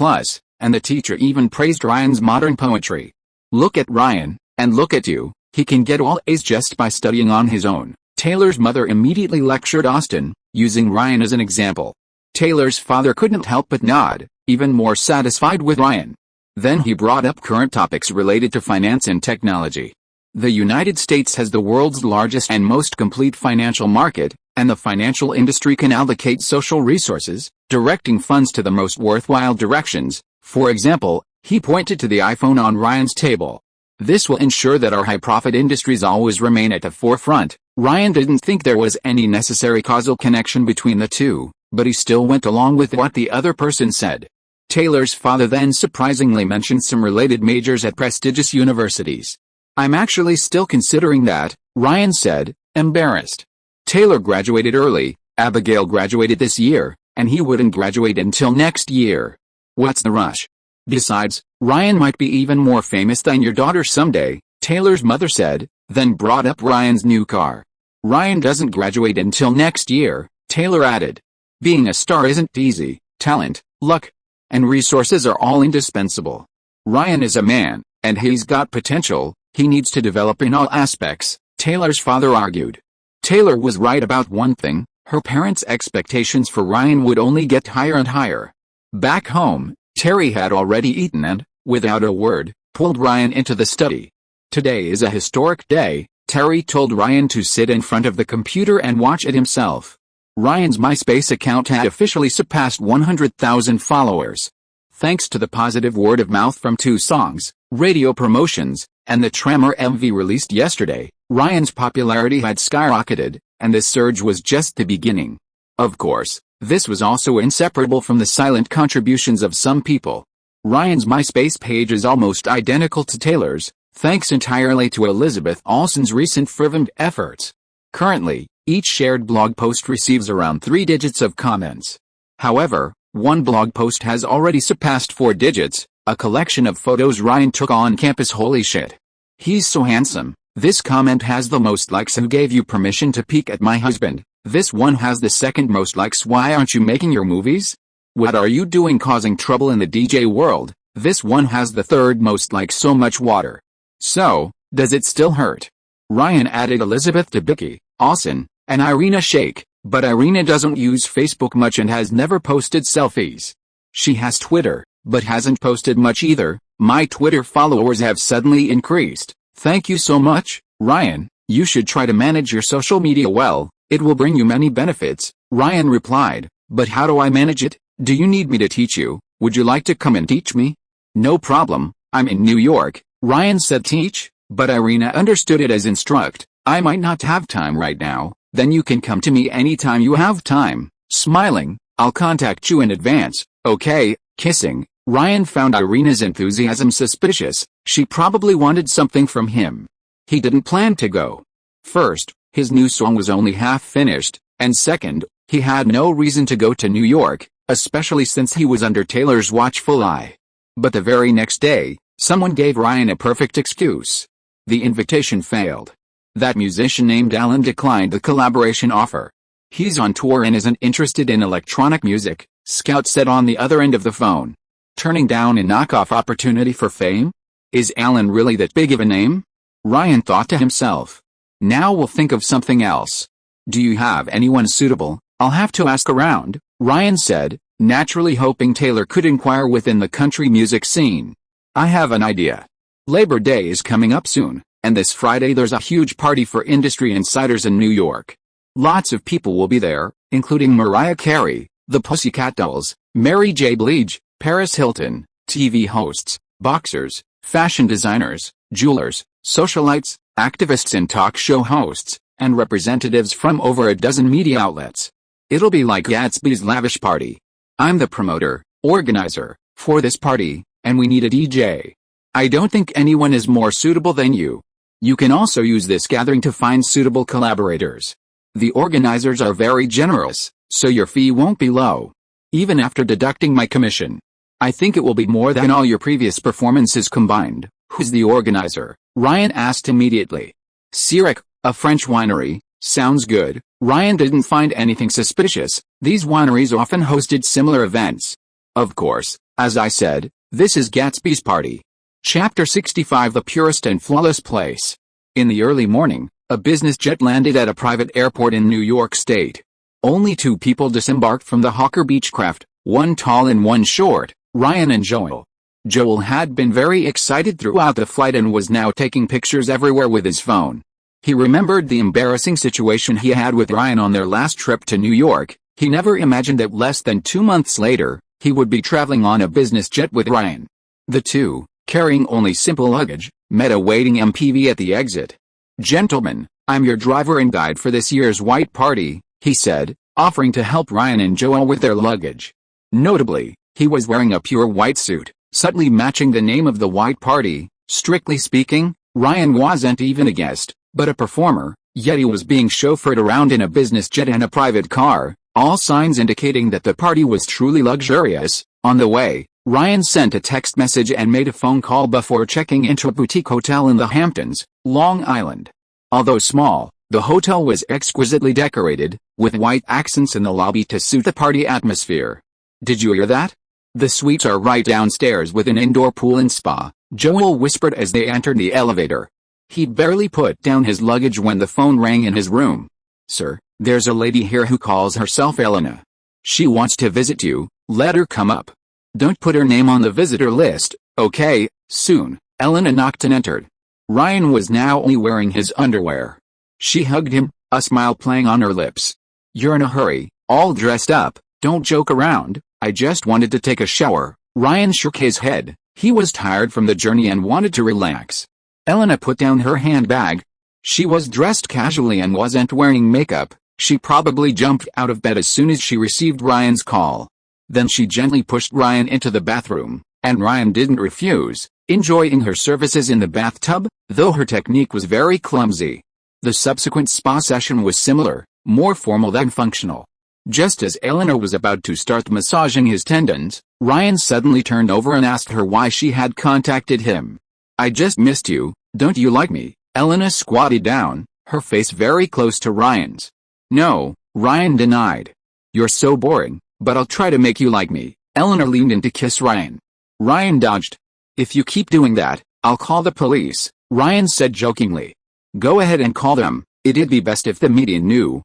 and the teacher even praised Ryan's modern poetry. Look at Ryan, And look at you, he can get all A's just by studying on his own. Taylor's mother immediately lectured Austin, using Ryan as an example. Taylor's father couldn't help but nod, even more satisfied with Ryan. Then he brought up current topics related to finance and technology. The United States has the world's largest and most complete financial market, and the financial industry can allocate social resources, directing funds to the most worthwhile directions. For example, he pointed to the iPhone on Ryan's table. This will ensure that our high-profit industries always remain at the forefront. Ryan didn't think there was any necessary causal connection between the two, but he still went along with what the other person said. Taylor's father then surprisingly mentioned some related majors at prestigious universities. I'm actually still considering that, Ryan said, embarrassed. Taylor graduated early, Abigail graduated this year, and he wouldn't graduate until next year. What's the rush? Besides, Ryan might be even more famous than your daughter someday, Taylor's mother said, then brought up Ryan's new car. Ryan doesn't graduate until next year, Taylor added. Being a star isn't easy. Talent, luck, and resources are all indispensable. Ryan is a man, and he's got potential. He needs to develop in all aspects, Taylor's father argued. Taylor was right about one thing, her parents' expectations for Ryan would only get higher and higher. Back home, Terry had already eaten and, without a word, pulled Ryan into the study. Today is a historic day, Terry told Ryan to sit in front of the computer and watch it himself. Ryan's MySpace account had officially surpassed 100,000 followers. Thanks to the positive word of mouth from 2 songs, radio promotions, and the Tremor MV released yesterday, Ryan's popularity had skyrocketed, and this surge was just the beginning. Of course, this was also inseparable from the silent contributions of some people. Ryan's MySpace page is almost identical to Taylor's, thanks entirely to Elizabeth Olsen's recent fervent efforts. Currently, each shared blog post receives around 3 digits of comments. However, one blog post has already surpassed 4 digits, a collection of photos Ryan took on campus. Holy shit. He's so handsome. This comment has the most likes. Who gave you permission to peek at my husband? This one has the second most likes. Why aren't you making your movies? What are you doing causing trouble in the DJ world? This one has the third most likes. So much water. So, does it still hurt? Ryan added Elizabeth Debicki, Olsen, and Irina Shayk, but Irina doesn't use Facebook much and has never posted selfies. She has Twitter, but hasn't posted much either. My Twitter followers have suddenly increased. Thank you so much, Ryan. You should try to manage your social media well. It will bring you many benefits, Ryan replied. But how do I manage it? Do you need me to teach you? Would you like to come and teach me? No problem, I'm in New York, Ryan said. Teach? But Irina understood it as instruct. I might not have time right now, then you can come to me anytime you have time. Smiling, I'll contact you in advance, okay? Kissing, Ryan found Irina's enthusiasm suspicious. She probably wanted something from him. He didn't plan to go. First, his new song was only half finished, and second, he had no reason to go to New York, especially since he was under Taylor's watchful eye. But the very next day, someone gave Ryan a perfect excuse. The invitation failed. That musician named Alan declined the collaboration offer. He's on tour and isn't interested in electronic music, Scout said on the other end of the phone. Turning down a knockoff opportunity for fame? Is Alan really that big of a name? Ryan thought to himself. Now we'll think of something else. Do you have anyone suitable? I'll have to ask around, Ryan said, naturally hoping Taylor could inquire within the country music scene. I have an idea. Labor Day is coming up soon, and this Friday there's a huge party for industry insiders in New York. Lots of people will be there, including Mariah Carey, the Pussycat Dolls, Mary J. Blige, Paris Hilton, TV hosts, boxers, fashion designers, jewelers, socialites, activists and talk show hosts, and representatives from over a dozen media outlets. It'll be like Gatsby's lavish party. I'm the promoter, organizer, for this party, and we need a DJ. I don't think anyone is more suitable than you. You can also use this gathering to find suitable collaborators. The organizers are very generous, so your fee won't be low. Even after deducting my commission. I think it will be more than all your previous performances combined. Who's the organizer? Ryan asked immediately. Cirac, a French winery. Sounds good. Ryan didn't find anything suspicious. These wineries often hosted similar events. Of course, as I said, this is Gatsby's party. Chapter 65 The Purest and Flawless Place. In the early morning, a business jet landed at a private airport in New York State. Only two people disembarked from the Hawker Beechcraft, one tall and one short, Ryan and Joel. Joel had been very excited throughout the flight and was now taking pictures everywhere with his phone. He remembered the embarrassing situation he had with Ryan on their last trip to New York. He never imagined that less than 2 months later, he would be traveling on a business jet with Ryan. The two, carrying only simple luggage, met a waiting MPV at the exit. "Gentlemen, I'm your driver and guide for this year's white party," he said, offering to help Ryan and Joel with their luggage. Notably, he was wearing a pure white suit, subtly matching the name of the white party. Strictly speaking, Ryan wasn't even a guest, but a performer, yet he was being chauffeured around in a business jet and a private car, all signs indicating that the party was truly luxurious. On the way, Ryan sent a text message and made a phone call before checking into a boutique hotel in the Hamptons, Long Island. Although small, the hotel was exquisitely decorated, with white accents in the lobby to suit the party atmosphere. "Did you hear that? The suites are right downstairs with an indoor pool and spa," Joel whispered as they entered the elevator. He'd barely put down his luggage when the phone rang in his room. "Sir, there's a lady here who calls herself Elena. She wants to visit you, let her come up. Don't put her name on the visitor list, okay?" Soon, Elena knocked and entered. Ryan was now only wearing his underwear. She hugged him, a smile playing on her lips. "You're in a hurry, all dressed up, don't joke around." "I just wanted to take a shower." Ryan shook his head. He was tired from the journey and wanted to relax. Elena put down her handbag. She was dressed casually and wasn't wearing makeup. She probably jumped out of bed as soon as she received Ryan's call. Then she gently pushed Ryan into the bathroom, and Ryan didn't refuse, enjoying her services in the bathtub, though her technique was very clumsy. The subsequent spa session was similar, more formal than functional. Just as Elena was about to start massaging his tendons, Ryan suddenly turned over and asked her why she had contacted him. "I just missed you, don't you like me?" Elena squatted down, her face very close to Ryan's. "No," Ryan denied. "You're so boring, but I'll try to make you like me." Elena leaned in to kiss Ryan. Ryan dodged. "If you keep doing that, I'll call the police," Ryan said jokingly. "Go ahead and call them, it'd be best if the media knew."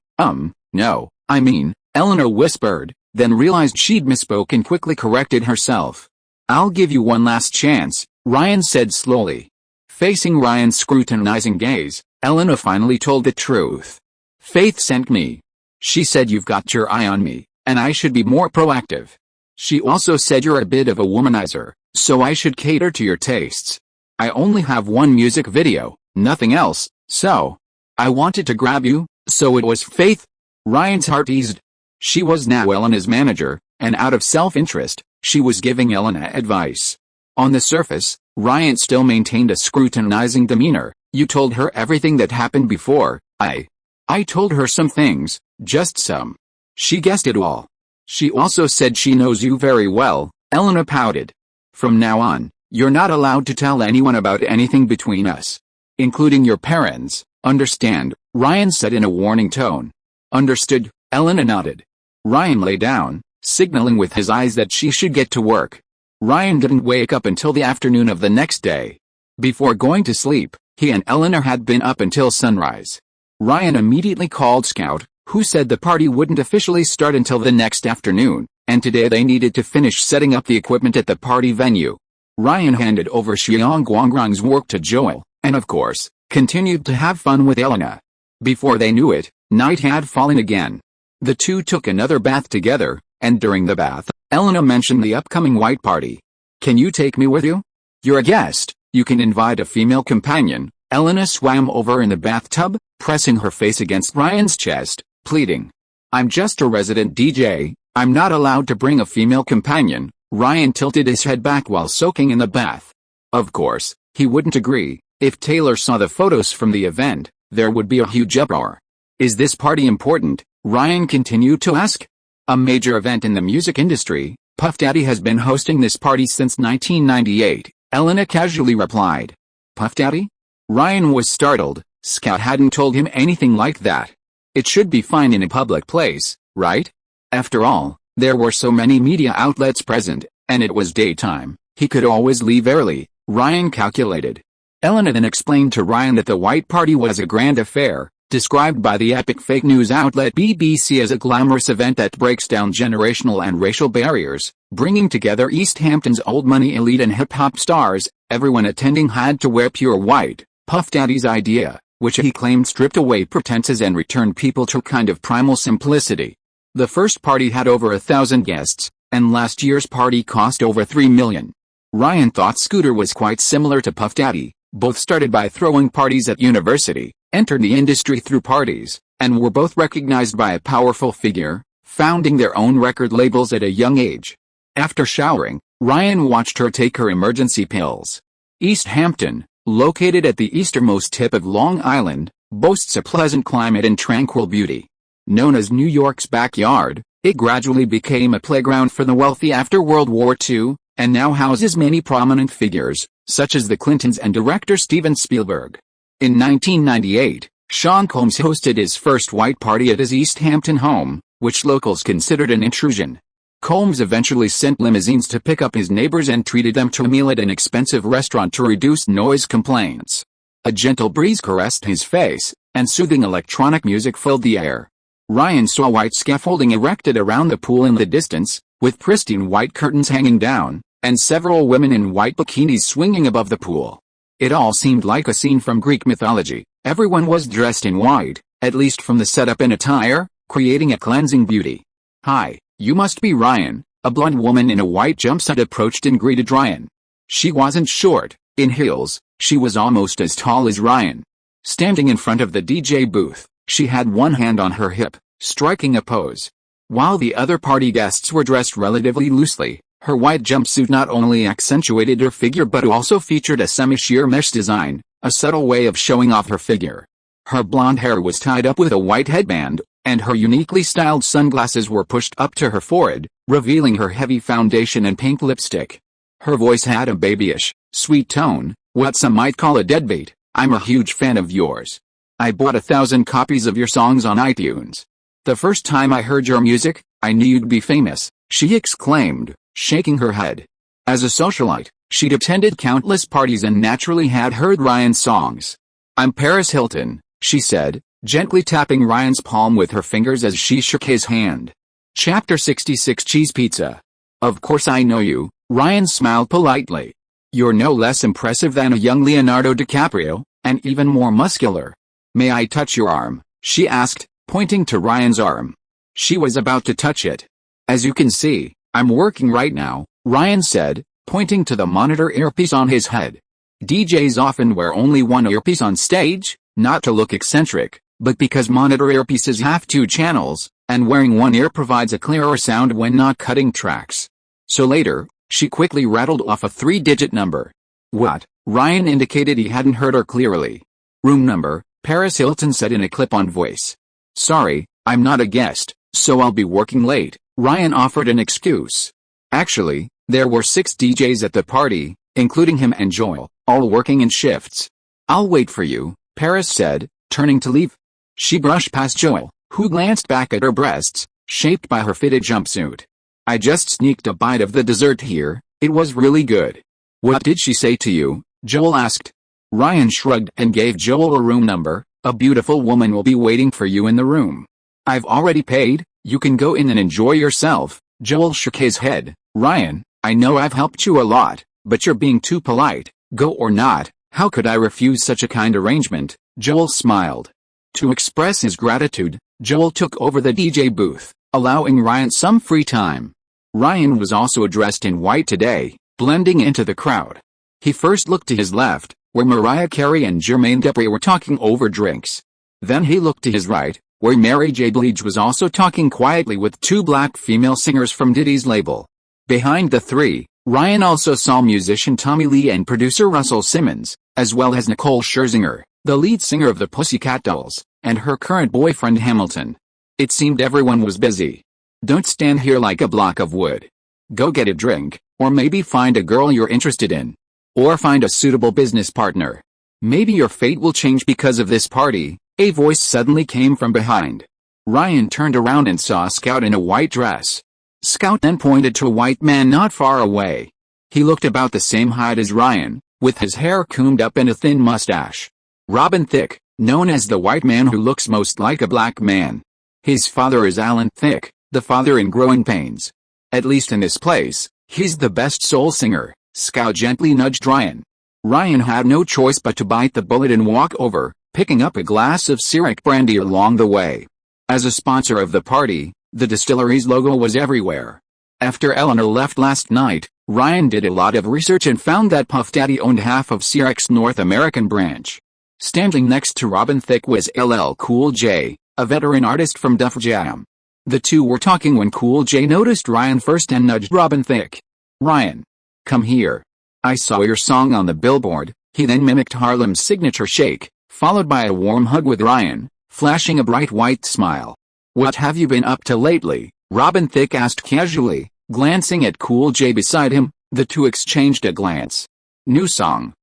No, I mean," Elena whispered, then realized she'd misspoke and quickly corrected herself. "I'll give you one last chance," Ryan said slowly. Facing Ryan's scrutinizing gaze, Elena finally told the truth. "Faith sent me. She said you've got your eye on me, and I should be more proactive. She also said you're a bit of a womanizer, so I should cater to your tastes. I only have one music video, nothing else, so I wanted to grab you, so it was Faith." Ryan's heart eased. She was now Elena's manager, and out of self-interest, she was giving Elena advice. On the surface, Ryan still maintained a scrutinizing demeanor. "You told her everything that happened before." I told her some things, just some. She guessed it all. "She also said she knows you very well," Elena pouted. "From now on, you're not allowed to tell anyone about anything between us. Including your parents, understand?" Ryan said in a warning tone. "Understood," Elena nodded. Ryan lay down, signaling with his eyes that she should get to work. Ryan didn't wake up until the afternoon of the next day. Before going to sleep, he and Elena had been up until sunrise. Ryan immediately called Scout, who said the party wouldn't officially start until the next afternoon, and today they needed to finish setting up the equipment at the party venue. Ryan handed over Xiang Guangrang's work to Joel, and of course, continued to have fun with Elena. Before they knew it, night had fallen again. The two took another bath together, and during the bath, Elena mentioned the upcoming white party. "Can you take me with you? You're a guest, you can invite a female companion." Elena swam over in the bathtub, pressing her face against Ryan's chest, pleading. "I'm just a resident DJ, I'm not allowed to bring a female companion." Ryan tilted his head back while soaking in the bath. Of course, he wouldn't agree. If Taylor saw the photos from the event, there would be a huge uproar. "Is this party important?" Ryan continued to ask. "A major event in the music industry. Puff Daddy has been hosting this party since 1998, Elena casually replied. "Puff Daddy?" Ryan was startled. Scout hadn't told him anything like that. It should be fine in a public place, right? After all, there were so many media outlets present, and it was daytime. He could always leave early. Ryan calculated. Elena then explained to Ryan that the White Party was a grand affair, described by the epic fake news outlet BBC as a glamorous event that breaks down generational and racial barriers, bringing together East Hampton's old money elite and hip-hop stars. Everyone attending had to wear pure white. Puff Daddy's idea, which he claimed stripped away pretenses and returned people to a kind of primal simplicity. The first party had over 1,000 guests, and last year's party cost over $3 million. Ryan thought Scooter was quite similar to Puff Daddy. Both started by throwing parties at university, entered the industry through parties, and were both recognized by a powerful figure, founding their own record labels at a young age. After showering, Ryan watched her take her emergency pills. East Hampton, located at the easternmost tip of Long Island, boasts a pleasant climate and tranquil beauty. Known as New York's backyard, it gradually became a playground for the wealthy after World War II, and now houses many prominent figures, such as the Clintons and director Steven Spielberg. In 1998, Sean Combs hosted his first white party at his East Hampton home, which locals considered an intrusion. Combs eventually sent limousines to pick up his neighbors and treated them to a meal at an expensive restaurant to reduce noise complaints. A gentle breeze caressed his face, and soothing electronic music filled the air. Ryan saw white scaffolding erected around the pool in the distance, with pristine white curtains hanging down, and several women in white bikinis swinging above the pool. It all seemed like a scene from Greek mythology. Everyone was dressed in white, at least from the setup and attire, creating a cleansing beauty. "Hi, you must be Ryan," a blonde woman in a white jumpsuit approached and greeted Ryan. She wasn't short, in heels, she was almost as tall as Ryan. Standing in front of the DJ booth, she had one hand on her hip, striking a pose. While the other party guests were dressed relatively loosely, her white jumpsuit not only accentuated her figure but also featured a semi-sheer mesh design, a subtle way of showing off her figure. Her blonde hair was tied up with a white headband, and her uniquely styled sunglasses were pushed up to her forehead, revealing her heavy foundation and pink lipstick. Her voice had a babyish, sweet tone, what some might call a deadbeat. "I'm a huge fan of yours. I bought 1,000 copies of your songs on iTunes. The first time I heard your music, I knew you'd be famous," she exclaimed, shaking her head. As a socialite, she'd attended countless parties and naturally had heard Ryan's songs. "I'm Paris Hilton," she said, gently tapping Ryan's palm with her fingers as she shook his hand. Chapter 66 Cheese Pizza. "Of course I know you," Ryan smiled politely. "You're no less impressive than a young Leonardo DiCaprio, and even more muscular." "May I touch your arm?" she asked, pointing to Ryan's arm. She was about to touch it. "As you can see, I'm working right now," Ryan said, pointing to the monitor earpiece on his head. DJs often wear only one earpiece on stage, not to look eccentric, but because monitor earpieces have two channels, and wearing one ear provides a clearer sound when not cutting tracks. So later, she quickly rattled off a 3-digit number. "What?" Ryan indicated he hadn't heard her clearly. "Room number," Paris Hilton said in a clip-on voice. "Sorry, I'm not a guest, so I'll be working late," Ryan offered an excuse. Actually, there were 6 DJs at the party, including him and Joel, all working in shifts. "I'll wait for you," Paris said, turning to leave. She brushed past Joel, who glanced back at her breasts, shaped by her fitted jumpsuit. "I just sneaked a bite of the dessert here, it was really good." "What did she say to you?" Joel asked. Ryan shrugged and gave Joel a room number. "A beautiful woman will be waiting for you in the room." "I've already paid, you can go in and enjoy yourself." Joel shook his head. "Ryan, I know I've helped you a lot, but you're being too polite. Go or not, how could I refuse such a kind arrangement?" Joel smiled. To express his gratitude, Joel took over the DJ booth, allowing Ryan some free time. Ryan was also dressed in white today, blending into the crowd. He first looked to his left, where Mariah Carey and Jermaine Dupri were talking over drinks. Then he looked to his right, where Mary J. Blige was also talking quietly with 2 black female singers from Diddy's label. Behind the three, Ryan also saw musician Tommy Lee and producer Russell Simmons, as well as Nicole Scherzinger, the lead singer of the Pussycat Dolls, and her current boyfriend Hamilton. It seemed everyone was busy. "Don't stand here like a block of wood. Go get a drink, or maybe find a girl you're interested in. Or find a suitable business partner. Maybe your fate will change because of this party," a voice suddenly came from behind. Ryan turned around and saw Scout in a white dress. Scout then pointed to a white man not far away. He looked about the same height as Ryan, with his hair combed up and a thin mustache. Robin Thicke, known as the white man who looks most like a black man. His father is Alan Thicke, the father in Growing Pains. At least in this place, he's the best soul singer, Scout gently nudged Ryan. Ryan had no choice but to bite the bullet and walk over, picking up a glass of Ciroc brandy along the way. As a sponsor of the party, the distillery's logo was everywhere. After Eleanor left last night, Ryan did a lot of research and found that Puff Daddy owned half of Ciroc's North American branch. Standing next to Robin Thicke was LL Cool J, a veteran artist from Def Jam. The two were talking when Cool J noticed Ryan first and nudged Robin Thicke. "Ryan, come here. I saw your song on the billboard." He then mimicked Harlem's signature shake, followed by a warm hug with Ryan, flashing a bright white smile. "What have you been up to lately?" Robin Thicke asked casually, glancing at Cool J beside him. The two exchanged a glance. New song?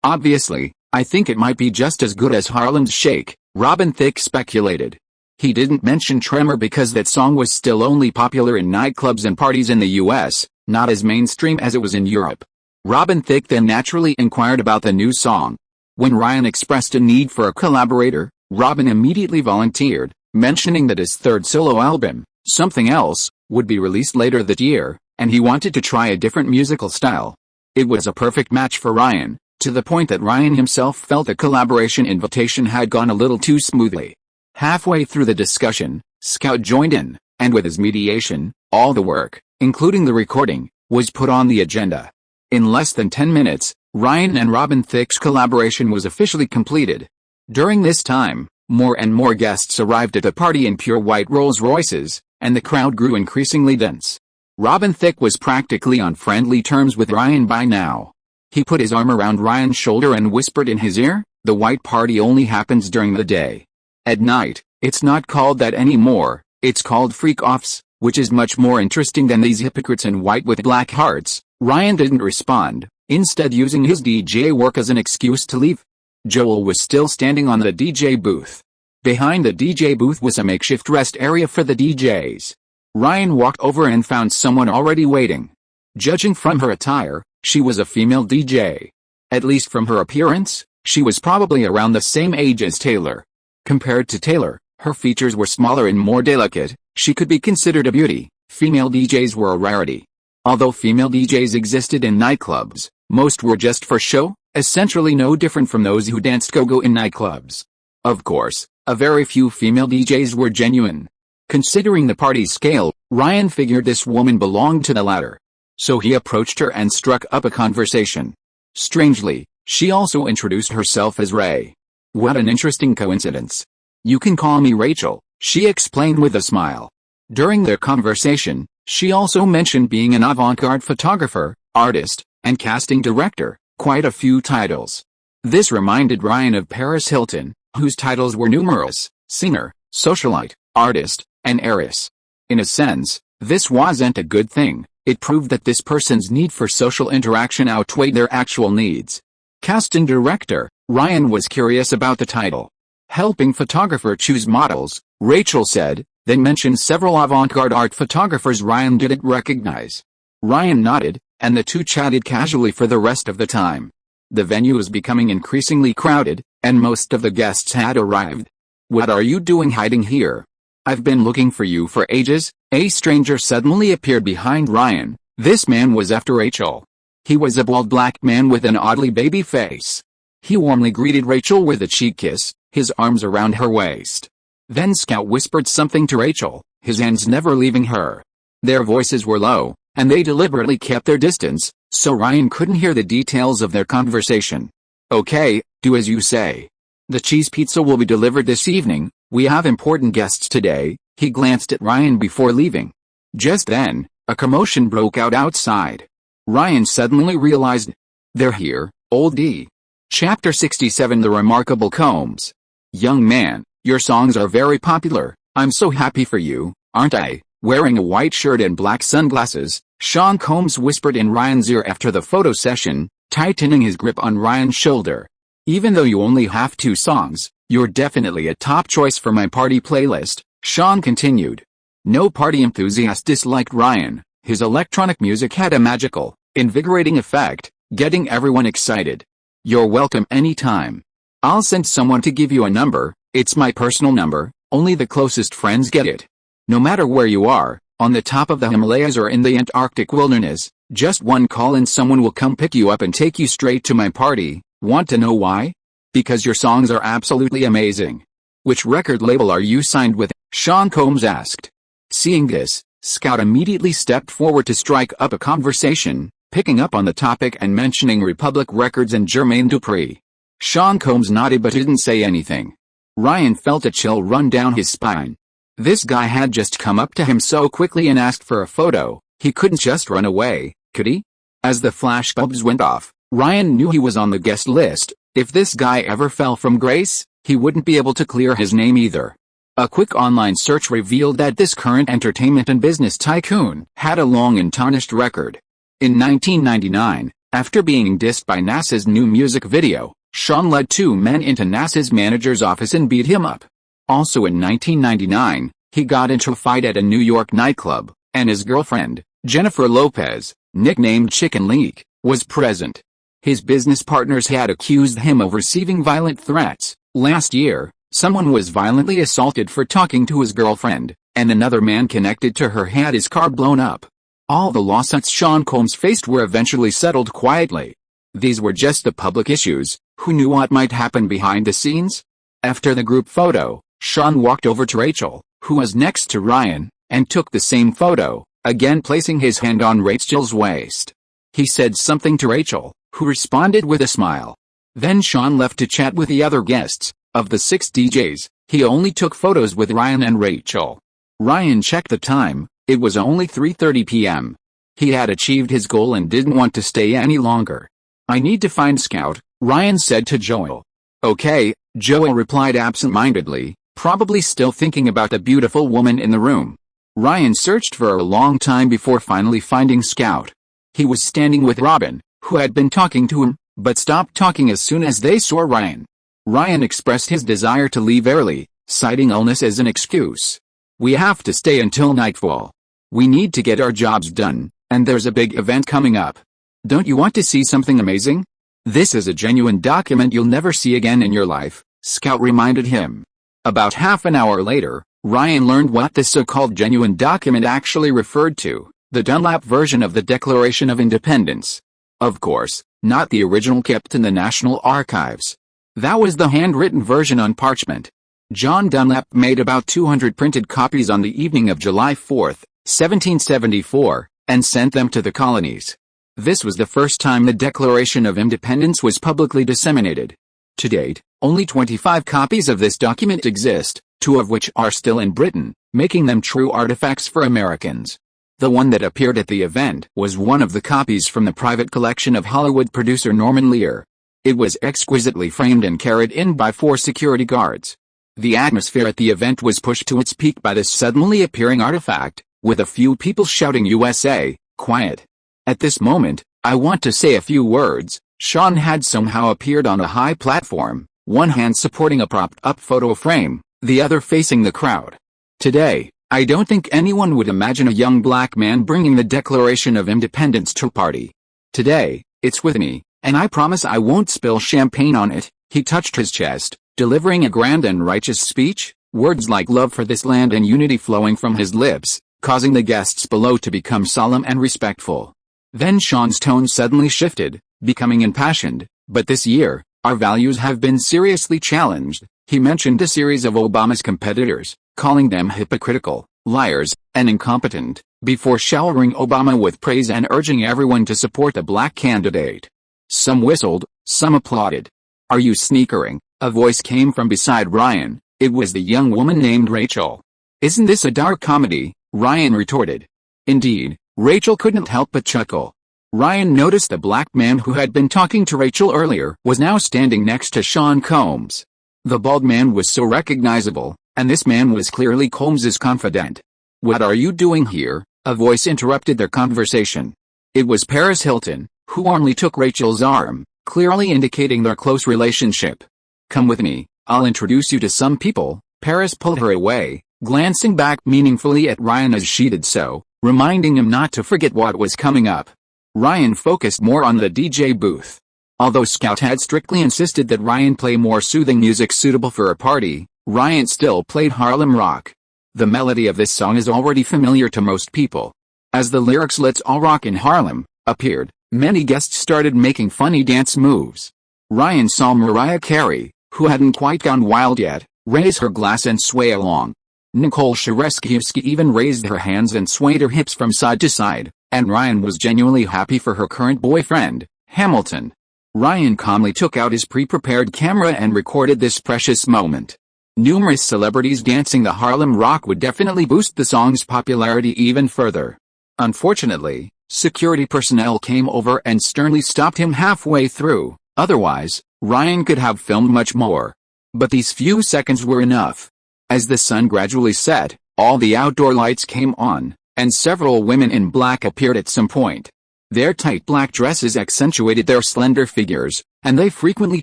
Obviously, I think it might be just as good as Harlem's Shake," Robin Thicke speculated. He didn't mention Tremor because that song was still only popular in nightclubs and parties in the US, not as mainstream as it was in Europe. Robin Thicke then naturally inquired about the new song. When Ryan expressed a need for a collaborator, Robin immediately volunteered, mentioning that his third solo album, Something Else, would be released later that year, and he wanted to try a different musical style. It was a perfect match for Ryan, to the point that Ryan himself felt the collaboration invitation had gone a little too smoothly. Halfway through the discussion, Scout joined in, and with his mediation, all the work, including the recording, was put on the agenda. In less than 10 minutes, Ryan and Robin Thicke's collaboration was officially completed. During this time, more and more guests arrived at the party in pure white Rolls Royces, and the crowd grew increasingly dense. Robin Thicke was practically on friendly terms with Ryan by now. He put his arm around Ryan's shoulder and whispered in his ear, "The white party only happens during the day. At night, it's not called that anymore, it's called freak-offs, which is much more interesting than these hypocrites in white with black hearts." Ryan didn't respond, instead using his DJ work as an excuse to leave. Joel was still standing on the DJ booth. Behind the DJ booth was a makeshift rest area for the DJs. Ryan walked over and found someone already waiting. Judging from her attire, she was a female DJ. At least from her appearance, she was probably around the same age as Taylor. Compared to Taylor, her features were smaller and more delicate. She could be considered a beauty. Female DJs were a rarity. Although female DJs existed in nightclubs, most were just for show, essentially no different from those who danced go-go in nightclubs. Of course, a very few female DJs were genuine. Considering the party's scale, Ryan figured this woman belonged to the latter. So he approached her and struck up a conversation. Strangely, she also introduced herself as Ray. "What an interesting coincidence. You can call me Rachel," she explained with a smile. During their conversation, she also mentioned being an avant-garde photographer, artist, and casting director, quite a few titles. This reminded Ryan of Paris Hilton, whose titles were numerous: singer, socialite, artist, and heiress. In a sense, this wasn't a good thing. It proved that this person's need for social interaction outweighed their actual needs. Casting director, Ryan was curious about the title. Helping photographer choose models, Rachel said, then mentioned several avant-garde art photographers Ryan didn't recognize. Ryan nodded, and the two chatted casually for the rest of the time. The venue was becoming increasingly crowded, and most of the guests had arrived. "What are you doing hiding here? I've been looking for you for ages." A stranger suddenly appeared behind Ryan. This man was after Rachel. He was a bald black man with an oddly baby face. He warmly greeted Rachel with a cheek kiss, his arms around her waist. Then Scout whispered something to Rachel, his hands never leaving her. Their voices were low, and they deliberately kept their distance, so Ryan couldn't hear the details of their conversation. "Okay, do as you say. The cheese pizza will be delivered this evening. We have important guests today." He glanced at Ryan before leaving. Just then, a commotion broke out outside. Ryan suddenly realized, "They're here, Old D." Chapter 67 The Remarkable Combs. "Young man, your songs are very popular. I'm so happy for you, aren't I?" Wearing a white shirt and black sunglasses, Sean Combs whispered in Ryan's ear after the photo session, tightening his grip on Ryan's shoulder. "Even though you only have 2 songs, you're definitely a top choice for my party playlist," Sean continued. No party enthusiast disliked Ryan. His electronic music had a magical, invigorating effect, getting everyone excited. You're welcome anytime. I'll send someone to give you a number. It's my personal number, only the closest friends get it. No matter where you are, on the top of the Himalayas or in the Antarctic wilderness, just one call and someone will come pick you up and take you straight to my party. Want to know why? Because your songs are absolutely amazing. Which record label are you signed with? Sean Combs asked. Seeing this, Scout immediately stepped forward to strike up a conversation, picking up on the topic and mentioning Republic Records and Jermaine Dupri. Sean Combs nodded but didn't say anything. Ryan felt a chill run down his spine. This guy had just come up to him so quickly and asked for a photo. He couldn't just run away, could he? As the flashbulbs went off, Ryan knew he was on the guest list. If this guy ever fell from grace, he wouldn't be able to clear his name either. A quick online search revealed that this current entertainment and business tycoon had a long and tarnished record. In 1999, after being dissed by NASA's new music video, Sean led two men into NASA's manager's office and beat him up. Also in 1999, he got into a fight at a New York nightclub, and his girlfriend, Jennifer Lopez, nicknamed Chicken Leak, was present. His business partners had accused him of receiving violent threats. Last year, someone was violently assaulted for talking to his girlfriend, and another man connected to her had his car blown up. All the lawsuits Sean Combs faced were eventually settled quietly. These were just the public issues. Who knew what might happen behind the scenes? After the group photo, Sean walked over to Rachel, who was next to Ryan, and took the same photo, again placing his hand on Rachel's waist. He said something to Rachel, who responded with a smile. Then Sean left to chat with the other guests. Of the 6 DJs, he only took photos with Ryan and Rachel. Ryan checked the time, it was only 3:30 p.m. He had achieved his goal and didn't want to stay any longer. I need to find Scout, Ryan said to Joel. Okay, Joel replied absent-mindedly, probably still thinking about the beautiful woman in the room. Ryan searched for a long time before finally finding Scout. He was standing with Robin, who had been talking to him, but stopped talking as soon as they saw Ryan. Ryan expressed his desire to leave early, citing illness as an excuse. We have to stay until nightfall. We need to get our jobs done, and there's a big event coming up. Don't you want to see something amazing? This is a genuine document you'll never see again in your life, Scout reminded him. About half an hour later, Ryan learned what this so-called genuine document actually referred to, the Dunlap version of the Declaration of Independence. Of course, not the original kept in the National Archives. That was the handwritten version on parchment. John Dunlap made about 200 printed copies on the evening of July 4, 1774, and sent them to the colonies. This was the first time the Declaration of Independence was publicly disseminated. To date, only 25 copies of this document exist, 2 of which are still in Britain, making them true artifacts for Americans. The one that appeared at the event was one of the copies from the private collection of Hollywood producer Norman Lear. It was exquisitely framed and carried in by 4 security guards. The atmosphere at the event was pushed to its peak by this suddenly appearing artifact, with a few people shouting USA, quiet. At this moment, I want to say a few words. Sean had somehow appeared on a high platform, one hand supporting a propped-up photo frame, the other facing the crowd. Today, I don't think anyone would imagine a young black man bringing the Declaration of Independence to a party. Today, it's with me, and I promise I won't spill champagne on it. He touched his chest, delivering a grand and righteous speech, words like love for this land and unity flowing from his lips, causing the guests below to become solemn and respectful. Then Sean's tone suddenly shifted, becoming impassioned. But this year, our values have been seriously challenged. He mentioned a series of Obama's competitors, calling them hypocritical, liars, and incompetent, before showering Obama with praise and urging everyone to support the black candidate. Some whistled, some applauded. Are you sneakering? A voice came from beside Ryan. It was the young woman named Rachel. Isn't this a dark comedy? Ryan retorted. Indeed, Rachel couldn't help but chuckle. Ryan noticed the black man who had been talking to Rachel earlier was now standing next to Sean Combs. The bald man was so recognizable, and this man was clearly Combs's confidant. What are you doing here? A voice interrupted their conversation. It was Paris Hilton, who warmly took Rachel's arm, clearly indicating their close relationship. Come with me, I'll introduce you to some people. Paris pulled her away, glancing back meaningfully at Ryan as she did so, reminding him not to forget what was coming up. Ryan focused more on the DJ booth. Although Scout had strictly insisted that Ryan play more soothing music suitable for a party, Ryan still played Harlem Rock. The melody of this song is already familiar to most people. As the lyrics "Let's All Rock in Harlem" appeared, many guests started making funny dance moves. Ryan saw Mariah Carey, who hadn't quite gone wild yet, raise her glass and sway along. Nicole Scherezkiewicz even raised her hands and swayed her hips from side to side, and Ryan was genuinely happy for her current boyfriend, Hamilton. Ryan calmly took out his pre-prepared camera and recorded this precious moment. Numerous celebrities dancing the Harlem Rock would definitely boost the song's popularity even further. Unfortunately, security personnel came over and sternly stopped him halfway through, otherwise, Ryan could have filmed much more. But these few seconds were enough. As the sun gradually set, all the outdoor lights came on, and several women in black appeared at some point. Their tight black dresses accentuated their slender figures, and they frequently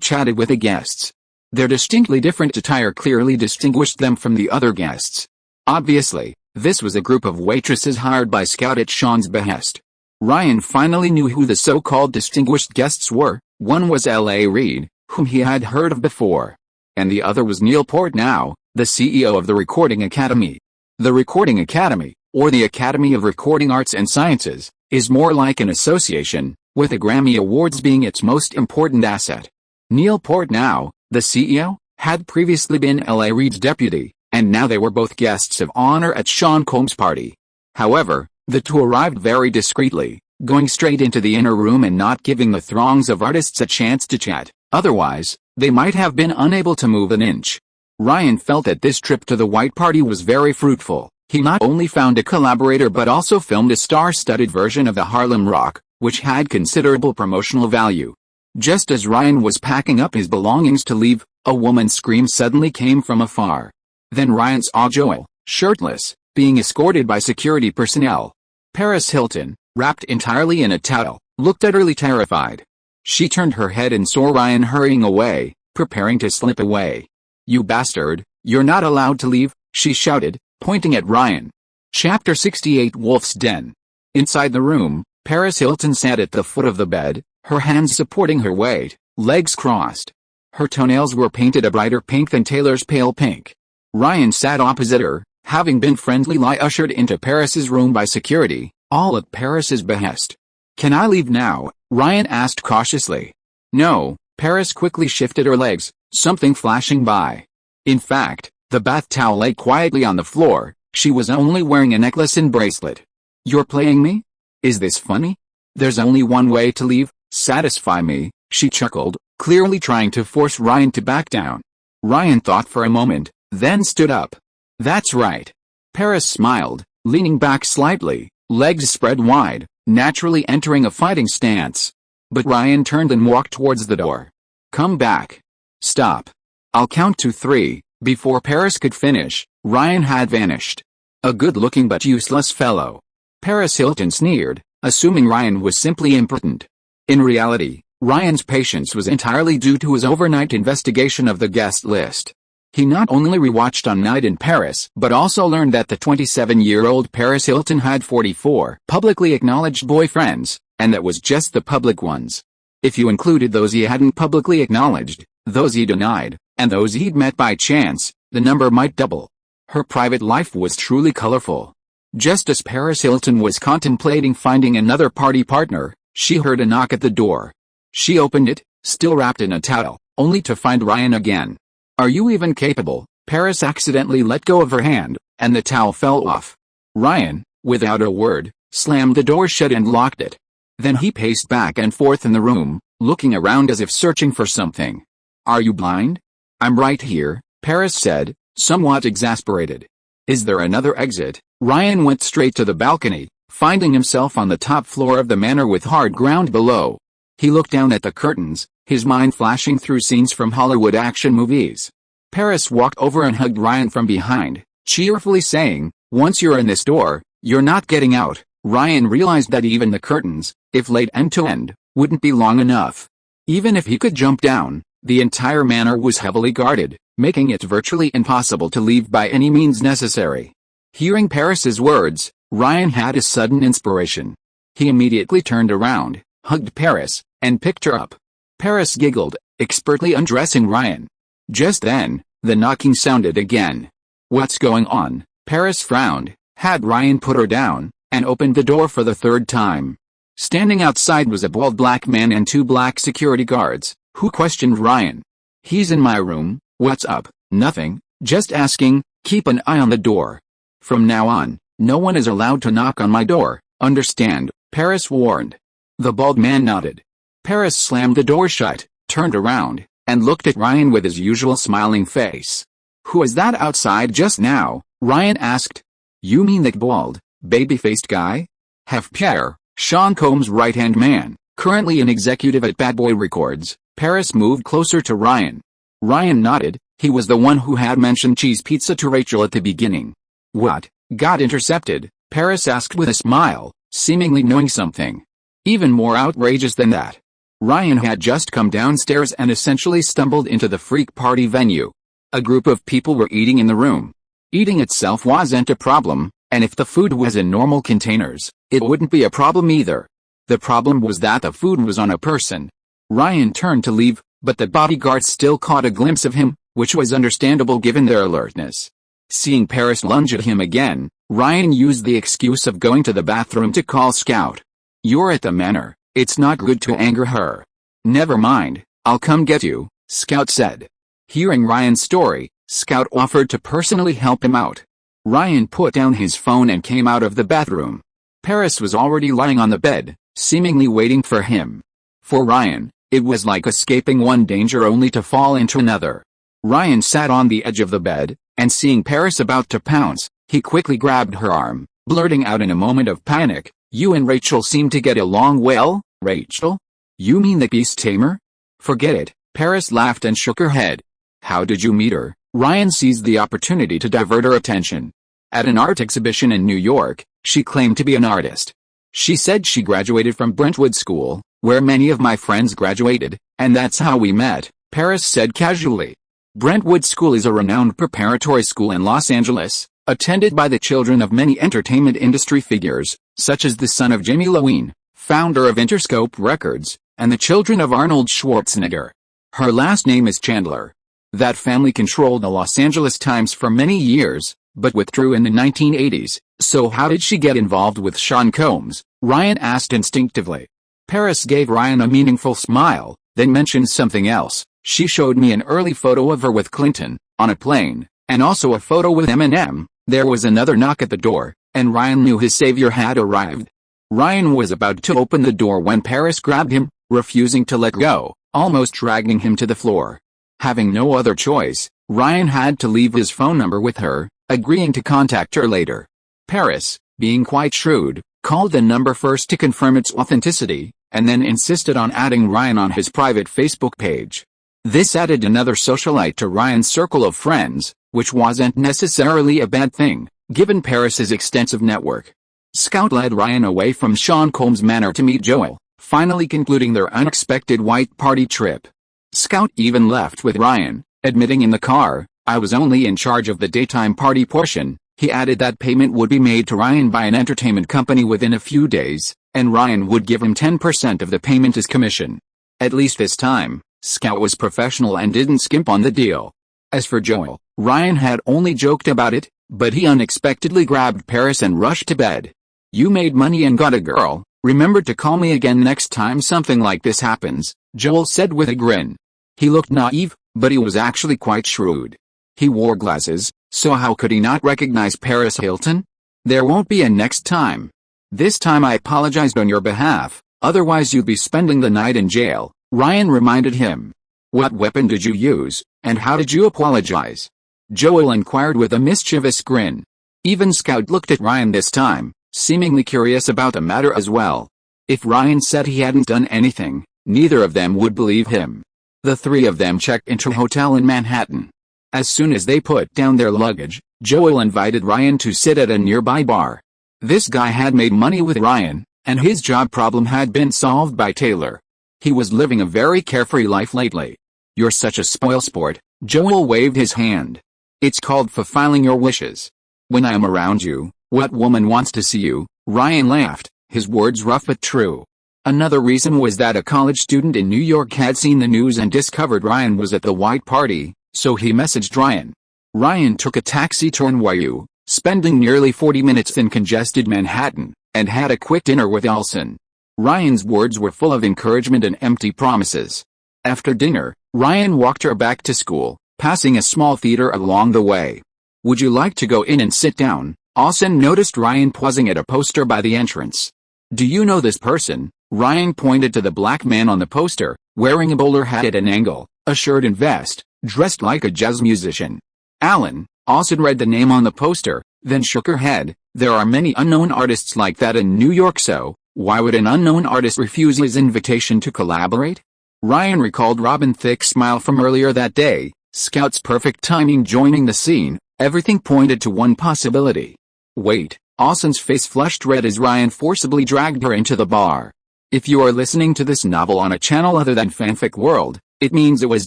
chatted with the guests. Their distinctly different attire clearly distinguished them from the other guests. Obviously, this was a group of waitresses hired by Scout at Sean's behest. Ryan finally knew who the so-called distinguished guests were. One was L.A. Reid, whom he had heard of before. And the other was Neil Portnow, the CEO of the Recording Academy. The Recording Academy, or the Academy of Recording Arts and Sciences, is more like an association, with the Grammy Awards being its most important asset. Neil Portnow, the CEO, had previously been L.A. Reid's deputy, and now they were both guests of honor at Sean Combs' party. However, the two arrived very discreetly, going straight into the inner room and not giving the throngs of artists a chance to chat. Otherwise, they might have been unable to move an inch. Ryan felt that this trip to the White Party was very fruitful. He not only found a collaborator but also filmed a star-studded version of the Harlem Rock, which had considerable promotional value. Just as Ryan was packing up his belongings to leave, a woman's scream suddenly came from afar. Then Ryan saw Joel, shirtless, being escorted by security personnel. Paris Hilton, wrapped entirely in a towel, looked utterly terrified. She turned her head and saw Ryan hurrying away, preparing to slip away. "You bastard, you're not allowed to leave," she shouted, pointing at Ryan. Chapter 68 Wolf's Den. Inside the room, Paris Hilton sat at the foot of the bed, her hands supporting her weight, legs crossed. Her toenails were painted a brighter pink than Taylor's pale pink. Ryan sat opposite her, having been friendly ushered into Paris's room by security, all at Paris's behest. "Can I leave now?" Ryan asked cautiously. "No," Paris quickly shifted her legs, something flashing by. In fact, the bath towel lay quietly on the floor. She was only wearing a necklace and bracelet. "You're playing me? Is this funny? There's only one way to leave, satisfy me," she chuckled, clearly trying to force Ryan to back down. Ryan thought for a moment, then stood up. "That's right." Paris smiled, leaning back slightly, legs spread wide, naturally entering a fighting stance. But Ryan turned and walked towards the door. "Come back. Stop. I'll count to 3. Before Paris could finish, Ryan had vanished. "A good-looking but useless fellow." Paris Hilton sneered, assuming Ryan was simply impotent. In reality, Ryan's patience was entirely due to his overnight investigation of the guest list. He not only rewatched On Night in Paris but also learned that the 27-year-old Paris Hilton had 44 publicly acknowledged boyfriends, and that was just the public ones. If you included those he hadn't publicly acknowledged, those he denied, and those he'd met by chance, the number might double. Her private life was truly colorful. Just as Paris Hilton was contemplating finding another party partner, she heard a knock at the door. She opened it, still wrapped in a towel, only to find Ryan again. "Are you even capable?" Paris accidentally let go of her hand, and the towel fell off. Ryan, without a word, slammed the door shut and locked it. Then he paced back and forth in the room, looking around as if searching for something. "Are you blind?" "I'm right here," Paris said, somewhat exasperated. "Is there another exit?" Ryan went straight to the balcony, finding himself on the top floor of the manor with hard ground below. He looked down at the curtains, his mind flashing through scenes from Hollywood action movies. Paris walked over and hugged Ryan from behind, cheerfully saying, "Once you're in this door, you're not getting out." Ryan realized that even the curtains, if laid end to end, wouldn't be long enough. Even if he could jump down, the entire manor was heavily guarded, making it virtually impossible to leave by any means necessary. Hearing Paris's words, Ryan had a sudden inspiration. He immediately turned around, hugged Paris, and picked her up. Paris giggled, expertly undressing Ryan. Just then, the knocking sounded again. "What's going on?" Paris frowned, had Ryan put her down, and opened the door for the third time. Standing outside was a bald black man and 2 black security guards, who questioned Ryan. "He's in my room, what's up?" "Nothing, just asking, keep an eye on the door. From now on, no one is allowed to knock on my door, understand?" Paris warned. The bald man nodded. Paris slammed the door shut, turned around, and looked at Ryan with his usual smiling face. "Who is that outside just now?" Ryan asked. "You mean that bald, baby-faced guy? Have Pierre, Sean Combs' right-hand man, currently an executive at Bad Boy Records." Paris moved closer to Ryan. Ryan nodded. He was the one who had mentioned cheese pizza to Rachel at the beginning. "What, got intercepted?" Paris asked with a smile, seemingly knowing something even more outrageous than that. Ryan had just come downstairs and essentially stumbled into the freak party venue. A group of people were eating in the room. Eating itself wasn't a problem, and if the food was in normal containers, it wouldn't be a problem either. The problem was that the food was on a person. Ryan turned to leave, but the bodyguards still caught a glimpse of him, which was understandable given their alertness. Seeing Paris lunge at him again, Ryan used the excuse of going to the bathroom to call Scout. "You're at the manor, it's not good to anger her." "Never mind, I'll come get you," Scout said. Hearing Ryan's story, Scout offered to personally help him out. Ryan put down his phone and came out of the bathroom. Paris was already lying on the bed, seemingly waiting for him. For Ryan, it was like escaping one danger only to fall into another. Ryan sat on the edge of the bed, and seeing Paris about to pounce, he quickly grabbed her arm, blurting out in a moment of panic, "You and Rachel seem to get along well." "Rachel? You mean the beast tamer?" "Forget it," Paris laughed and shook her head. "How did you meet her?" Ryan seized the opportunity to divert her attention. At an art exhibition in New York, she claimed to be an artist. She said she graduated from Brentwood School, where many of my friends graduated, and that's how we met, Paris said casually. Brentwood School is a renowned preparatory school in Los Angeles, attended by the children of many entertainment industry figures, such as the son of Jimmy Lewin, founder of Interscope Records, and the children of Arnold Schwarzenegger. Her last name is Chandler. That family controlled the Los Angeles Times for many years, but withdrew in the 1980s. "So how did she get involved with Sean Combs?" Ryan asked instinctively. Paris gave Ryan a meaningful smile, then mentioned something else. "She showed me an early photo of her with Clinton, on a plane, and also a photo with Eminem." There was another knock at the door, and Ryan knew his savior had arrived. Ryan was about to open the door when Paris grabbed him, refusing to let go, almost dragging him to the floor. Having no other choice, Ryan had to leave his phone number with her, agreeing to contact her later. Paris, being quite shrewd, called the number first to confirm its authenticity, and then insisted on adding Ryan on his private Facebook page. This added another socialite to Ryan's circle of friends, which wasn't necessarily a bad thing, given Paris's extensive network. Scout led Ryan away from Sean Combs' manor to meet Joel, finally concluding their unexpected white party trip. Scout even left with Ryan, admitting in the car, "I was only in charge of the daytime party portion." He added that payment would be made to Ryan by an entertainment company within a few days, and Ryan would give him 10% of the payment as commission. At least this time, Scout was professional and didn't skimp on the deal. As for Joel, Ryan had only joked about it, but he unexpectedly grabbed Paris and rushed to bed. "You made money and got a girl, remember to call me again next time something like this happens," Joel said with a grin. He looked naive, but he was actually quite shrewd. He wore glasses, so how could he not recognize Paris Hilton? "There won't be a next time. This time I apologized on your behalf, otherwise you'd be spending the night in jail," Ryan reminded him. "What weapon did you use, and how did you apologize?" Joel inquired with a mischievous grin. Even Scout looked at Ryan this time, seemingly curious about the matter as well. If Ryan said he hadn't done anything, neither of them would believe him. The three of them checked into a hotel in Manhattan. As soon as they put down their luggage, Joel invited Ryan to sit at a nearby bar. This guy had made money with Ryan, and his job problem had been solved by Taylor. He was living a very carefree life lately. "You're such a spoilsport," Joel waved his hand. "It's called fulfilling your wishes. When I am around you, what woman wants to see you?" Ryan laughed. His words rough but true. Another reason was that a college student in New York had seen the news and discovered Ryan was at the white party, so he messaged Ryan. Ryan took a taxi to NYU, spending nearly 40 minutes in congested Manhattan, and had a quick dinner with Alison. Ryan's words were full of encouragement and empty promises. After dinner, Ryan walked her back to school, passing a small theater along the way. "Would you like to go in and sit down?" Alison noticed Ryan pausing at a poster by the entrance. "Do you know this person?" Ryan pointed to the black man on the poster, wearing a bowler hat at an angle, a shirt and vest, dressed like a jazz musician. "Alan." Alison read the name on the poster, then shook her head. "There are many unknown artists like that in New York, so why would an unknown artist refuse his invitation to collaborate?" Ryan recalled Robin Thicke's smile from earlier that day, Scout's perfect timing joining the scene. Everything pointed to one possibility. "Wait." Alson's face flushed red as Ryan forcibly dragged her into the bar. If you are listening to this novel on a channel other than Fanfic World, it means it was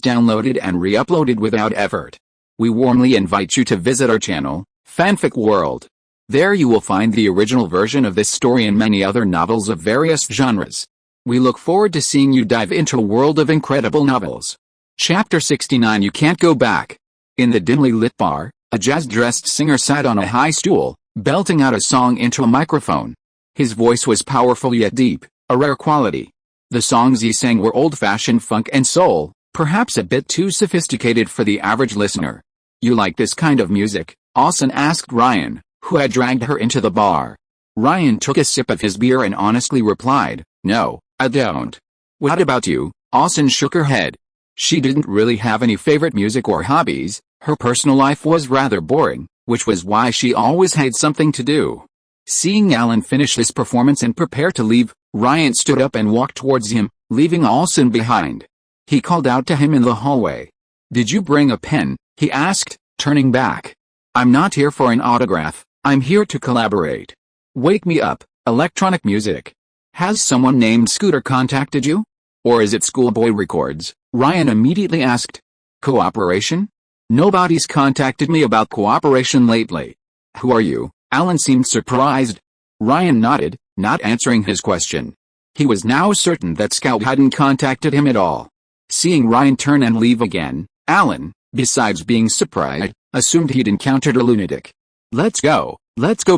downloaded and re-uploaded without effort. We warmly invite you to visit our channel, Fanfic World. There you will find the original version of this story and many other novels of various genres. We look forward to seeing you dive into a world of incredible novels. Chapter 69. You Can't Go Back. In the dimly lit bar, a jazz-dressed singer sat on a high stool, belting out a song into a microphone. His voice was powerful yet deep, a rare quality. The songs he sang were old-fashioned funk and soul, perhaps a bit too sophisticated for the average listener. "You like this kind of music?" Alison asked Ryan, who had dragged her into the bar. Ryan took a sip of his beer and honestly replied, "No, I don't." "What about you?" Alison shook her head. She didn't really have any favorite music or hobbies. Her personal life was rather boring, which was why she always had something to do. Seeing Alan finish his performance and prepare to leave, Ryan stood up and walked towards him, leaving Alison behind. He called out to him in the hallway. "Did you bring a pen?" he asked, turning back. "I'm not here for an autograph, I'm here to collaborate." "Wake me up, electronic music. Has someone named Scooter contacted you? Or is it Schoolboy Records?" Ryan immediately asked. "Cooperation? Nobody's contacted me about cooperation lately." "Who are you?" Alan seemed surprised. Ryan nodded, not answering his question. He was now certain that Scout hadn't contacted him at all. Seeing Ryan turn and leave again, Alan, besides being surprised, assumed he'd encountered a lunatic. Let's go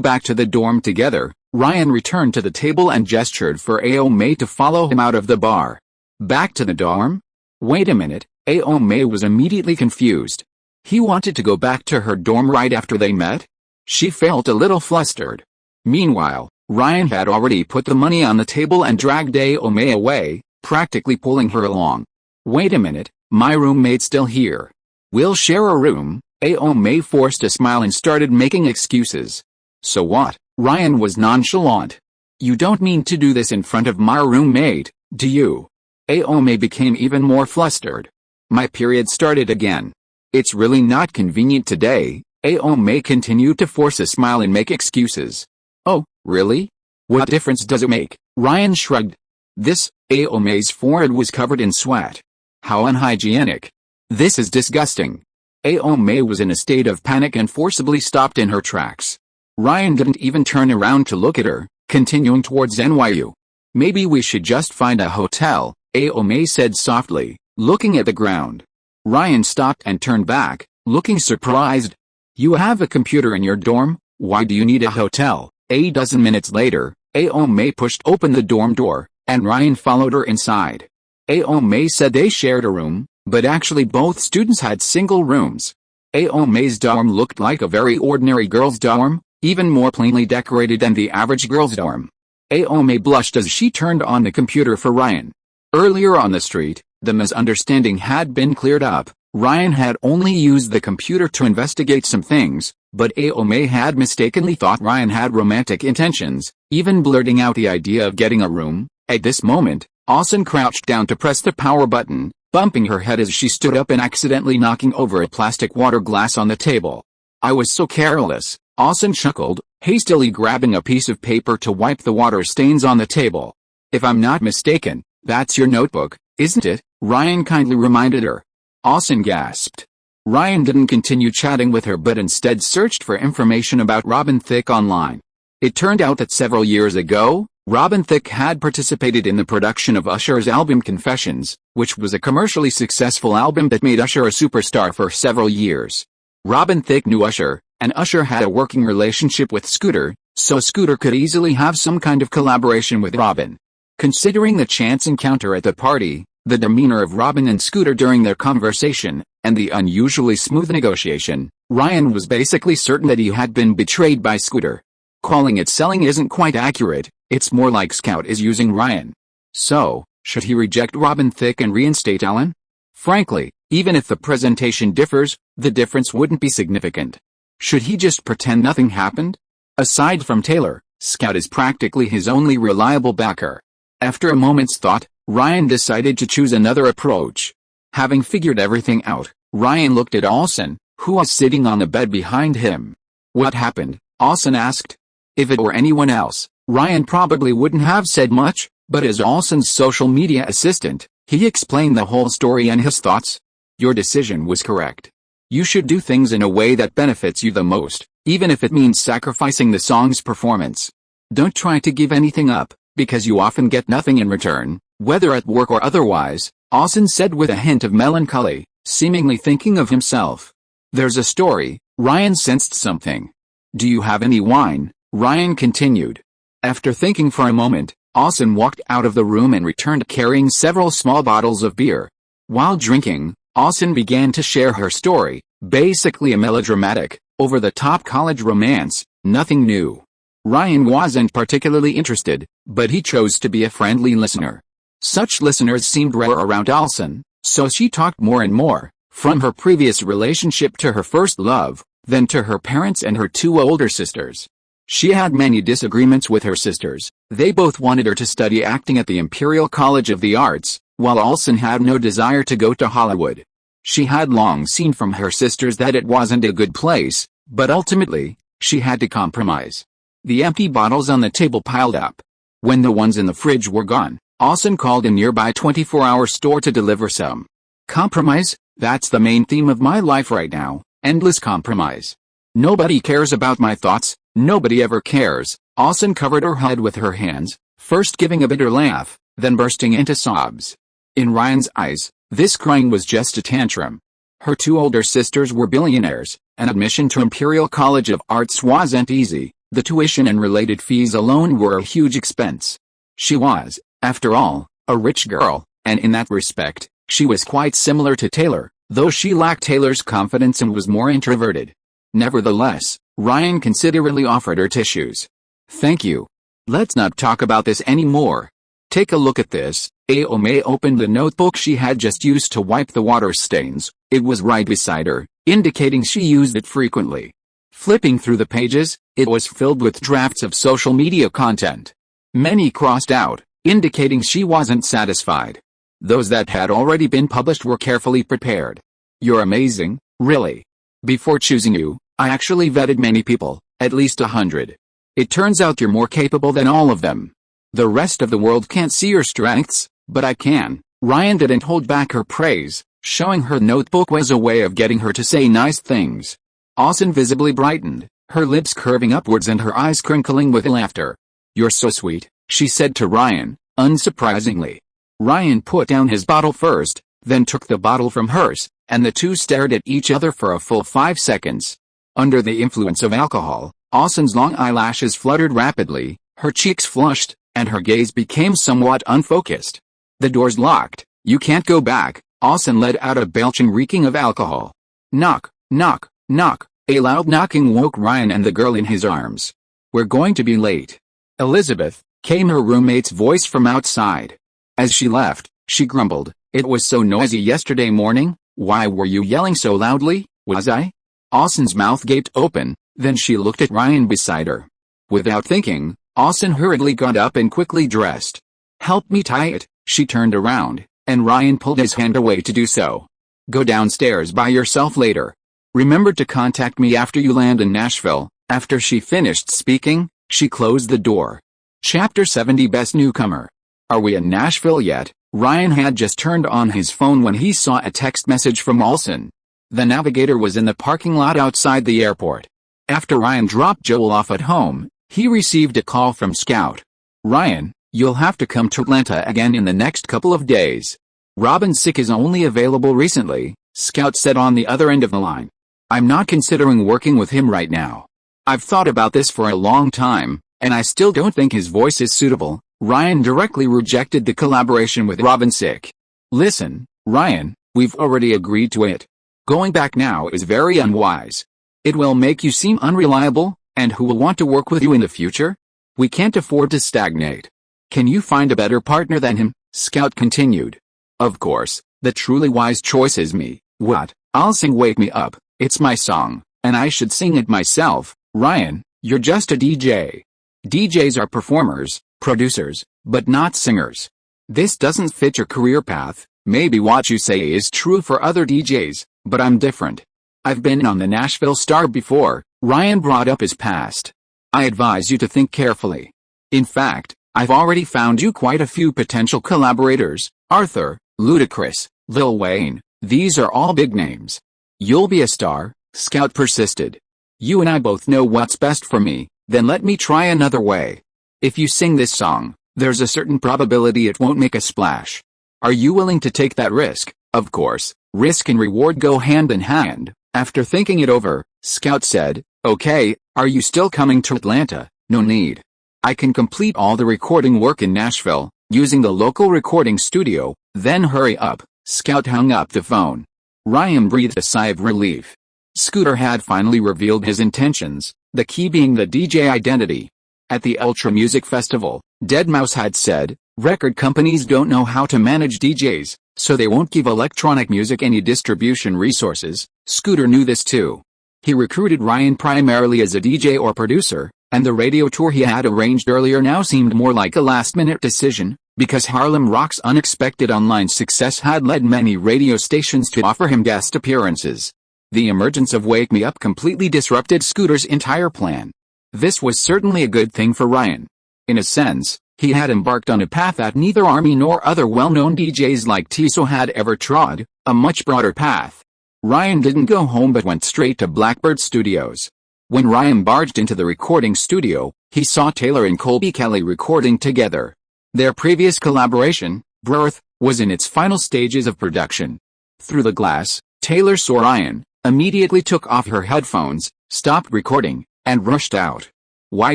back to the dorm together." Ryan returned to the table and gestured for Ao Mei to follow him out of the bar. "Back to the dorm? Wait a minute." Ao Mei was immediately confused. He wanted to go back to her dorm right after they met? She felt a little flustered. Meanwhile, Ryan had already put the money on the table and dragged Ao Mei away, practically pulling her along. "Wait a minute, my roommate's still here. We'll share a room." Ao Mei forced a smile and started making excuses. "So what?" Ryan was nonchalant. "You don't mean to do this in front of my roommate, do you?" Ao Mei became even more flustered. "My period started again. It's really not convenient today." Ao Mei continued to force a smile and make excuses. "Oh, really? What difference does it make?" Ryan shrugged. Ao Mei's forehead was covered in sweat. "How unhygienic. This is disgusting." Ao Mei was in a state of panic and forcibly stopped in her tracks. Ryan didn't even turn around to look at her, continuing towards NYU. "Maybe we should just find a hotel," Ao Mei said softly, looking at the ground. Ryan stopped and turned back, looking surprised. "You have a computer in your dorm? Why do you need a hotel?" A dozen minutes later, Ao Mei pushed open the dorm door, and Ryan followed her inside. Ao Mei said they shared a room, but actually both students had single rooms. Ao Mei's dorm looked like a very ordinary girls' dorm, even more plainly decorated than the average girls' dorm. Ao Mei blushed as she turned on the computer for Ryan. Earlier on the street, the misunderstanding had been cleared up. Ryan had only used the computer to investigate some things, but Ao Mei had mistakenly thought Ryan had romantic intentions, even blurting out the idea of getting a room. At this moment, Alison crouched down to press the power button, bumping her head as she stood up and accidentally knocking over a plastic water glass on the table. "I was so careless," Alison chuckled, hastily grabbing a piece of paper to wipe the water stains on the table. "If I'm not mistaken, that's your notebook, isn't it?" Ryan kindly reminded her. Alison gasped. Ryan didn't continue chatting with her but instead searched for information about Robin Thicke online. It turned out that several years ago, Robin Thicke had participated in the production of Usher's album Confessions, which was a commercially successful album that made Usher a superstar for several years. Robin Thicke knew Usher, and Usher had a working relationship with Scooter, so Scooter could easily have some kind of collaboration with Robin. Considering the chance encounter at the party, the demeanor of Robin and Scooter during their conversation, and the unusually smooth negotiation, Ryan was basically certain that he had been betrayed by Scooter. Calling it selling isn't quite accurate, it's more like Scout is using Ryan. So, should he reject Robin Thicke and reinstate Alan? Frankly, even if the presentation differs, the difference wouldn't be significant. Should he just pretend nothing happened? Aside from Taylor, Scout is practically his only reliable backer. After a moment's thought, Ryan decided to choose another approach. Having figured everything out, Ryan looked at Olsen, who was sitting on the bed behind him. "What happened?" Olsen asked. If it were anyone else, Ryan probably wouldn't have said much, but as Olsen's social media assistant, he explained the whole story and his thoughts. "Your decision was correct. You should do things in a way that benefits you the most, even if it means sacrificing the song's performance. Don't try to give anything up, because you often get nothing in return, whether at work or otherwise," Olsen said with a hint of melancholy, seemingly thinking of himself. "There's a story." Ryan sensed something. "Do you have any wine?" Ryan continued. After thinking for a moment, Olsen walked out of the room and returned carrying several small bottles of beer. While drinking, Olsen began to share her story, basically a melodramatic, over-the-top college romance, nothing new. Ryan wasn't particularly interested, but he chose to be a friendly listener. Such listeners seemed rare around Olsen, so she talked more and more, from her previous relationship to her first love, then to her parents and her two older sisters. She had many disagreements with her sisters. They both wanted her to study acting at the Imperial College of the Arts, while Olsen had no desire to go to Hollywood. She had long seen from her sisters that it wasn't a good place, but ultimately, she had to compromise. The empty bottles on the table piled up. When the ones in the fridge were gone, Olsen called a nearby 24-hour store to deliver some. Compromise, that's the main theme of my life right now, endless compromise. Nobody cares about my thoughts, nobody ever cares. Olsen covered her head with her hands, first giving a bitter laugh, then bursting into sobs. In Ryan's eyes, this crying was just a tantrum. Her two older sisters were billionaires, and admission to Imperial College of Arts wasn't easy. The tuition and related fees alone were a huge expense. She was, after all, a rich girl, and in that respect, she was quite similar to Taylor, though she lacked Taylor's confidence and was more introverted. Nevertheless, Ryan considerately offered her tissues. "Thank you. Let's not talk about this anymore. Take a look at this." Aome opened the notebook she had just used to wipe the water stains. It was right beside her, indicating she used it frequently. Flipping through the pages, it was filled with drafts of social media content. Many crossed out, indicating she wasn't satisfied. Those that had already been published were carefully prepared. "You're amazing, really. Before choosing you, I actually vetted many people, at least 100. It turns out you're more capable than all of them. The rest of the world can't see your strengths, but I can." Ryan didn't hold back her praise, showing her notebook was a way of getting her to say nice things. Olsen visibly brightened, her lips curving upwards and her eyes crinkling with laughter. "You're so sweet," she said to Ryan, unsurprisingly. Ryan put down his bottle first, then took the bottle from hers, and the two stared at each other for a full 5 seconds. Under the influence of alcohol, Olsen's long eyelashes fluttered rapidly, her cheeks flushed, and her gaze became somewhat unfocused. "The door's locked, you can't go back," Olsen let out a belching reeking of alcohol. Knock, knock, knock. A loud knocking woke Ryan and the girl in his arms. "We're going to be late." "Elizabeth," came her roommate's voice from outside. As she left, she grumbled, "It was so noisy yesterday morning. Why were you yelling so loudly?" "Was I?" Olsen's mouth gaped open, then she looked at Ryan beside her. Without thinking, Olsen hurriedly got up and quickly dressed. "Help me tie it." She turned around, and Ryan pulled his hand away to do so. "Go downstairs by yourself later. Remember to contact me after you land in Nashville." After she finished speaking, she closed the door. Chapter 70 Best Newcomer. "Are we in Nashville yet?" Ryan had just turned on his phone when he saw a text message from Olsen. The navigator was in the parking lot outside the airport. After Ryan dropped Joel off at home, he received a call from Scout. Ryan, you'll have to come to Atlanta again in the next couple of days. Robin Sick is only available recently, Scout said on the other end of the line. I'm not considering working with him right now. I've thought about this for a long time, and I still don't think his voice is suitable. Ryan directly rejected the collaboration with Robin Sick. Listen, Ryan, we've already agreed to it. Going back now is very unwise. It will make you seem unreliable, and who will want to work with you in the future? We can't afford to stagnate. Can you find a better partner than him? Scout continued. Of course, the truly wise choice is me. What? I'll sing Wake Me Up. It's my song, and I should sing it myself. Ryan, you're just a DJ. DJs are performers, producers, but not singers. This doesn't fit your career path. Maybe what you say is true for other DJs, but I'm different. I've been on the Nashville Star before. Ryan brought up his past. I advise you to think carefully. In fact, I've already found you quite a few potential collaborators. Arthur, Ludacris, Lil Wayne, these are all big names. You'll be a star, Scout persisted. You and I both know what's best for me, then let me try another way. If you sing this song, there's a certain probability it won't make a splash. Are you willing to take that risk? Of course, risk and reward go hand in hand. After thinking it over, Scout said, okay, are you still coming to Atlanta? No need. I can complete all the recording work in Nashville, using the local recording studio, then hurry up. Scout hung up the phone. Ryan breathed a sigh of relief. Scooter had finally revealed his intentions, the key being the DJ identity. At the Ultra Music Festival, deadmau5 had said, record companies don't know how to manage DJs, so they won't give electronic music any distribution resources. Scooter knew this too. He recruited Ryan primarily as a DJ or producer, and the radio tour he had arranged earlier now seemed more like a last-minute decision, because Harlem Rock's unexpected online success had led many radio stations to offer him guest appearances. The emergence of Wake Me Up completely disrupted Scooter's entire plan. This was certainly a good thing for Ryan. In a sense, he had embarked on a path that neither Army nor other well-known DJs like Tiso had ever trod, a much broader path. Ryan didn't go home but went straight to Blackbird Studios. When Ryan barged into the recording studio, he saw Taylor and Colby Kelly recording together. Their previous collaboration, Birth, was in its final stages of production. Through the glass, Taylor saw Ryan, immediately took off her headphones, stopped recording, and rushed out. Why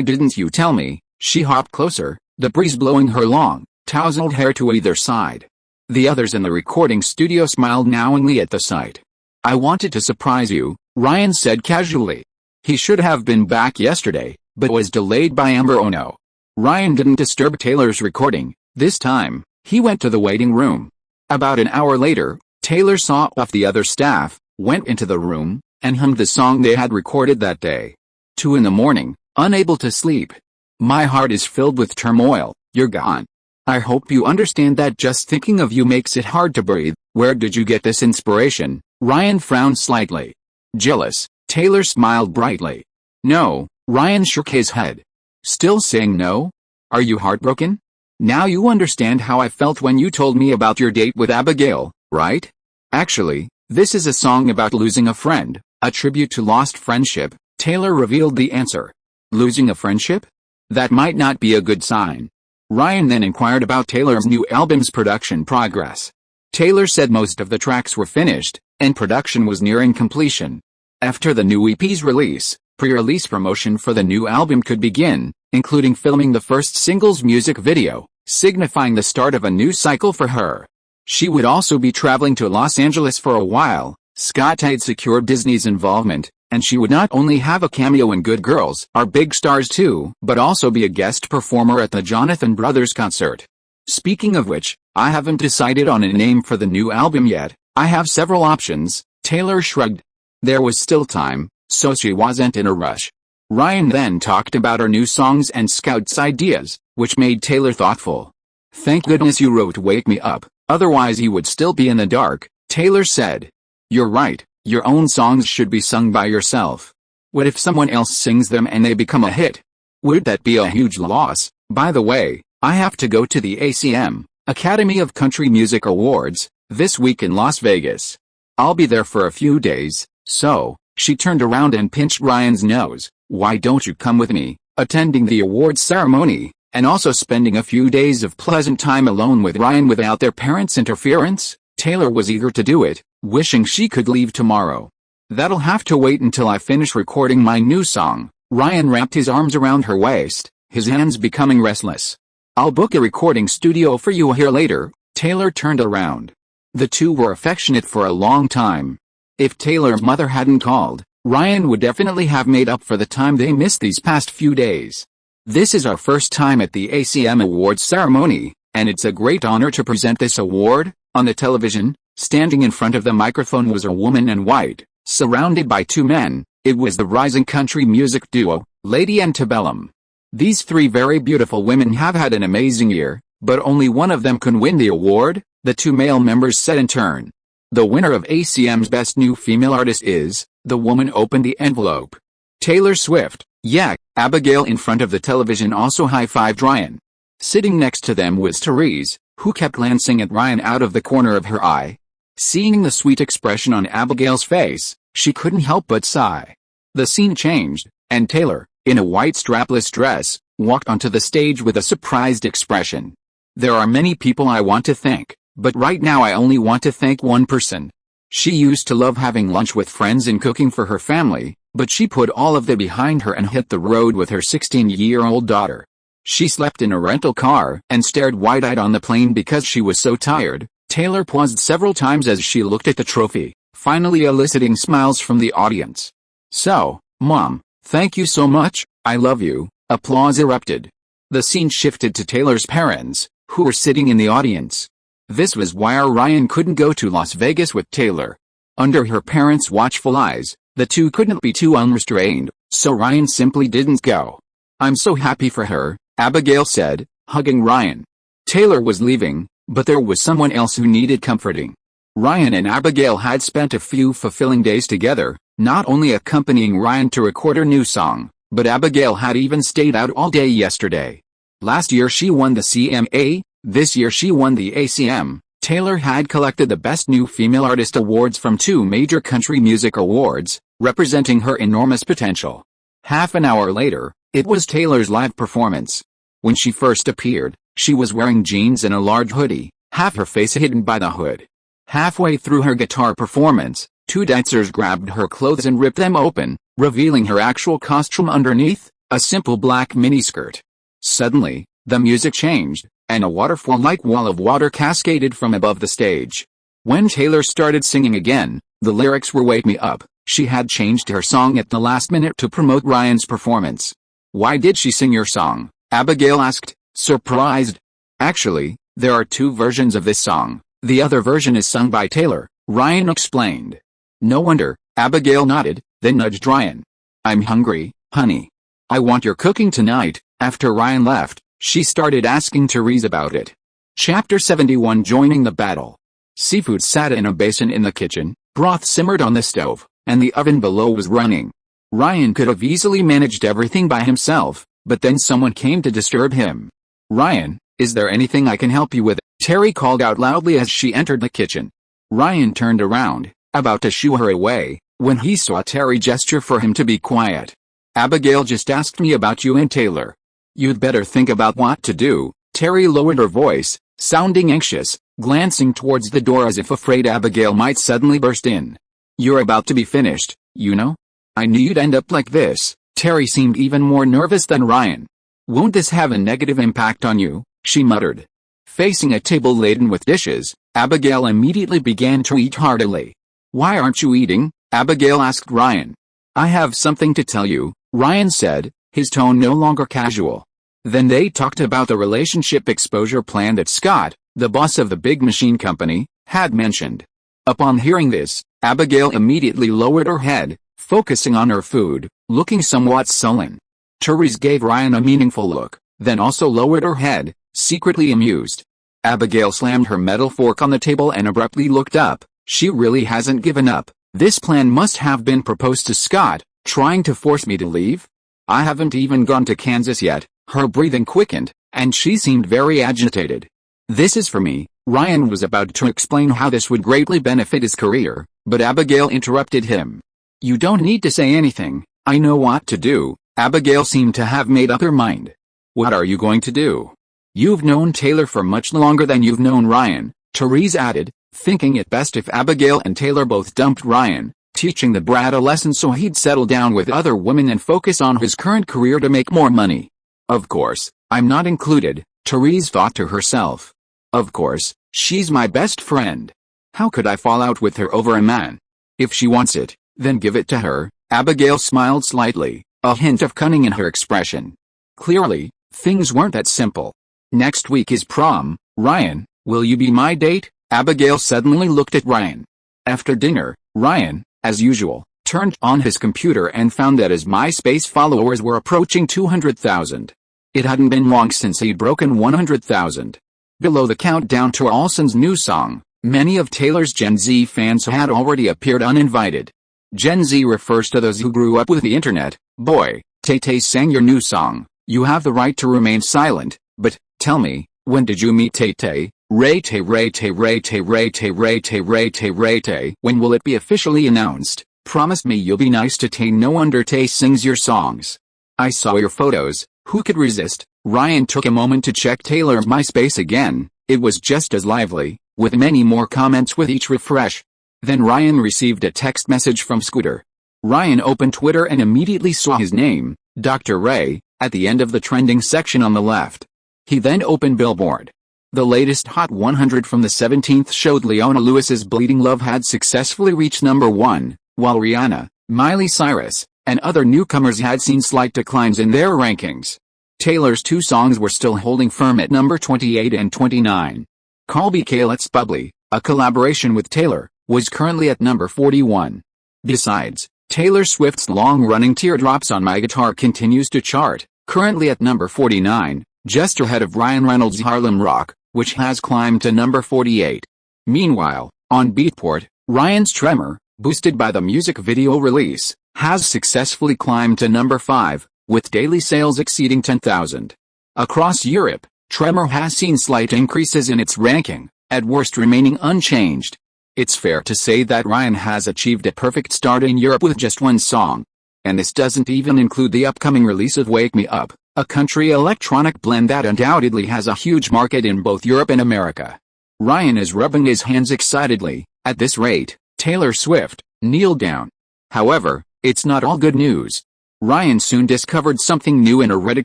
didn't you tell me? She hopped closer, the breeze blowing her long, tousled hair to either side. The others in the recording studio smiled knowingly at the sight. I wanted to surprise you, Ryan said casually. He should have been back yesterday, but was delayed by Amber Ono. Ryan didn't disturb Taylor's recording. This time, he went to the waiting room. About an hour later, Taylor saw off the other staff, went into the room, and hummed the song they had recorded that day. 2 a.m, unable to sleep. My heart is filled with turmoil. You're gone. I hope you understand that just thinking of you makes it hard to breathe. Where did you get this inspiration? Ryan frowned slightly. Jealous. Taylor smiled brightly. No, Ryan shook his head. Still saying no? Are you heartbroken? Now you understand how I felt when you told me about your date with Abigail, right? Actually, this is a song about losing a friend, a tribute to lost friendship. Taylor revealed the answer. Losing a friendship? That might not be a good sign. Ryan then inquired about Taylor's new album's production progress. Taylor said most of the tracks were finished, and production was nearing completion. After the new EP's release, pre-release promotion for the new album could begin, including filming the first single's music video, signifying the start of a new cycle for her. She would also be traveling to Los Angeles for a while. Scott had secured Disney's involvement, and she would not only have a cameo in Good Girls Are Big Stars too, but also be a guest performer at the Jonathan Brothers concert. Speaking of which, I haven't decided on a name for the new album yet. I have several options. Taylor shrugged. There was still time, so she wasn't in a rush. Ryan then talked about her new songs and Scout's ideas, which made Taylor thoughtful. Thank goodness you wrote Wake Me Up, otherwise you would still be in the dark, Taylor said. You're right, your own songs should be sung by yourself. What if someone else sings them and they become a hit? Would that be a huge loss? By the way, I have to go to the ACM, Academy of Country Music Awards, this week in Las Vegas. I'll be there for a few days, so, she turned around and pinched Ryan's nose. Why don't you come with me? Attending the awards ceremony, and also spending a few days of pleasant time alone with Ryan without their parents' interference, Taylor was eager to do it, wishing she could leave tomorrow. "That'll have to wait until I finish recording my new song." Ryan wrapped his arms around her waist, his hands becoming restless. "I'll book a recording studio for you here later." Taylor turned around. The two were affectionate for a long time. If Taylor's mother hadn't called, Ryan would definitely have made up for the time they missed these past few days. "This is our first time at the ACM Awards ceremony, and it's a great honor to present this award." On the television, standing in front of the microphone was a woman in white, surrounded by two men. It was the rising country music duo, Lady Antebellum. "These three very beautiful women have had an amazing year, but only one of them can win the award," the two male members said in turn. "The winner of ACM's Best New Female Artist is," the woman opened the envelope, "Taylor Swift." "Yeah." Abigail in front of the television also high-fived Ryan. Sitting next to them was Therese, who kept glancing at Ryan out of the corner of her eye. Seeing the sweet expression on Abigail's face, she couldn't help but sigh. The scene changed, and Taylor, in a white strapless dress, walked onto the stage with a surprised expression. "There are many people I want to thank, but right now I only want to thank one person." She used to love having lunch with friends and cooking for her family, but she put all of that behind her and hit the road with her 16-year-old daughter. She slept in a rental car and stared wide-eyed on the plane because she was so tired. Taylor paused several times as she looked at the trophy, finally eliciting smiles from the audience. "So, Mom, thank you so much, I love you." Applause erupted. The scene shifted to Taylor's parents, who were sitting in the audience. This was why Ryan couldn't go to Las Vegas with Taylor. Under her parents' watchful eyes, the two couldn't be too unrestrained, so Ryan simply didn't go. "I'm so happy for her," Abigail said, hugging Ryan. Taylor was leaving, but there was someone else who needed comforting. Ryan and Abigail had spent a few fulfilling days together, not only accompanying Ryan to record her new song, but Abigail had even stayed out all day yesterday. Last year she won the CMA, this year she won the ACM. Taylor had collected the Best New Female Artist awards from two major country music awards, representing her enormous potential. Half an hour later, it was Taylor's live performance. When she first appeared, she was wearing jeans and a large hoodie, half her face hidden by the hood. Halfway through her guitar performance, two dancers grabbed her clothes and ripped them open, revealing her actual costume underneath, a simple black miniskirt. Suddenly, the music changed, and a waterfall-like wall of water cascaded from above the stage. When Taylor started singing again, the lyrics were "Wake Me Up." She had changed her song at the last minute to promote Ryan's performance. "Why did she sing your song?" Abigail asked, surprised. "Actually, there are two versions of this song. The other version is sung by Taylor," Ryan explained. "No wonder," Abigail nodded, then nudged Ryan. "I'm hungry, honey. I want your cooking tonight." After Ryan left, she started asking Therese about it. Chapter 71 Joining the Battle. Seafood sat in a basin in the kitchen, broth simmered on the stove, and the oven below was running. Ryan could have easily managed everything by himself, but then someone came to disturb him. "Ryan, is there anything I can help you with?" Terry called out loudly as she entered the kitchen. Ryan turned around, about to shoo her away, when he saw Terry gesture for him to be quiet. "Abigail just asked me about you and Taylor. You'd better think about what to do." Terry lowered her voice, sounding anxious, glancing towards the door as if afraid Abigail might suddenly burst in. "You're about to be finished, you know? I knew you'd end up like this." Terry seemed even more nervous than Ryan. "Won't this have a negative impact on you?" she muttered. Facing a table laden with dishes, Abigail immediately began to eat heartily. "Why aren't you eating?" Abigail asked Ryan. "I have something to tell you," Ryan said, his tone no longer casual. Then they talked about the relationship exposure plan that Scott, the boss of the big machine company, had mentioned. Upon hearing this, Abigail immediately lowered her head, focusing on her food, looking somewhat sullen. Therese gave Ryan a meaningful look, then also lowered her head, secretly amused. Abigail slammed her metal fork on the table and abruptly looked up. She really hasn't given up. "This plan must have been proposed to Scott, trying to force me to leave? I haven't even gone to Kansas yet." Her breathing quickened, and she seemed very agitated. "This is for me." Ryan was about to explain how this would greatly benefit his career, but Abigail interrupted him. "You don't need to say anything, I know what to do." Abigail seemed to have made up her mind. What are you going to do? You've known Taylor for much longer than you've known Ryan, Therese added, thinking it best if Abigail and Taylor both dumped Ryan, teaching the brat a lesson so he'd settle down with other women and focus on his current career to make more money. Of course, I'm not included, Therese thought to herself. Of course, she's my best friend. How could I fall out with her over a man? If she wants it, then give it to her. Abigail smiled slightly, a hint of cunning in her expression. Clearly, things weren't that simple. Next week is prom, Ryan, will you be my date? Abigail suddenly looked at Ryan. After dinner, Ryan, as usual, turned on his computer and found that his MySpace followers were approaching 200,000. It hadn't been long since he'd broken 100,000. Below the countdown to Olsen's new song, many of Taylor's Gen Z fans had already appeared uninvited. Gen Z refers to those who grew up with the internet. Boy, Tay-Tay sang your new song. You have the right to remain silent, but, tell me, when did you meet Tay-Tay? Ray-Tay, Ray-Tay, Ray-Tay, Ray-Tay, Ray-Tay, Ray-Tay, Ray-Tay. When will it be officially announced? Promise me you'll be nice to Tay. No wonder Tay sings your songs. I saw your photos. Who could resist? Ryan took a moment to check Taylor's MySpace again. It was just as lively, with many more comments with each refresh. Then Ryan received a text message from Scooter. Ryan opened Twitter and immediately saw his name, Dr. Ray, at the end of the trending section on the left. He then opened Billboard. The latest Hot 100 from the 17th showed Leona Lewis's Bleeding Love had successfully reached number 1, while Rihanna, Miley Cyrus, and other newcomers had seen slight declines in their rankings. Taylor's two songs were still holding firm at number 28 and 29. Call BK Let's Bubbly, a collaboration with Taylor, was currently at number 41. Besides, Taylor Swift's long-running Teardrops on My Guitar continues to chart, currently at number 49, just ahead of Ryan Reynolds' Harlem Rock, which has climbed to number 48. Meanwhile, on Beatport, Ryan's Tremor, boosted by the music video release, has successfully climbed to number 5, with daily sales exceeding 10,000. Across Europe, Tremor has seen slight increases in its ranking, at worst remaining unchanged. It's fair to say that Ryan has achieved a perfect start in Europe with just one song. And this doesn't even include the upcoming release of Wake Me Up, a country electronic blend that undoubtedly has a huge market in both Europe and America. Ryan is rubbing his hands excitedly. At this rate, Taylor Swift, kneel down. However, it's not all good news. Ryan soon discovered something new in a Reddit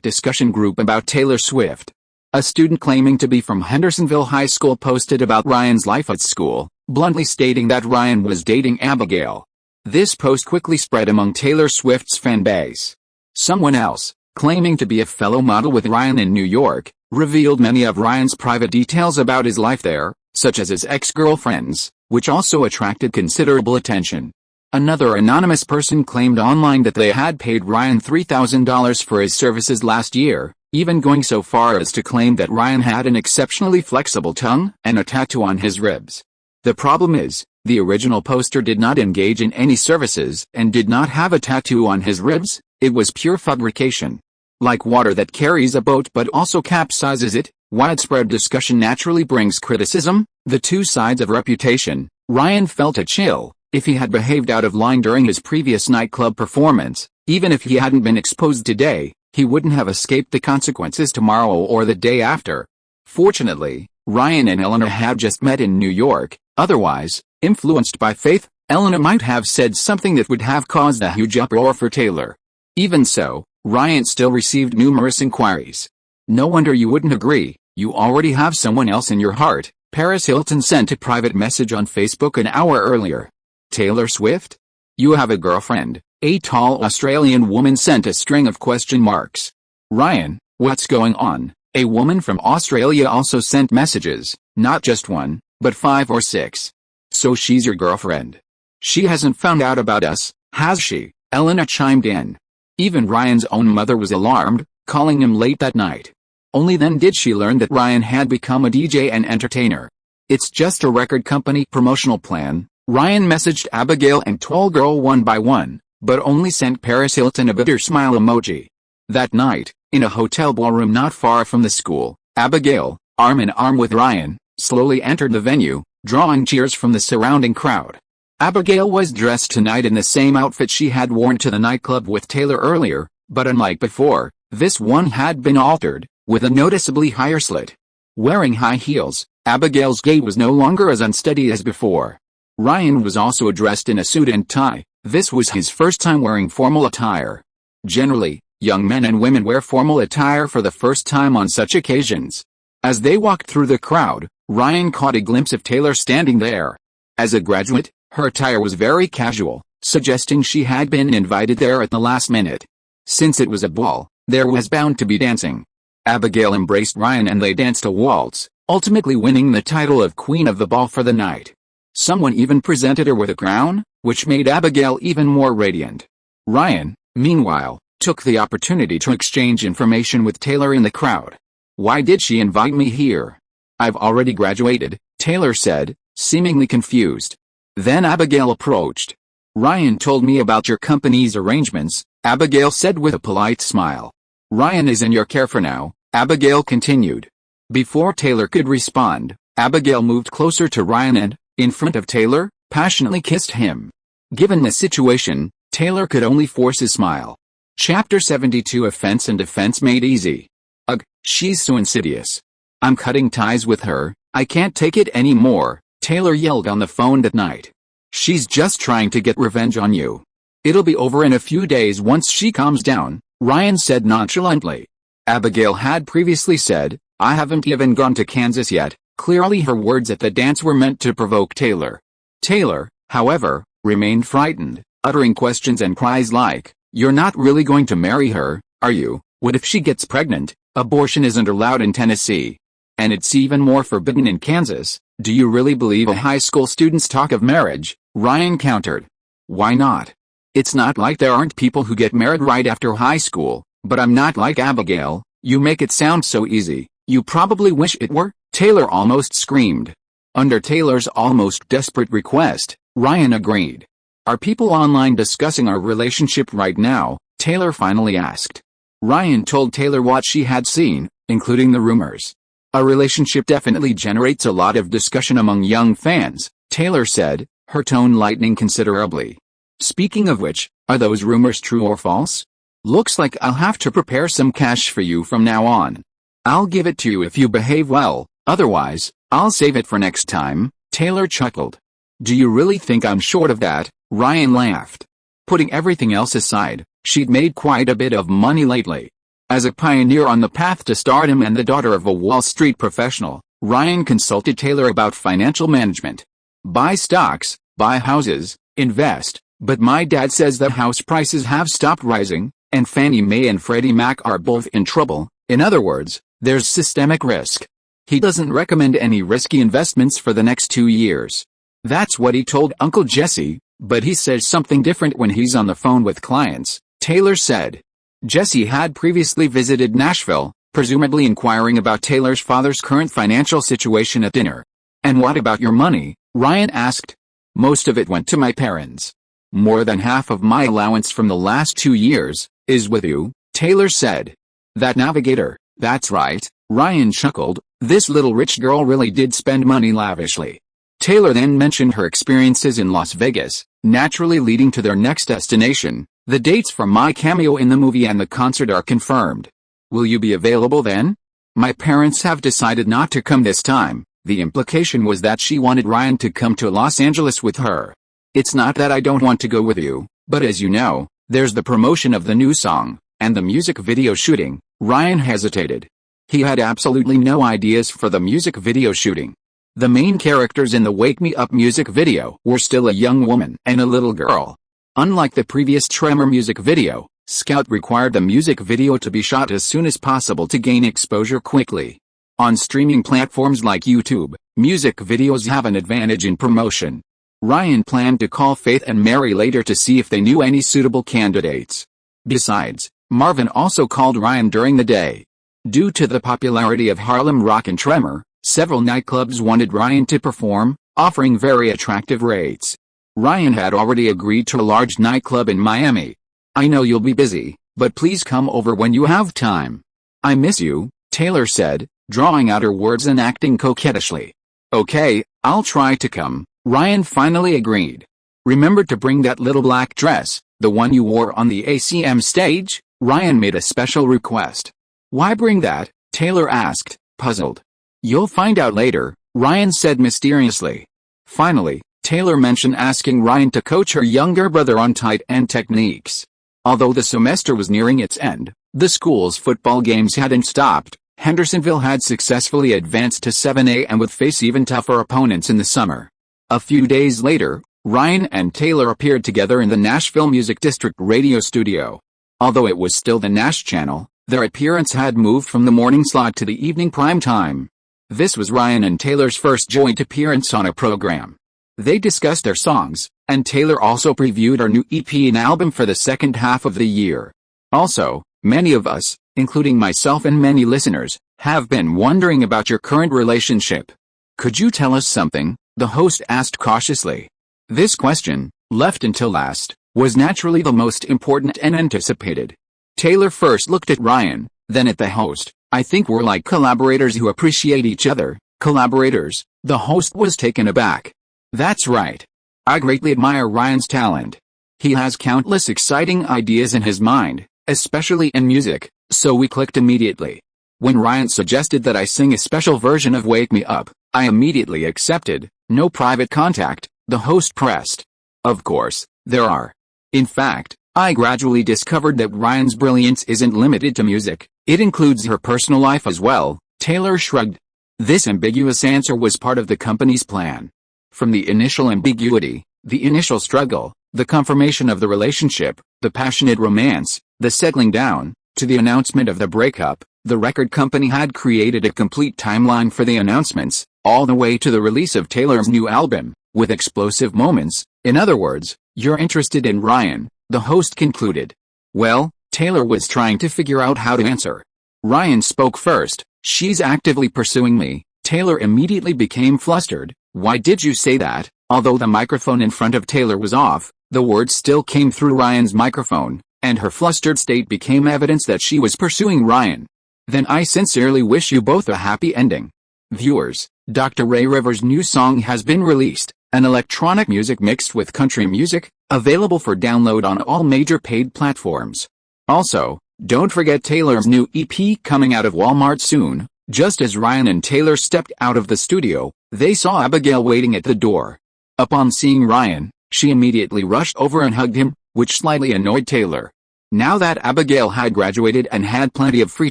discussion group about Taylor Swift. A student claiming to be from Hendersonville High School posted about Ryan's life at school, bluntly stating that Ryan was dating Abigail. This post quickly spread among Taylor Swift's fan base. Someone else, claiming to be a fellow model with Ryan in New York, revealed many of Ryan's private details about his life there, such as his ex-girlfriends, which also attracted considerable attention. Another anonymous person claimed online that they had paid Ryan $3,000 for his services last year, even going so far as to claim that Ryan had an exceptionally flexible tongue and a tattoo on his ribs. The problem is, the original poster did not engage in any services and did not have a tattoo on his ribs. It was pure fabrication. Like water that carries a boat but also capsizes it, widespread discussion naturally brings criticism, the two sides of reputation. Ryan felt a chill. If he had behaved out of line during his previous nightclub performance, even if he hadn't been exposed today, he wouldn't have escaped the consequences tomorrow or the day after. Fortunately, Ryan and Elena had just met in New York. Otherwise, influenced by Faith, Elena might have said something that would have caused a huge uproar for Taylor. Even so, Ryan still received numerous inquiries. No wonder you wouldn't agree, you already have someone else in your heart. Paris Hilton sent a private message on Facebook an hour earlier. Taylor Swift? You have a girlfriend, a tall Australian woman sent a string of question marks. Ryan, what's going on? A woman from Australia also sent messages, not just one, but 5 or 6. So she's your girlfriend. She hasn't found out about us, has she? Elena chimed in. Even Ryan's own mother was alarmed, calling him late that night. Only then did she learn that Ryan had become a DJ and entertainer. It's just a record company promotional plan. Ryan messaged Abigail and Tall Girl one by one, but only sent Paris Hilton a bitter smile emoji. That night, in a hotel ballroom not far from the school, Abigail, arm in arm with Ryan, slowly entered the venue, drawing cheers from the surrounding crowd. Abigail was dressed tonight in the same outfit she had worn to the nightclub with Taylor earlier, but unlike before, This one had been altered, with a noticeably higher slit. Wearing high heels, Abigail's gait was no longer as unsteady as before. Ryan was also dressed in a suit and tie. This was his first time wearing formal attire. Generally, young men and women wear formal attire for the first time on such occasions. As they walked through the crowd, Ryan caught a glimpse of Taylor standing there. As a graduate, her attire was very casual, suggesting she had been invited there at the last minute. Since it was a ball, there was bound to be dancing. Abigail embraced Ryan and they danced a waltz, ultimately winning the title of Queen of the Ball for the night. Someone even presented her with a crown, which made Abigail even more radiant. Ryan, meanwhile, took the opportunity to exchange information with Taylor in the crowd. "Why did she invite me here? I've already graduated," Taylor said, seemingly confused. Then Abigail approached. "Ryan told me about your company's arrangements," Abigail said with a polite smile. "Ryan is in your care for now," Abigail continued. Before Taylor could respond, Abigail moved closer to Ryan and, in front of Taylor, passionately kissed him. Given the situation, Taylor could only force a smile. Chapter 72 Offense and Defense Made Easy. Ugh, she's so insidious. "I'm cutting ties with her, I can't take it anymore," Taylor yelled on the phone that night. "She's just trying to get revenge on you. It'll be over in a few days once she calms down," Ryan said nonchalantly. Abigail had previously said, "I haven't even gone to Kansas yet." Clearly her words at the dance were meant to provoke Taylor. Taylor, however, remained frightened, uttering questions and cries like, "You're not really going to marry her, are you? What if she gets pregnant? Abortion isn't allowed in Tennessee. And it's even more forbidden in Kansas. Do you really believe a high school student's talk of marriage?" Ryan countered. "Why not? It's not like there aren't people who get married right after high school, but I'm not like Abigail. You make it sound so easy. You probably wish it were," Taylor almost screamed. Under Taylor's almost desperate request, Ryan agreed. "Are people online discussing our relationship right now?" Taylor finally asked. Ryan told Taylor what she had seen, including the rumors. "A relationship definitely generates a lot of discussion among young fans," Taylor said, her tone lightening considerably. "Speaking of which, are those rumors true or false? Looks like I'll have to prepare some cash for you from now on. I'll give it to you if you behave well, otherwise, I'll save it for next time," Taylor chuckled. "Do you really think I'm short of that?" Ryan laughed. Putting everything else aside, she'd made quite a bit of money lately. As a pioneer on the path to stardom and the daughter of a Wall Street professional, Ryan consulted Taylor about financial management. "Buy stocks, buy houses, invest, but my dad says that house prices have stopped rising, and Fannie Mae and Freddie Mac are both in trouble. In other words, there's systemic risk. He doesn't recommend any risky investments for the next 2 years. That's what he told Uncle Jesse, but he says something different when he's on the phone with clients," Taylor said. Jesse had previously visited Nashville, presumably inquiring about Taylor's father's current financial situation at dinner. "And what about your money?" Ryan asked. "Most of it went to my parents. More than half of my allowance from the last 2 years is with you," Taylor said. "That navigator, that's right," Ryan chuckled. This little rich girl really did spend money lavishly. Taylor then mentioned her experiences in Las Vegas, naturally leading to their next destination. "The dates for my cameo in the movie and the concert are confirmed. Will you be available then? My parents have decided not to come this time." The implication was that she wanted Ryan to come to Los Angeles with her. "It's not that I don't want to go with you, but as you know, there's the promotion of the new song, and the music video shooting." Ryan hesitated. He had absolutely no ideas for the music video shooting. The main characters in the Wake Me Up music video were still a young woman and a little girl. Unlike the previous Tremor music video, Scout required the music video to be shot as soon as possible to gain exposure quickly. On streaming platforms like YouTube, music videos have an advantage in promotion. Ryan planned to call Faith and Mary later to see if they knew any suitable candidates. Besides, Marvin also called Ryan during the day. Due to the popularity of Harlem Rock and Tremor, several nightclubs wanted Ryan to perform, offering very attractive rates. Ryan had already agreed to a large nightclub in Miami. "I know you'll be busy, but please come over when you have time. I miss you," Taylor said, drawing out her words and acting coquettishly. "Okay, I'll try to come," Ryan finally agreed. "Remember to bring that little black dress, the one you wore on the ACM stage," Ryan made a special request. Why bring that? Taylor asked, puzzled. You'll find out later, Ryan said mysteriously. Finally, Taylor mentioned asking Ryan to coach her younger brother on tight end techniques. Although the semester was nearing its end, the school's football games hadn't stopped. Hendersonville had successfully advanced to 7A and would face even tougher opponents in the summer. A few days later, Ryan and Taylor appeared together in the Nashville Music District radio studio. Although it was still the Nash channel, their appearance had moved from the morning slot to the evening prime time. This was Ryan and Taylor's first joint appearance on a program. They discussed their songs, and Taylor also previewed her new EP and album for the second half of the year. Also, many of us, including myself and many listeners, have been wondering about your current relationship. Could you tell us something? The host asked cautiously. This question, left until last, was naturally the most important and anticipated. Taylor first looked at Ryan, then at the host. I think we're like collaborators who appreciate each other. Collaborators? The host was taken aback. That's right. I greatly admire Ryan's talent. He has countless exciting ideas in his mind, especially in music, so we clicked immediately. When Ryan suggested that I sing a special version of Wake Me Up, I immediately accepted. No private contact, the host pressed. Of course, there are. In fact, I gradually discovered that Ryan's brilliance isn't limited to music, it includes her personal life as well. Taylor shrugged. This ambiguous answer was part of the company's plan. From the initial ambiguity, the initial struggle, the confirmation of the relationship, the passionate romance, the settling down, to the announcement of the breakup, the record company had created a complete timeline for the announcements, all the way to the release of Taylor's new album, with explosive moments. In other words, you're interested in Ryan, the host concluded. Well, Taylor was trying to figure out how to answer. Ryan spoke first. She's actively pursuing me. Taylor immediately became flustered. Why did you say that? Although the microphone in front of Taylor was off, the words still came through Ryan's microphone, and her flustered state became evidence that she was pursuing Ryan. Then I sincerely wish you both a happy ending. Viewers, Dr. Ray Rivers' new song has been released, an electronic music mixed with country music, available for download on all major paid platforms. Also, don't forget Taylor's new EP coming out of Walmart soon. Just as Ryan and Taylor stepped out of the studio, they saw Abigail waiting at the door. Upon seeing Ryan, she immediately rushed over and hugged him, which slightly annoyed Taylor. Now that Abigail had graduated and had plenty of free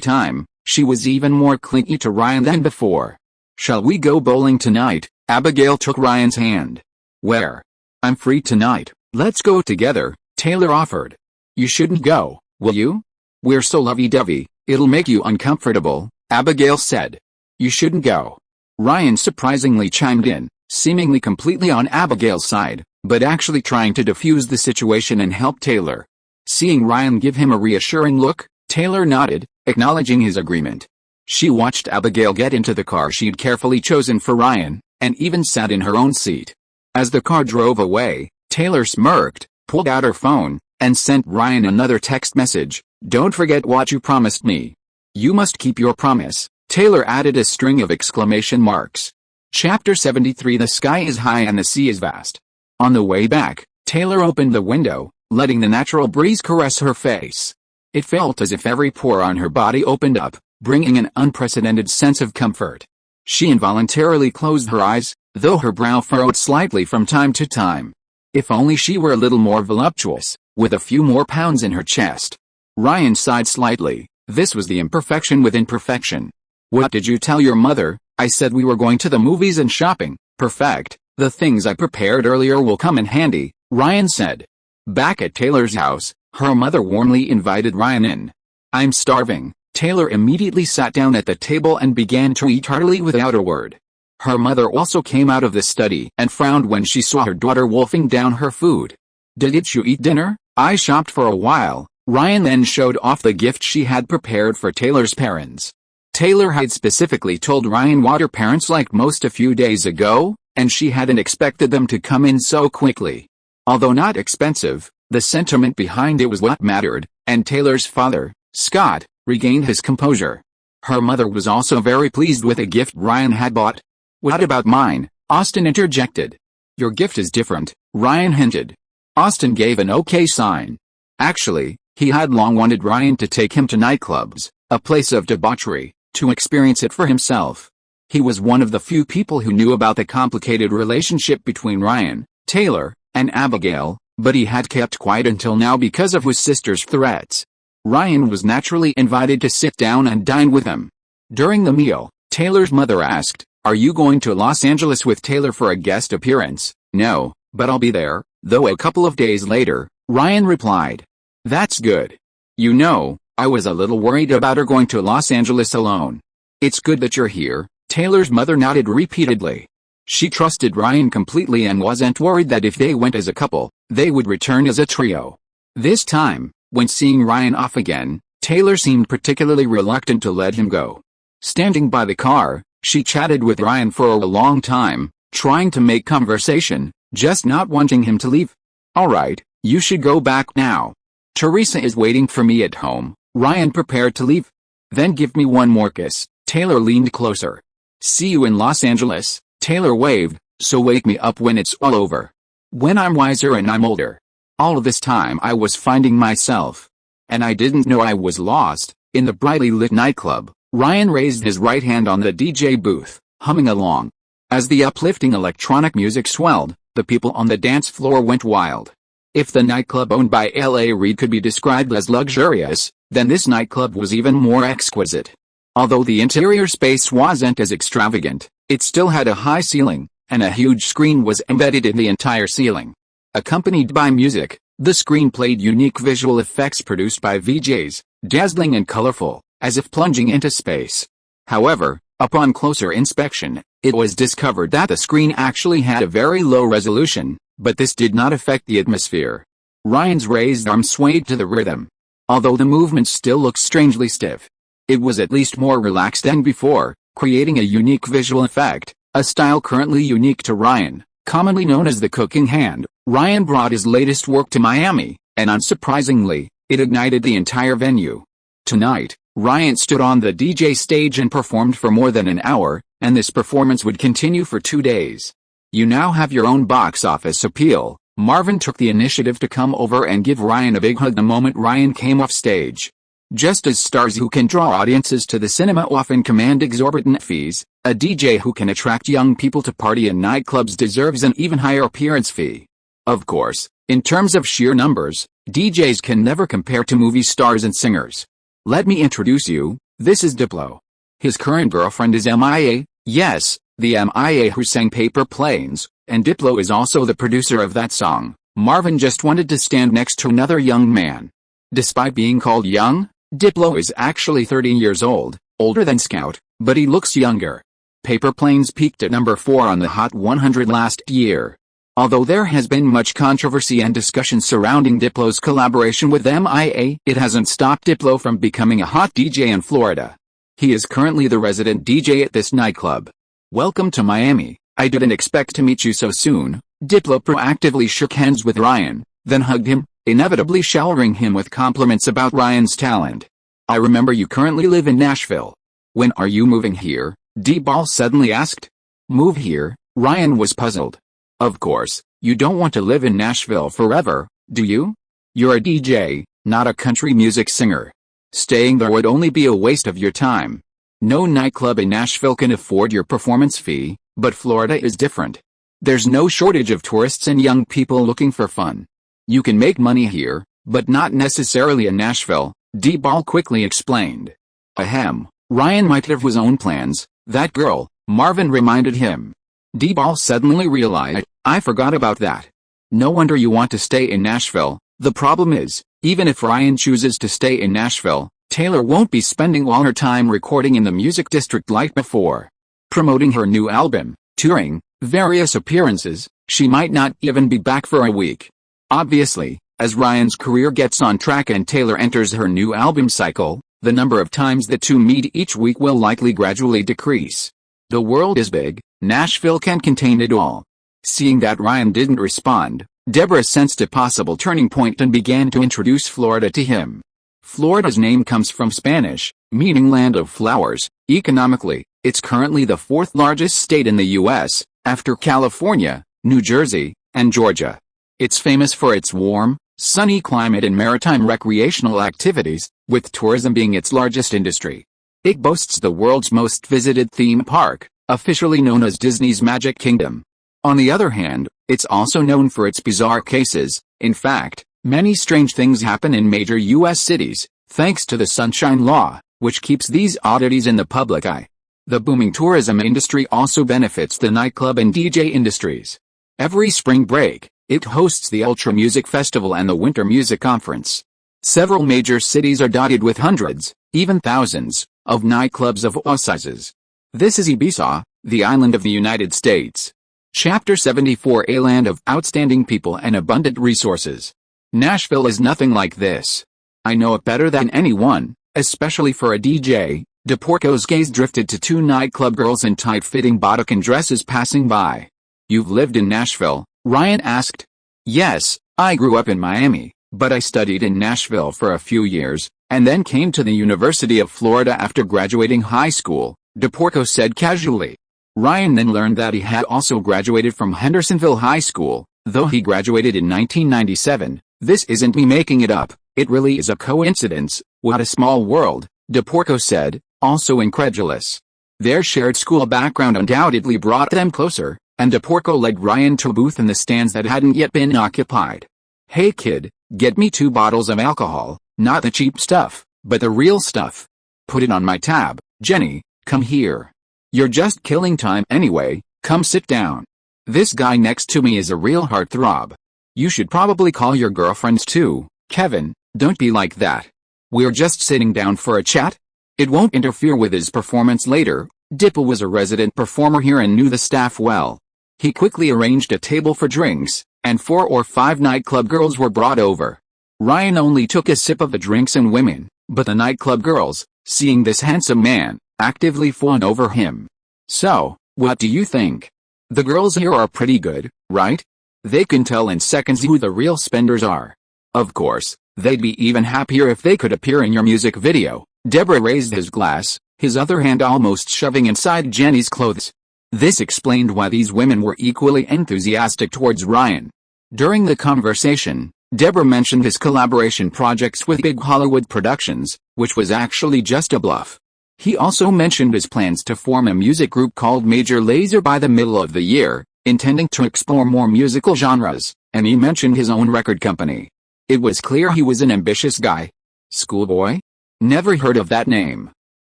time, she was even more clingy to Ryan than before. Shall we go bowling tonight? Abigail took Ryan's hand. Where? I'm free tonight, let's go together, Taylor offered. You shouldn't go, will you? We're so lovey-dovey, it'll make you uncomfortable, Abigail said. You shouldn't go. Ryan surprisingly chimed in, seemingly completely on Abigail's side, but actually trying to defuse the situation and help Taylor. Seeing Ryan give him a reassuring look, Taylor nodded, acknowledging his agreement. She watched Abigail get into the car she'd carefully chosen for Ryan, and even sat in her own seat. As the car drove away, Taylor smirked, pulled out her phone, and sent Ryan another text message. Don't forget what you promised me. You must keep your promise. Taylor added a string of exclamation marks. Chapter 73. The sky is high and the sea is vast. On the way back, Taylor opened the window, letting the natural breeze caress her face. It felt as if every pore on her body opened up, bringing an unprecedented sense of comfort. She involuntarily closed her eyes, though her brow furrowed slightly from time to time. If only she were a little more voluptuous, with a few more pounds in her chest. Ryan sighed slightly. This was the imperfection within perfection. What did you tell your mother? I said we were going to the movies and shopping. Perfect. The things I prepared earlier will come in handy, Ryan said. Back at Taylor's house, her mother warmly invited Ryan in. I'm starving. Taylor immediately sat down at the table and began to eat heartily without a word. Her mother also came out of the study and frowned when she saw her daughter wolfing down her food. Did you eat dinner? I shopped for a while. Ryan then showed off the gift she had prepared for Taylor's parents. Taylor had specifically told Ryan what her parents liked most a few days ago, and she hadn't expected them to come in so quickly. Although not expensive, the sentiment behind it was what mattered, and Taylor's father, Scott, regained his composure. Her mother was also very pleased with a gift Ryan had bought. What about mine? Austin interjected. Your gift is different, Ryan hinted. Austin gave an okay sign. Actually, He had long wanted Ryan to take him to nightclubs, a place of debauchery, to experience it for himself. He was one of the few people who knew about the complicated relationship between Ryan, Taylor, and Abigail, but he had kept quiet until now because of his sister's threats. Ryan was naturally invited to sit down and dine with him. During the meal, Taylor's mother asked, "Are you going to Los Angeles with Taylor for a guest appearance?" "No, but I'll be there," though a couple of days later, Ryan replied. "That's good. You know, I was a little worried about her going to Los Angeles alone." "It's good that you're here," Taylor's mother nodded repeatedly. She trusted Ryan completely and wasn't worried that if they went as a couple, they would return as a trio. This time, when seeing Ryan off again, Taylor seemed particularly reluctant to let him go. Standing by the car, she chatted with Ryan for a long time, trying to make conversation, just not wanting him to leave. "All right, you should go back now. Teresa is waiting for me at home," Ryan prepared to leave. "Then give me one more kiss." Taylor leaned closer. "See you in Los Angeles," Taylor waved, "so wake me up when it's all over. When I'm wiser and I'm older." All of this time I was finding myself. And I didn't know I was lost. In the brightly lit nightclub, Ryan raised his right hand on the DJ booth, humming along. As the uplifting electronic music swelled, the people on the dance floor went wild. If the nightclub owned by L.A. Reid could be described as luxurious, then this nightclub was even more exquisite. Although the interior space wasn't as extravagant, it still had a high ceiling, and a huge screen was embedded in the entire ceiling. Accompanied by music, the screen played unique visual effects produced by VJs, dazzling and colorful, as if plunging into space. However, upon closer inspection, it was discovered that the screen actually had a very low resolution, but this did not affect the atmosphere. Ryan's raised arm swayed to the rhythm. Although the movement still looked strangely stiff, it was at least more relaxed than before, creating a unique visual effect, a style currently unique to Ryan, commonly known as the cooking hand. Ryan brought his latest work to Miami, and unsurprisingly, it ignited the entire venue. Tonight, Ryan stood on the DJ stage and performed for more than an hour, and this performance would continue for 2 days. "You now have your own box office appeal." Marvin took the initiative to come over and give Ryan a big hug the moment Ryan came off stage. Just as stars who can draw audiences to the cinema often command exorbitant fees, a DJ who can attract young people to party in nightclubs deserves an even higher appearance fee. Of course, in terms of sheer numbers, DJs can never compare to movie stars and singers. Let me introduce you, this is Diplo. His current girlfriend is MIA, yes, the MIA who sang Paper Planes, and Diplo is also the producer of that song. Marvin just wanted to stand next to another young man. Despite being called young, Diplo is actually 30 years old, older than Scout, but he looks younger. Paper Planes peaked at number 4 on the Hot 100 last year. Although there has been much controversy and discussion surrounding Diplo's collaboration with MIA, it hasn't stopped Diplo from becoming a hot DJ in Florida. He is currently the resident DJ at this nightclub. "Welcome to Miami. I didn't expect to meet you so soon." Diplo proactively shook hands with Ryan, then hugged him, inevitably showering him with compliments about Ryan's talent. "I remember you currently live in Nashville. When are you moving here?" D-Ball suddenly asked. "Move here?" Ryan was puzzled. "Of course, you don't want to live in Nashville forever, do you? You're a DJ, not a country music singer. Staying there would only be a waste of your time. No nightclub in Nashville can afford your performance fee, but Florida is different. There's no shortage of tourists and young people looking for fun. You can make money here, but not necessarily in Nashville," D-Ball quickly explained. Ahem, Ryan might have his own plans. "That girl," Marvin reminded him. D-Ball suddenly realized, "I forgot about that. No wonder you want to stay in Nashville." The problem is, even if Ryan chooses to stay in Nashville, Taylor won't be spending all her time recording in the music district like before. Promoting her new album, touring, various appearances, she might not even be back for a week. Obviously, as Ryan's career gets on track and Taylor enters her new album cycle, the number of times the two meet each week will likely gradually decrease. The world is big, Nashville can't contain it all. Seeing that Ryan didn't respond, Deborah sensed a possible turning point and began to introduce Florida to him. Florida's name comes from Spanish, meaning land of flowers. Economically, it's currently the 4th largest state in the U.S., after California, New Jersey, and Georgia. It's famous for its warm, sunny climate and maritime recreational activities, with tourism being its largest industry. It boasts the world's most visited theme park, officially known as Disney's Magic Kingdom. On the other hand, it's also known for its bizarre cases. In fact, many strange things happen in major U.S. cities, thanks to the Sunshine Law, which keeps these oddities in the public eye. The booming tourism industry also benefits the nightclub and DJ industries. Every spring break, it hosts the Ultra Music Festival and the Winter Music Conference. Several major cities are dotted with hundreds, even thousands, of nightclubs of all sizes. This is Ibiza, the island of the United States. Chapter 74: A land of outstanding people and abundant resources. Nashville is nothing like this. I know it better than anyone, especially for a DJ. DePorco's gaze drifted to two nightclub girls in tight-fitting bodycon dresses passing by. "You've lived in Nashville?" Ryan asked. "Yes, I grew up in Miami, but I studied in Nashville for a few years, and then came to the University of Florida after graduating high school," DePorco said casually. Ryan then learned that he had also graduated from Hendersonville High School, though he graduated in 1997. "This isn't me making it up, it really is a coincidence. What a small world," DePorco said, also incredulous. Their shared school background undoubtedly brought them closer, and DePorco led Ryan to a booth in the stands that hadn't yet been occupied. "Hey kid, get me 2 bottles of alcohol, not the cheap stuff, but the real stuff. Put it on my tab. Jenny, come here. You're just killing time anyway, come sit down. This guy next to me is a real heartthrob. You should probably call your girlfriends too. Kevin, don't be like that. We're just sitting down for a chat. It won't interfere with his performance later." Dipple was a resident performer here and knew the staff well. He quickly arranged a table for drinks, and 4 or 5 nightclub girls were brought over. Ryan only took a sip of the drinks and women, but the nightclub girls, seeing this handsome man, actively fawned over him. "So, what do you think? The girls here are pretty good, right? They can tell in seconds who the real spenders are. Of course, they'd be even happier if they could appear in your music video." Deborah raised his glass, his other hand almost shoving inside Jenny's clothes. This explained why these women were equally enthusiastic towards Ryan. During the conversation, Deborah mentioned his collaboration projects with big Hollywood productions, which was actually just a bluff. He also mentioned his plans to form a music group called Major Lazer by the middle of the year, intending to explore more musical genres, and he mentioned his own record company. It was clear he was an ambitious guy. "Schoolboy? Never heard of that name.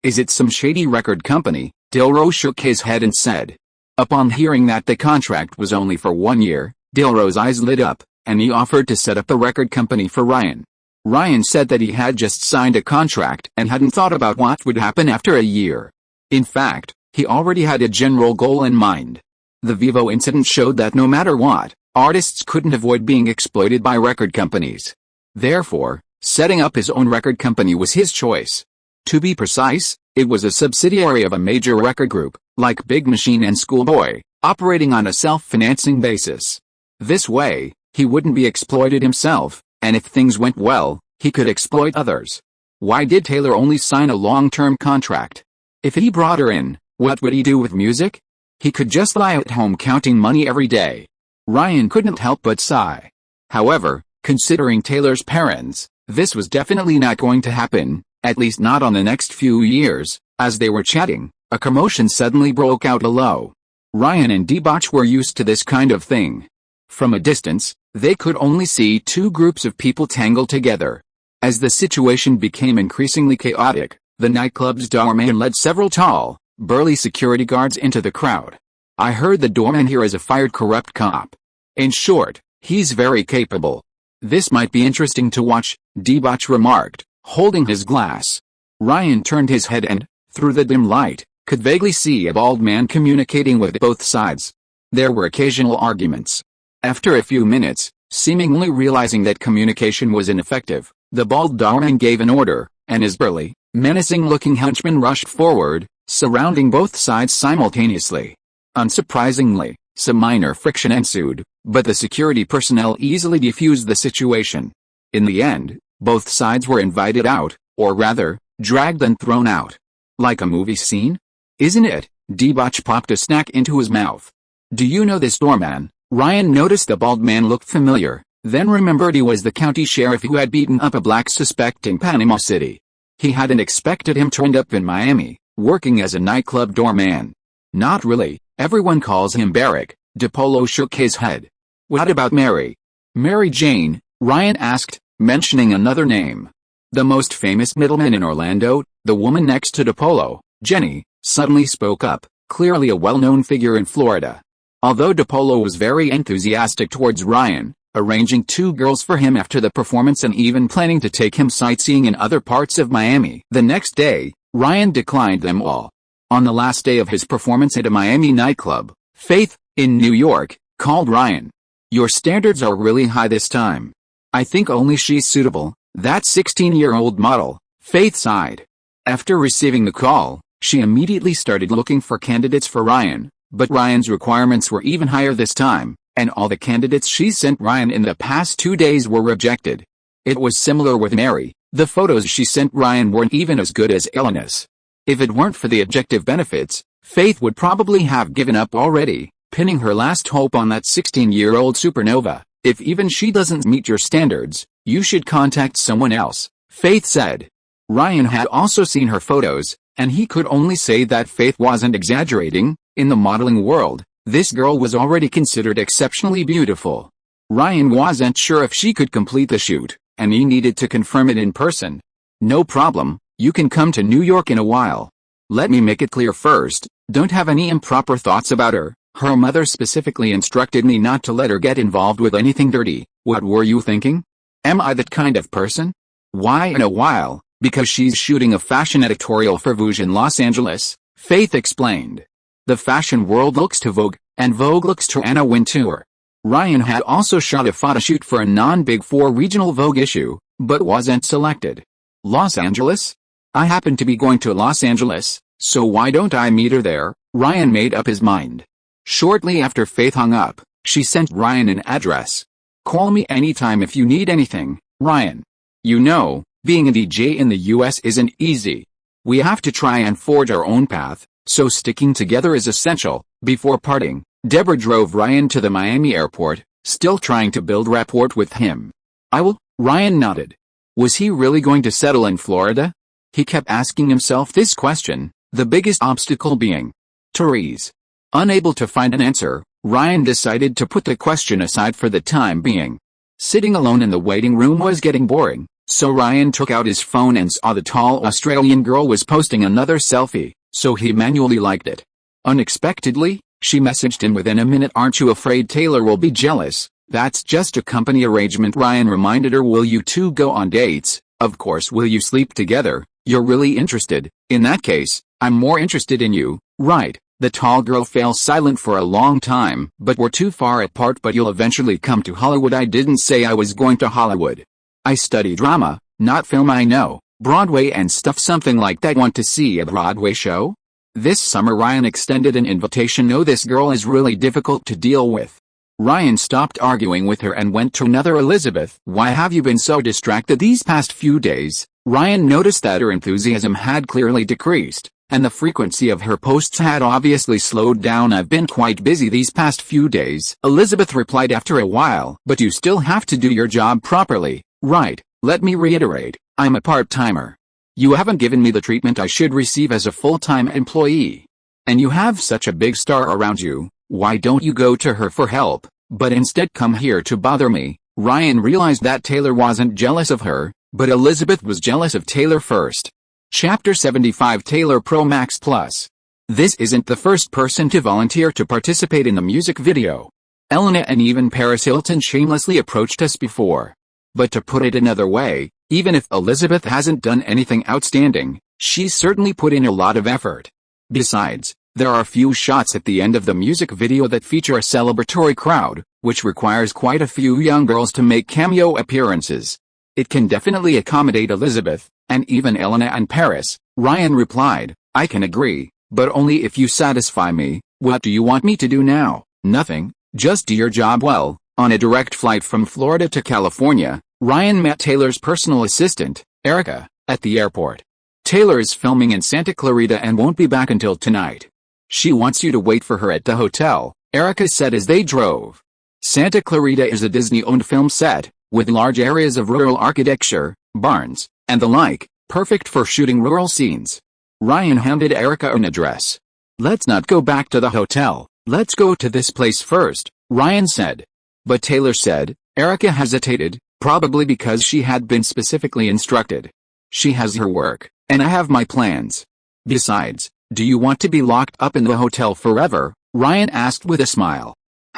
Is it some shady record company?" Dilro shook his head and said. Upon hearing that the contract was only for 1 year, Dilro's eyes lit up, and he offered to set up a record company for Ryan. Ryan said that he had just signed a contract and hadn't thought about what would happen after a year. In fact, he already had a general goal in mind. The Vivo incident showed that no matter what, artists couldn't avoid being exploited by record companies. Therefore, setting up his own record company was his choice. To be precise, it was a subsidiary of a major record group, like Big Machine and Schoolboy, operating on a self-financing basis. This way, he wouldn't be exploited himself, and if things went well, he could exploit others. Why did Taylor only sign a long-term contract? If he brought her in, what would he do with music? He could just lie at home counting money every day. Ryan couldn't help but sigh. However, considering Taylor's parents, this was definitely not going to happen, at least not on the next few years. As they were chatting, a commotion suddenly broke out below. Ryan and Debauch were used to this kind of thing. From a distance, they could only see 2 groups of people tangled together. As the situation became increasingly chaotic, the nightclub's doorman led several tall, burly security guards into the crowd. "I heard the doorman here is a fired corrupt cop. In short, he's very capable. This might be interesting to watch," Debauch remarked, holding his glass. Ryan turned his head and, through the dim light, could vaguely see a bald man communicating with both sides. There were occasional arguments. After a few minutes, seemingly realizing that communication was ineffective, the bald doorman gave an order, and his burly, menacing-looking henchman rushed forward, surrounding both sides simultaneously. Unsurprisingly, some minor friction ensued, but the security personnel easily defused the situation. In the end, both sides were invited out, or rather, dragged and thrown out. Like a movie scene? Isn't it? Debauch popped a snack into his mouth. "Do you know this doorman?" Ryan noticed the bald man looked familiar, then remembered he was the county sheriff who had beaten up a black suspect in Panama City. He hadn't expected him to end up in Miami, working as a nightclub doorman. Not really, everyone calls him Barrick. DiPolo shook his head. What about Mary? Mary Jane, Ryan asked, mentioning another name. The most famous middleman in Orlando, the woman next to DiPolo, Jenny, suddenly spoke up, clearly a well-known figure in Florida. Although DiPolo was very enthusiastic towards Ryan, arranging 2 girls for him after the performance and even planning to take him sightseeing in other parts of Miami. The next day, Ryan declined them all. On the last day of his performance at a Miami nightclub, Faith, in New York, called Ryan. Your standards are really high this time. I think only she's suitable, that 16-year-old model, Faith sighed. After receiving the call, she immediately started looking for candidates for Ryan, but Ryan's requirements were even higher this time, and all the candidates she sent Ryan in the past 2 days were rejected. It was similar with Mary. The photos she sent Ryan weren't even as good as Elena's. If it weren't for the objective benefits, Faith would probably have given up already, pinning her last hope on that 16-year-old supernova. If even she doesn't meet your standards, you should contact someone else, Faith said. Ryan had also seen her photos, and he could only say that Faith wasn't exaggerating. In the modeling world, this girl was already considered exceptionally beautiful. Ryan wasn't sure if she could complete the shoot, and he needed to confirm it in person. No problem, you can come to New York in a while. Let me make it clear first, don't have any improper thoughts about her. Her mother specifically instructed me not to let her get involved with anything dirty. What were you thinking? Am I that kind of person? Why in a while? Because she's shooting a fashion editorial for Vogue in Los Angeles, Faith explained. The fashion world looks to Vogue, and Vogue looks to Anna Wintour. Ryan had also shot a photo shoot for a non-Big Four regional Vogue issue, but wasn't selected. Los Angeles? I happen to be going to Los Angeles, so why don't I meet her there? Ryan made up his mind. Shortly after Faith hung up, she sent Ryan an address. Call me anytime if you need anything, Ryan. You know, being a DJ in the US isn't easy. We have to try and forge our own path, so sticking together is essential. Before parting, Deborah drove Ryan to the Miami airport, still trying to build rapport with him. I will, Ryan nodded. Was he really going to settle in Florida? He kept asking himself this question, the biggest obstacle being Therese. Unable to find an answer, Ryan decided to put the question aside for the time being. Sitting alone in the waiting room was getting boring, so Ryan took out his phone and saw the tall Australian girl was posting another selfie, so he manually liked it. Unexpectedly, she messaged him within a minute. Aren't you afraid Taylor will be jealous? That's just a company arrangement. Ryan reminded her. Will you two go on dates? Of course. Will you sleep together? You're really interested. In that case, I'm more interested in you, right? The tall girl fell silent for a long time. But we're too far apart. But you'll eventually come to Hollywood. I didn't say I was going to Hollywood. I study drama, not film. I know, Broadway and stuff. Something like that. Want to see a Broadway show? This summer. Ryan extended an invitation. No, this girl is really difficult to deal with. Ryan stopped arguing with her and went to another. Elizabeth, why have you been so distracted these past few days? Ryan noticed that her enthusiasm had clearly decreased, and the frequency of her posts had obviously slowed down. I've been quite busy these past few days, Elizabeth replied after a while. But you still have to do your job properly, right? Let me reiterate, I'm a part-timer. You haven't given me the treatment I should receive as a full-time employee. And you have such a big star around you. Why don't you go to her for help, but instead come here to bother me? Ryan realized that Taylor wasn't jealous of her, but Elizabeth was jealous of Taylor first. Chapter 75 Taylor Pro Max Plus. This isn't the first person to volunteer to participate in the music video. Elena and even Paris Hilton shamelessly approached us before. But to put it another way, even if Elizabeth hasn't done anything outstanding, she's certainly put in a lot of effort. Besides, there are a few shots at the end of the music video that feature a celebratory crowd, which requires quite a few young girls to make cameo appearances. It can definitely accommodate Elizabeth, and even Elena and Paris. Ryan replied, I can agree, but only if you satisfy me. What do you want me to do now? Nothing, just do your job well. On a direct flight from Florida to California, Ryan met Taylor's personal assistant, Erica, at the airport. Taylor is filming in Santa Clarita and won't be back until tonight. She wants you to wait for her at the hotel, Erica said as they drove. Santa Clarita is a Disney-owned film set, with large areas of rural architecture, barns, and the like, perfect for shooting rural scenes. Ryan handed Erica an address. "Let's not go back to the hotel, let's go to this place first," Ryan said. But Taylor said. Erica hesitated, probably because she had been specifically instructed. "She has her work, and I have my plans. Besides, do you want to be locked up in the hotel forever?" Ryan asked with a smile.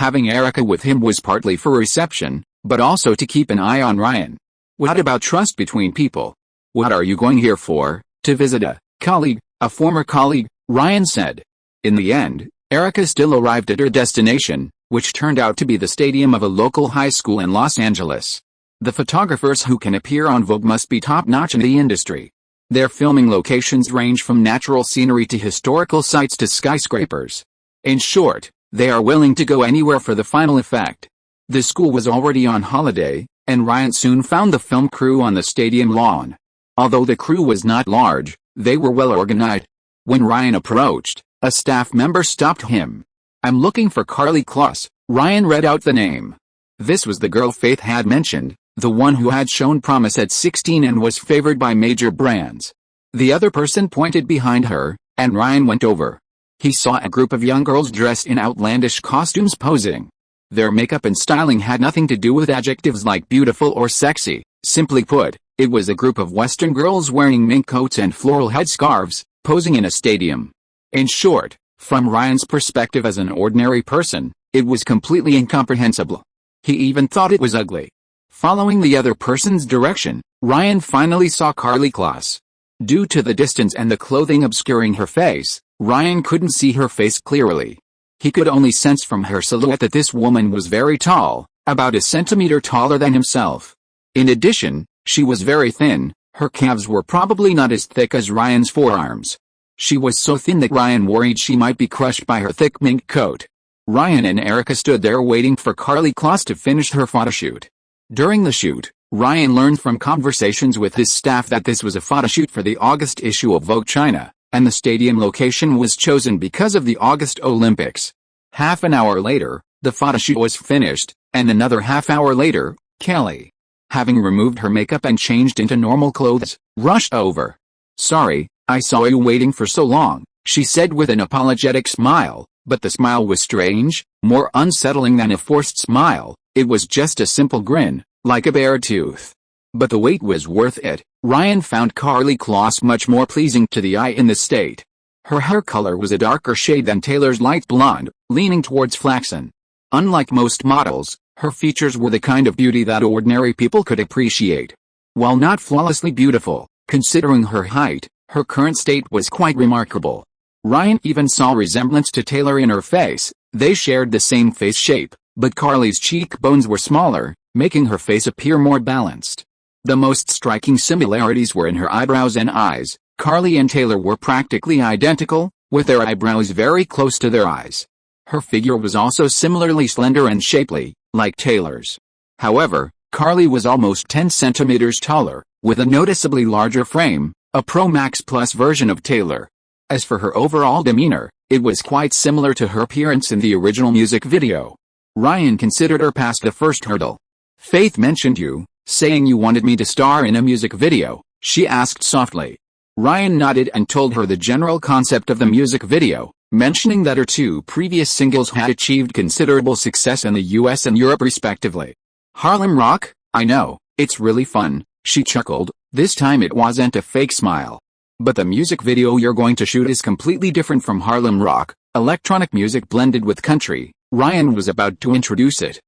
Having Erica with him was partly for reception, but also to keep an eye on Ryan. "What about trust between people? What are you going here for? To visit a colleague, a former colleague?" Ryan said. In the end, Erica still arrived at her destination, which turned out to be the stadium of a local high school in Los Angeles. The photographers who can appear on Vogue must be top-notch in the industry. Their filming locations range from natural scenery to historical sites to skyscrapers. In short, they are willing to go anywhere for the final effect. The school was already on holiday, and Ryan soon found the film crew on the stadium lawn. Although the crew was not large, they were well organized. When Ryan approached, a staff member stopped him. "I'm looking for Karlie Kloss." Ryan read out the name. This was the girl Faith had mentioned, the one who had shown promise at 16 and was favored by major brands. The other person pointed behind her, and Ryan went over. He saw a group of young girls dressed in outlandish costumes posing. Their makeup and styling had nothing to do with adjectives like beautiful or sexy. Simply put, it was a group of Western girls wearing mink coats and floral headscarves, posing in a stadium. In short, from Ryan's perspective as an ordinary person, it was completely incomprehensible. He even thought it was ugly. Following the other person's direction, Ryan finally saw Karlie Kloss. Due to the distance and the clothing obscuring her face, Ryan couldn't see her face clearly. He could only sense from her silhouette that this woman was very tall, about a centimeter taller than himself. In addition, she was very thin. Her calves were probably not as thick as Ryan's forearms. She was so thin that Ryan worried she might be crushed by her thick mink coat. Ryan and Erica stood there waiting for Karlie Kloss to finish her photoshoot. During the shoot, Ryan learned from conversations with his staff that this was a photoshoot for the August issue of Vogue China, and the stadium location was chosen because of the August Olympics. Half an hour later, the photoshoot was finished, and another half hour later, Kelly, having removed her makeup and changed into normal clothes, rushed over. "Sorry, I saw you waiting for so long," she said with an apologetic smile, but the smile was strange, more unsettling than a forced smile. It was just a simple grin, like a bare tooth. But the wait was worth it. Ryan found Karlie Kloss much more pleasing to the eye in the state. Her hair color was a darker shade than Taylor's light blonde, leaning towards flaxen. Unlike most models, her features were the kind of beauty that ordinary people could appreciate. While not flawlessly beautiful, considering her height, her current state was quite remarkable. Ryan even saw resemblance to Taylor in her face. They shared the same face shape, but Karlie's cheekbones were smaller, making her face appear more balanced. The most striking similarities were in her eyebrows and eyes. Karlie and Taylor were practically identical, with their eyebrows very close to their eyes. Her figure was also similarly slender and shapely, like Taylor's. However, Karlie was almost 10 centimeters taller, with a noticeably larger frame, a Pro Max Plus version of Taylor. As for her overall demeanor, it was quite similar to her appearance in the original music video. Ryan considered her past the first hurdle. "Faith mentioned you, saying you wanted me to star in a music video," she asked softly. Ryan nodded and told her the general concept of the music video, mentioning that her two previous singles had achieved considerable success in the US and Europe respectively. "Harlem Rock? I know, it's really fun," she chuckled. This time it wasn't a fake smile. "But the music video you're going to shoot is completely different from Harlem Rock, electronic music blended with country." Ryan was about to introduce it.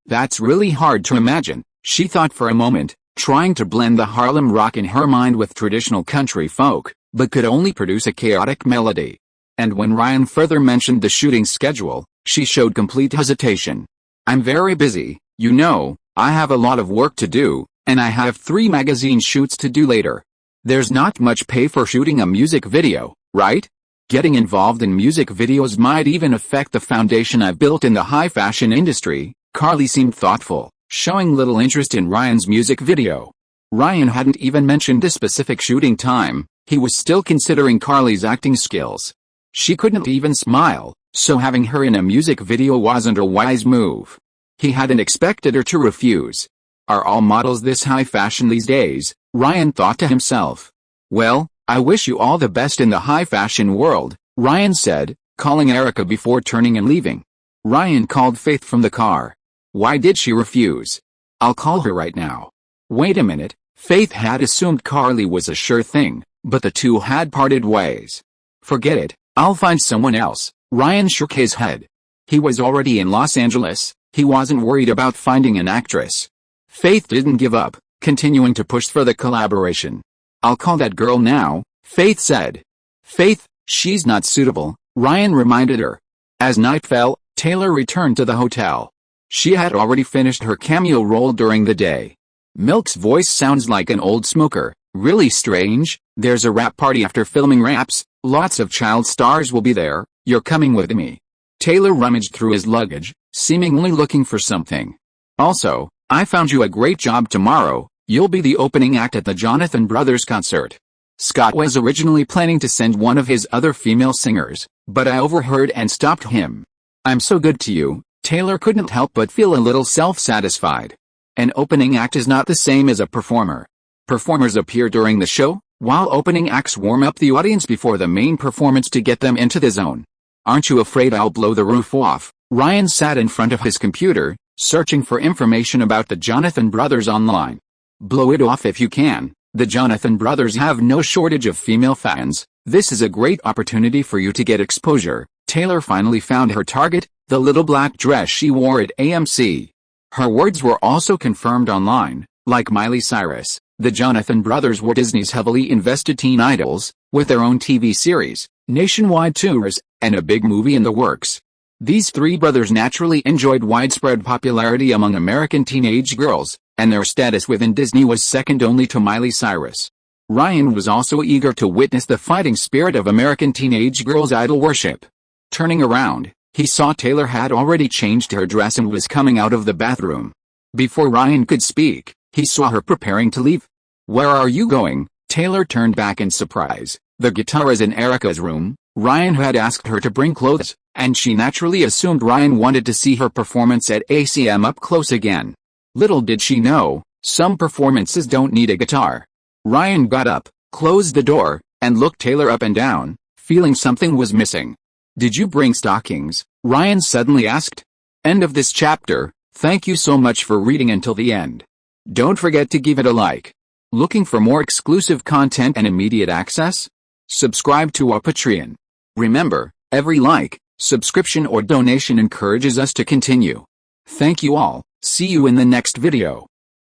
That's really hard to imagine," she thought for a moment, trying to blend the Harlem Rock in her mind with traditional country folk, but could only produce a chaotic melody. And when Ryan further mentioned the shooting schedule, she showed complete hesitation. "I'm very busy, you know, I have a lot of work to do, and I have 3 magazine shoots to do later. There's not much pay for shooting a music video, right? Getting involved in music videos might even affect the foundation I've built in the high fashion industry." Karlie seemed thoughtful, showing little interest in Ryan's music video. Ryan hadn't even mentioned the specific shooting time. He was still considering Karlie's acting skills. She couldn't even smile, so having her in a music video wasn't a wise move. He hadn't expected her to refuse. Are all models this high fashion these days? Ryan thought to himself. Well, I wish you all the best in the high fashion world, Ryan said, calling Erica before turning and leaving. Ryan called Faith from the car. Why did she refuse? I'll call her right now. Wait a minute, Faith had assumed Carly was a sure thing, but the two had parted ways. Forget it, I'll find someone else, Ryan shook his head. He was already in Los Angeles, he wasn't worried about finding an actress. Faith didn't give up, continuing to push for the collaboration. I'll call that girl now, Faith said. Faith, she's not suitable, Ryan reminded her. As night fell, Taylor returned to the hotel. She had already finished her cameo role during the day. Milk's voice sounds like an old smoker. Really strange. There's a rap party after filming Raps. Lots of child stars will be there. You're coming with me. Taylor rummaged through his luggage, seemingly looking for something. Also, I found you a great job tomorrow. You'll be the opening act at the Jonathan Brothers concert. Scott was originally planning to send one of his other female singers, but I overheard and stopped him. I'm so good to you. Taylor couldn't help but feel a little self-satisfied. An opening act is not the same as a performer. Performers appear during the show, while opening acts warm up the audience before the main performance to get them into the zone. Aren't you afraid I'll blow the roof off? Ryan sat in front of his computer, searching for information about the Jonathan Brothers online. Blow it off if you can. The Jonathan Brothers have no shortage of female fans. This is a great opportunity for you to get exposure. Taylor finally found her target, the little black dress she wore at AMC. Her words were also confirmed online. Like Miley Cyrus, the Jonathan Brothers were Disney's heavily invested teen idols, with their own TV series, nationwide tours, and a big movie in the works. These three brothers naturally enjoyed widespread popularity among American teenage girls, and their status within Disney was second only to Miley Cyrus. Ryan was also eager to witness the fighting spirit of American teenage girls' idol worship. Turning around, he saw Taylor had already changed her dress and was coming out of the bathroom. Before Ryan could speak, he saw her preparing to leave. Where are you going? Taylor turned back in surprise. The guitar is in Erica's room. Ryan had asked her to bring clothes, and she naturally assumed Ryan wanted to see her performance at ACM up close again. Little did she know, some performances don't need a guitar. Ryan got up, closed the door, and looked Taylor up and down, feeling something was missing. Did you bring stockings? Ryan suddenly asked. End of this chapter. Thank you so much for reading until the end. Don't forget to give it a like. Looking for more exclusive content and immediate access? Subscribe to our Patreon. Remember, every like, subscription or donation encourages us to continue. Thank you all. See you in the next video.